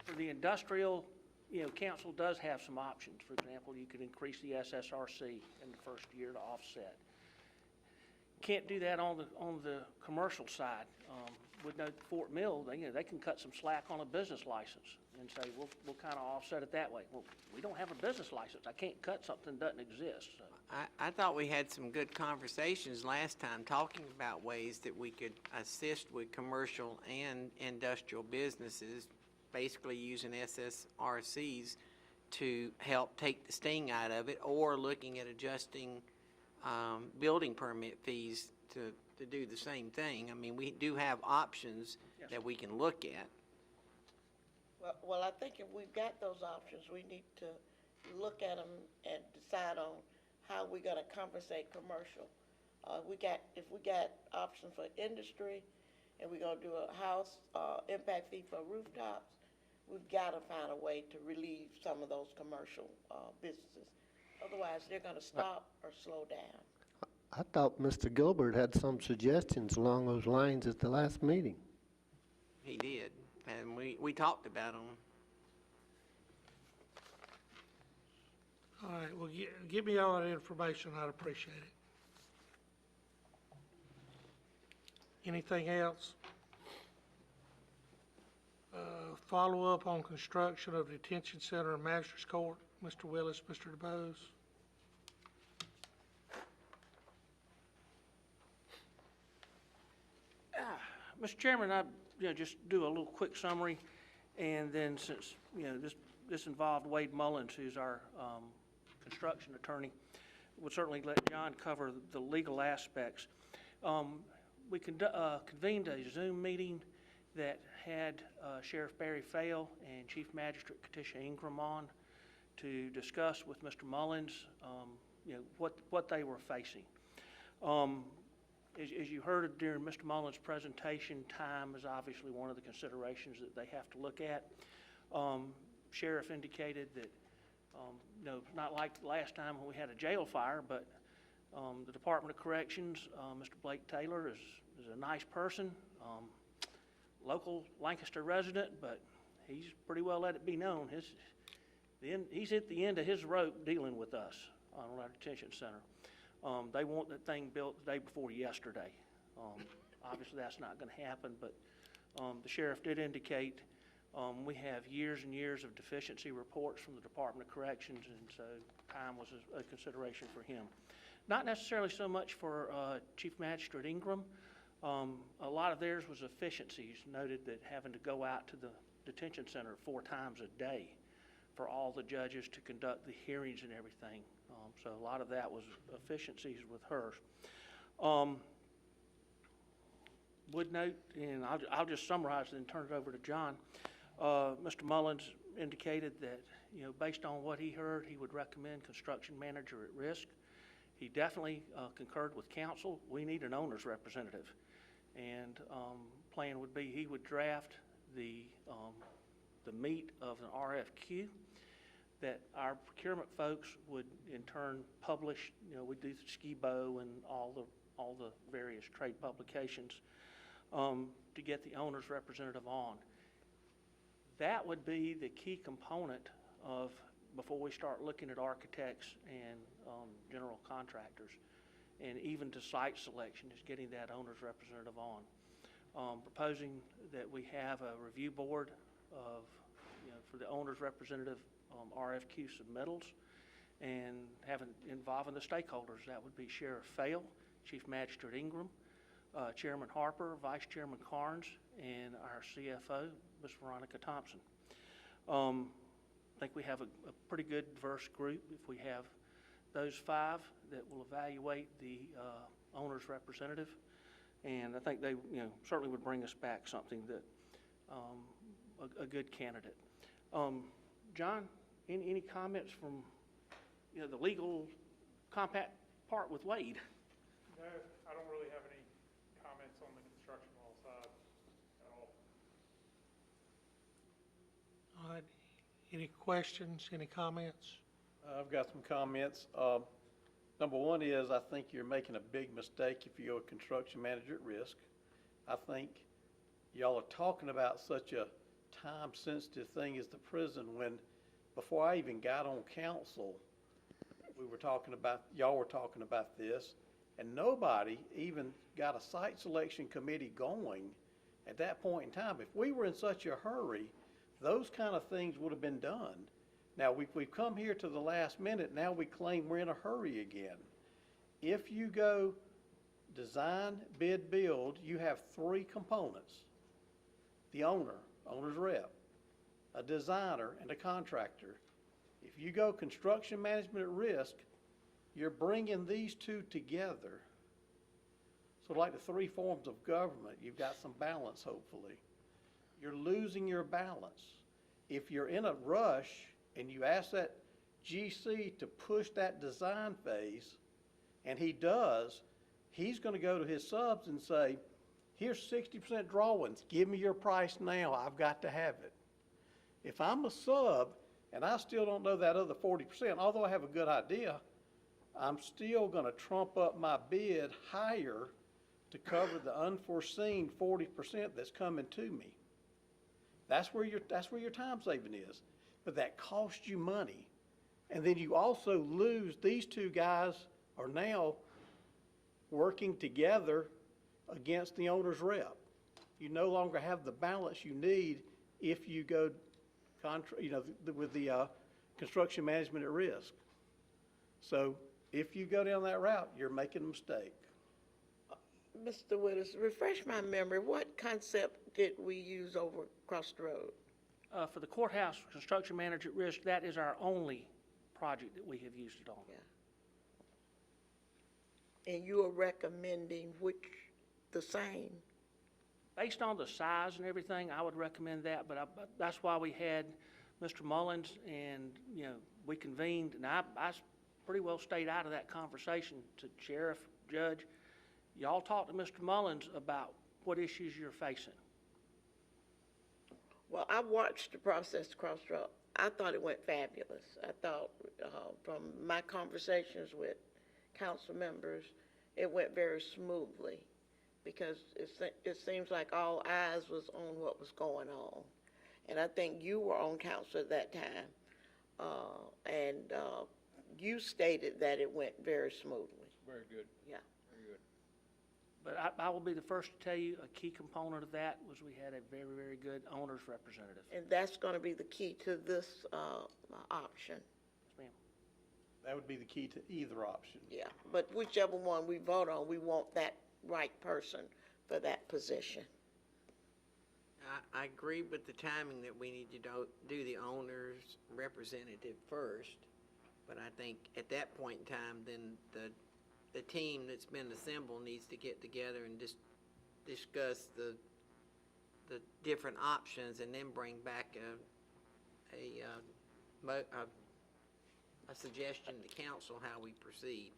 for the industrial, you know, council does have some options. For example, you could increase the SSRC in the first year to offset. Can't do that on the commercial side. With no Fort Mill, they can cut some slack on a business license and say, we'll kind of offset it that way. Well, we don't have a business license. I can't cut something that doesn't exist. So. I thought we had some good conversations last time talking about ways that we could assist with commercial and industrial businesses, basically using SSRCs to help take the sting out of it, or looking at adjusting building permit fees to do the same thing. I mean, we do have options that we can look at. Well, I think if we've got those options, we need to look at them and decide on how we're gonna compensate commercial. If we got options for industry, and we're gonna do a house, impact fee for rooftops, we've gotta find a way to relieve some of those commercial, businesses. Otherwise, they're gonna stop or slow down. I thought Mr. Gilbert had some suggestions along those lines at the last meeting. He did, and we talked about them. All right, well, give me all that information, I'd appreciate it. Anything else? Follow up on construction of detention center and magistrates court, Mr. Willis, Mr. DeBose. Mr. Chairman, I just do a little quick summary, and then since this involved Wade Mullins, who's our construction attorney, we'll certainly let John cover the legal aspects. We convened a Zoom meeting that had Sheriff Barry Fail and Chief Magistrate Katisha Ingram on to discuss with Mr. Mullins, what they were facing. As you heard during Mr. Mullins' presentation, time is obviously one of the considerations that they have to look at. Sheriff indicated that, not like last time when we had a jail fire, but the Department of Corrections, Mr. Blake Taylor is a nice person, local Lancaster resident, but he's pretty well let it be known, he's at the end of his rope dealing with us on our detention center. They want that thing built the day before yesterday. Obviously, that's not gonna happen, but, the sheriff did indicate, we have years and years of deficiency reports from the Department of Corrections, and so time was a consideration for him. Not necessarily so much for Chief Magistrate Ingram. A lot of theirs was efficiencies, noted that having to go out to the detention center 4 times a day for all the judges to conduct the hearings and everything. So a lot of that was efficiencies with hers. Would note, and I'll just summarize and then turn it over to John. Mr. Mullins indicated that, based on what he heard, he would recommend construction manager at risk. He definitely concurred with council. We need an owner's representative. And plan would be he would draft the meat of an RFQ that our procurement folks would in turn publish. We do SCIBO and all the various trade publications to get the owner's representative on. That would be the key component of before we start looking at architects and general contractors, and even to site selection, is getting that owner's representative on. Proposing that we have a review board of, for the owner's representative RFQ submittals, and involving the stakeholders. That would be Sheriff Fail, Chief Magistrate Ingram, Chairman Harper, Vice Chairman Carnes, and our CFO, Ms. Veronica Thompson. I think we have a pretty good diverse group if we have those 5 that will evaluate the owner's representative, and I think they certainly would bring us back something that a good candidate. John, any comments from the legal compact part with Wade? No, I don't really have any comments on the construction law side at all. All right, any questions, any comments? I've got some comments. Number one is, I think you're making a big mistake if you go with construction manager at risk. I think y'all are talking about such a time-sensitive thing as the prison when, before I even got on council, y'all were talking about this, and nobody even got a site selection committee going at that point in time. If we were in such a hurry, those kind of things would have been done. Now, we've come here to the last minute, now we claim we're in a hurry again. If you go design, bid, build, you have 3 components. The owner's rep, a designer, and a contractor. If you go construction management at risk, you're bringing these 2 together. So like the 3 forms of government, you've got some balance, hopefully. You're losing your balance. If you're in a rush and you ask that GC to push that design phase, and he does, he's going to go to his subs and say, here's 60% drawings. Give me your price now. I've got to have it. If I'm a sub and I still don't know that other 40%, although I have a good idea, I'm still going to trump up my bid higher to cover the unforeseen 40% that's coming to me. That's where your time saving is. But that costs you money. And then you also lose, these 2 guys are now working together against the owner's rep. You no longer have the balance you need if you go with the construction management at risk. So if you go down that route, you're making a mistake. Mr. Willis, refresh my memory, what concept did we use over across the road? For the courthouse construction manager at risk, that is our only project that we have used it on. Yeah. And you are recommending the same? Based on the size and everything, I would recommend that, but that's why we had Mr. Mullins, and, we convened, and I pretty well stayed out of that conversation to sheriff, judge. Y'all talk to Mr. Mullins about what issues you're facing. Well, I watched the process across the road. I thought it went fabulous. I thought from my conversations with council members, it went very smoothly because it seems like all eyes was on what was going on. and I think you were on council at that time. You stated that it went very smoothly. Very good, Yeah. very good. But I will be the first to tell you, a key component of that was we had a very, very good owner's representative. And that's going to be the key to this option. Yes, ma'am. That would be the key to either option. Yeah, but whichever one we vote on, we want that right person for that position. I agree with the timing that we need to do the owner's representative first, but I think at that point in time, then the team that's been assembled needs to get together and just discuss the different options and then bring back a suggestion to council how we proceed.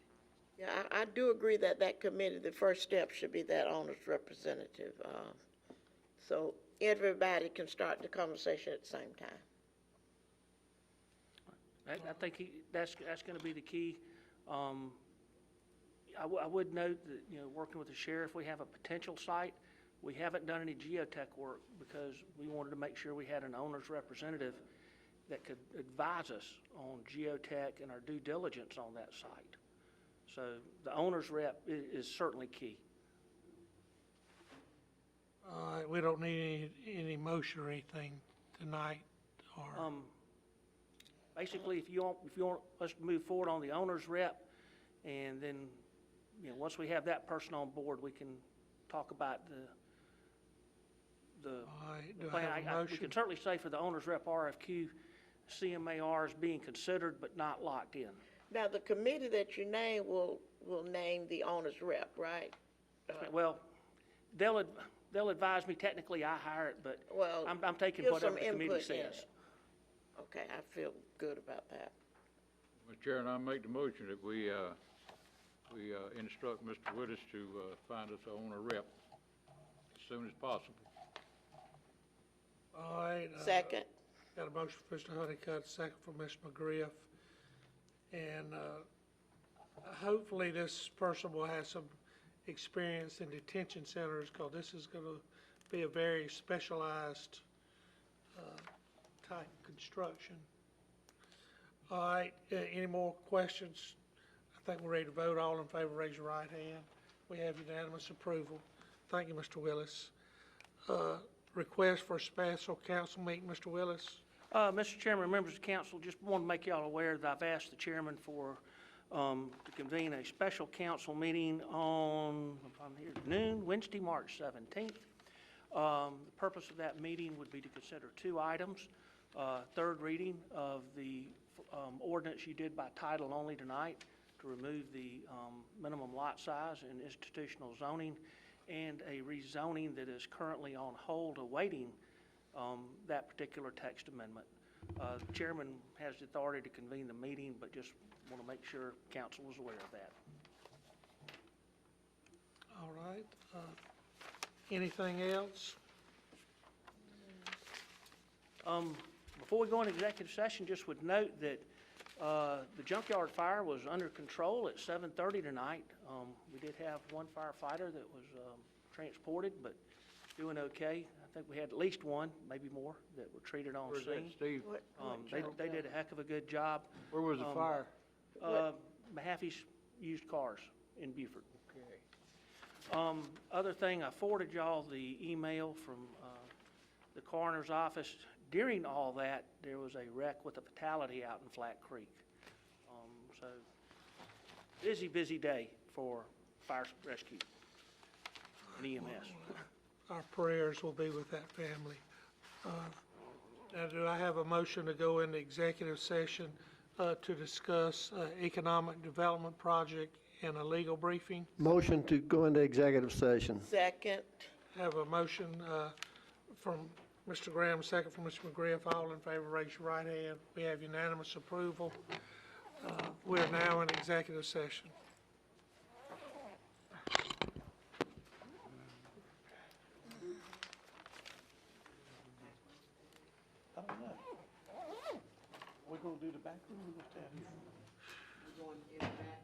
Yeah, I do agree that that committee, the first step should be that owner's representative. So everybody can start the conversation at the same time. I think that's going to be the key. I would note that, working with the sheriff, we have a potential site. We haven't done any geotech work because we wanted to make sure we had an owner's representative that could advise us on geotech and our due diligence on that site. So the owner's rep is certainly key. We don't need any motion or anything tonight, or? Basically, if you want us to move forward on the owner's rep, and then, once we have that person on board, we can talk about the All right, do I plan. have a We motion? can certainly say for the owner's rep RFQ, CMAR is being considered but not locked in. Now, the committee that you name will name the owner's rep, right? Well, they'll advise me, technically I hire it, but Well, I'm taking give whatever some the committee input in says. it. Okay, I feel good about that. Mr. Chairman, I make the motion that we instruct Mr. Willis to find us a owner rep as soon as possible. All right. Second. Got a motion from Mr. Honeycutt, second from Ms. McGriff. And hopefully this person will have some experience in detention centers, because this is going to be a very specialized type construction. All right, any more questions? I think we're ready to vote. All in favor, raise your right hand. We have unanimous approval. Thank you, Mr. Willis. Request for a special council meeting, Mr. Willis. Mr. Chairman, members of council, just want to make y'all aware that I've asked the chairman to convene a special council meeting on, if I'm here, noon, Wednesday, March 17th. The purpose of that meeting would be to consider two items. Third reading of the ordinance you did by title only tonight to remove the minimum lot size in institutional zoning, and a rezoning that is currently on hold awaiting that particular text amendment. The chairman has the authority to convene the meeting, but just want to make sure council is aware of that. All right. Anything else? Before we go into executive session, just would note that the junkyard fire was under control at 7:30 tonight. We did have one firefighter that was transported, but doing okay. I think we had at least one, maybe more, that were treated on Where's scene. that, Steve? They did a heck of a good job. Where was the fire? Mahaffey's used cars in Beaufort. Okay. Other thing, I forwarded y'all the email from the coroner's office. During all that, there was a wreck with a fatality out in Flat Creek. So, busy day for fire rescue and EMS. Our prayers will be with that family. Now, do I have a motion to go into executive session to discuss economic development project and a legal briefing? Motion to go into executive session. Second. Have a motion from Mr. Graham, second from Mr. McGriff. All in favor, raise your right hand. We have unanimous approval. We are now in executive session. I don't know. We're gonna do the back room, we're gonna stand here. We're going in the back.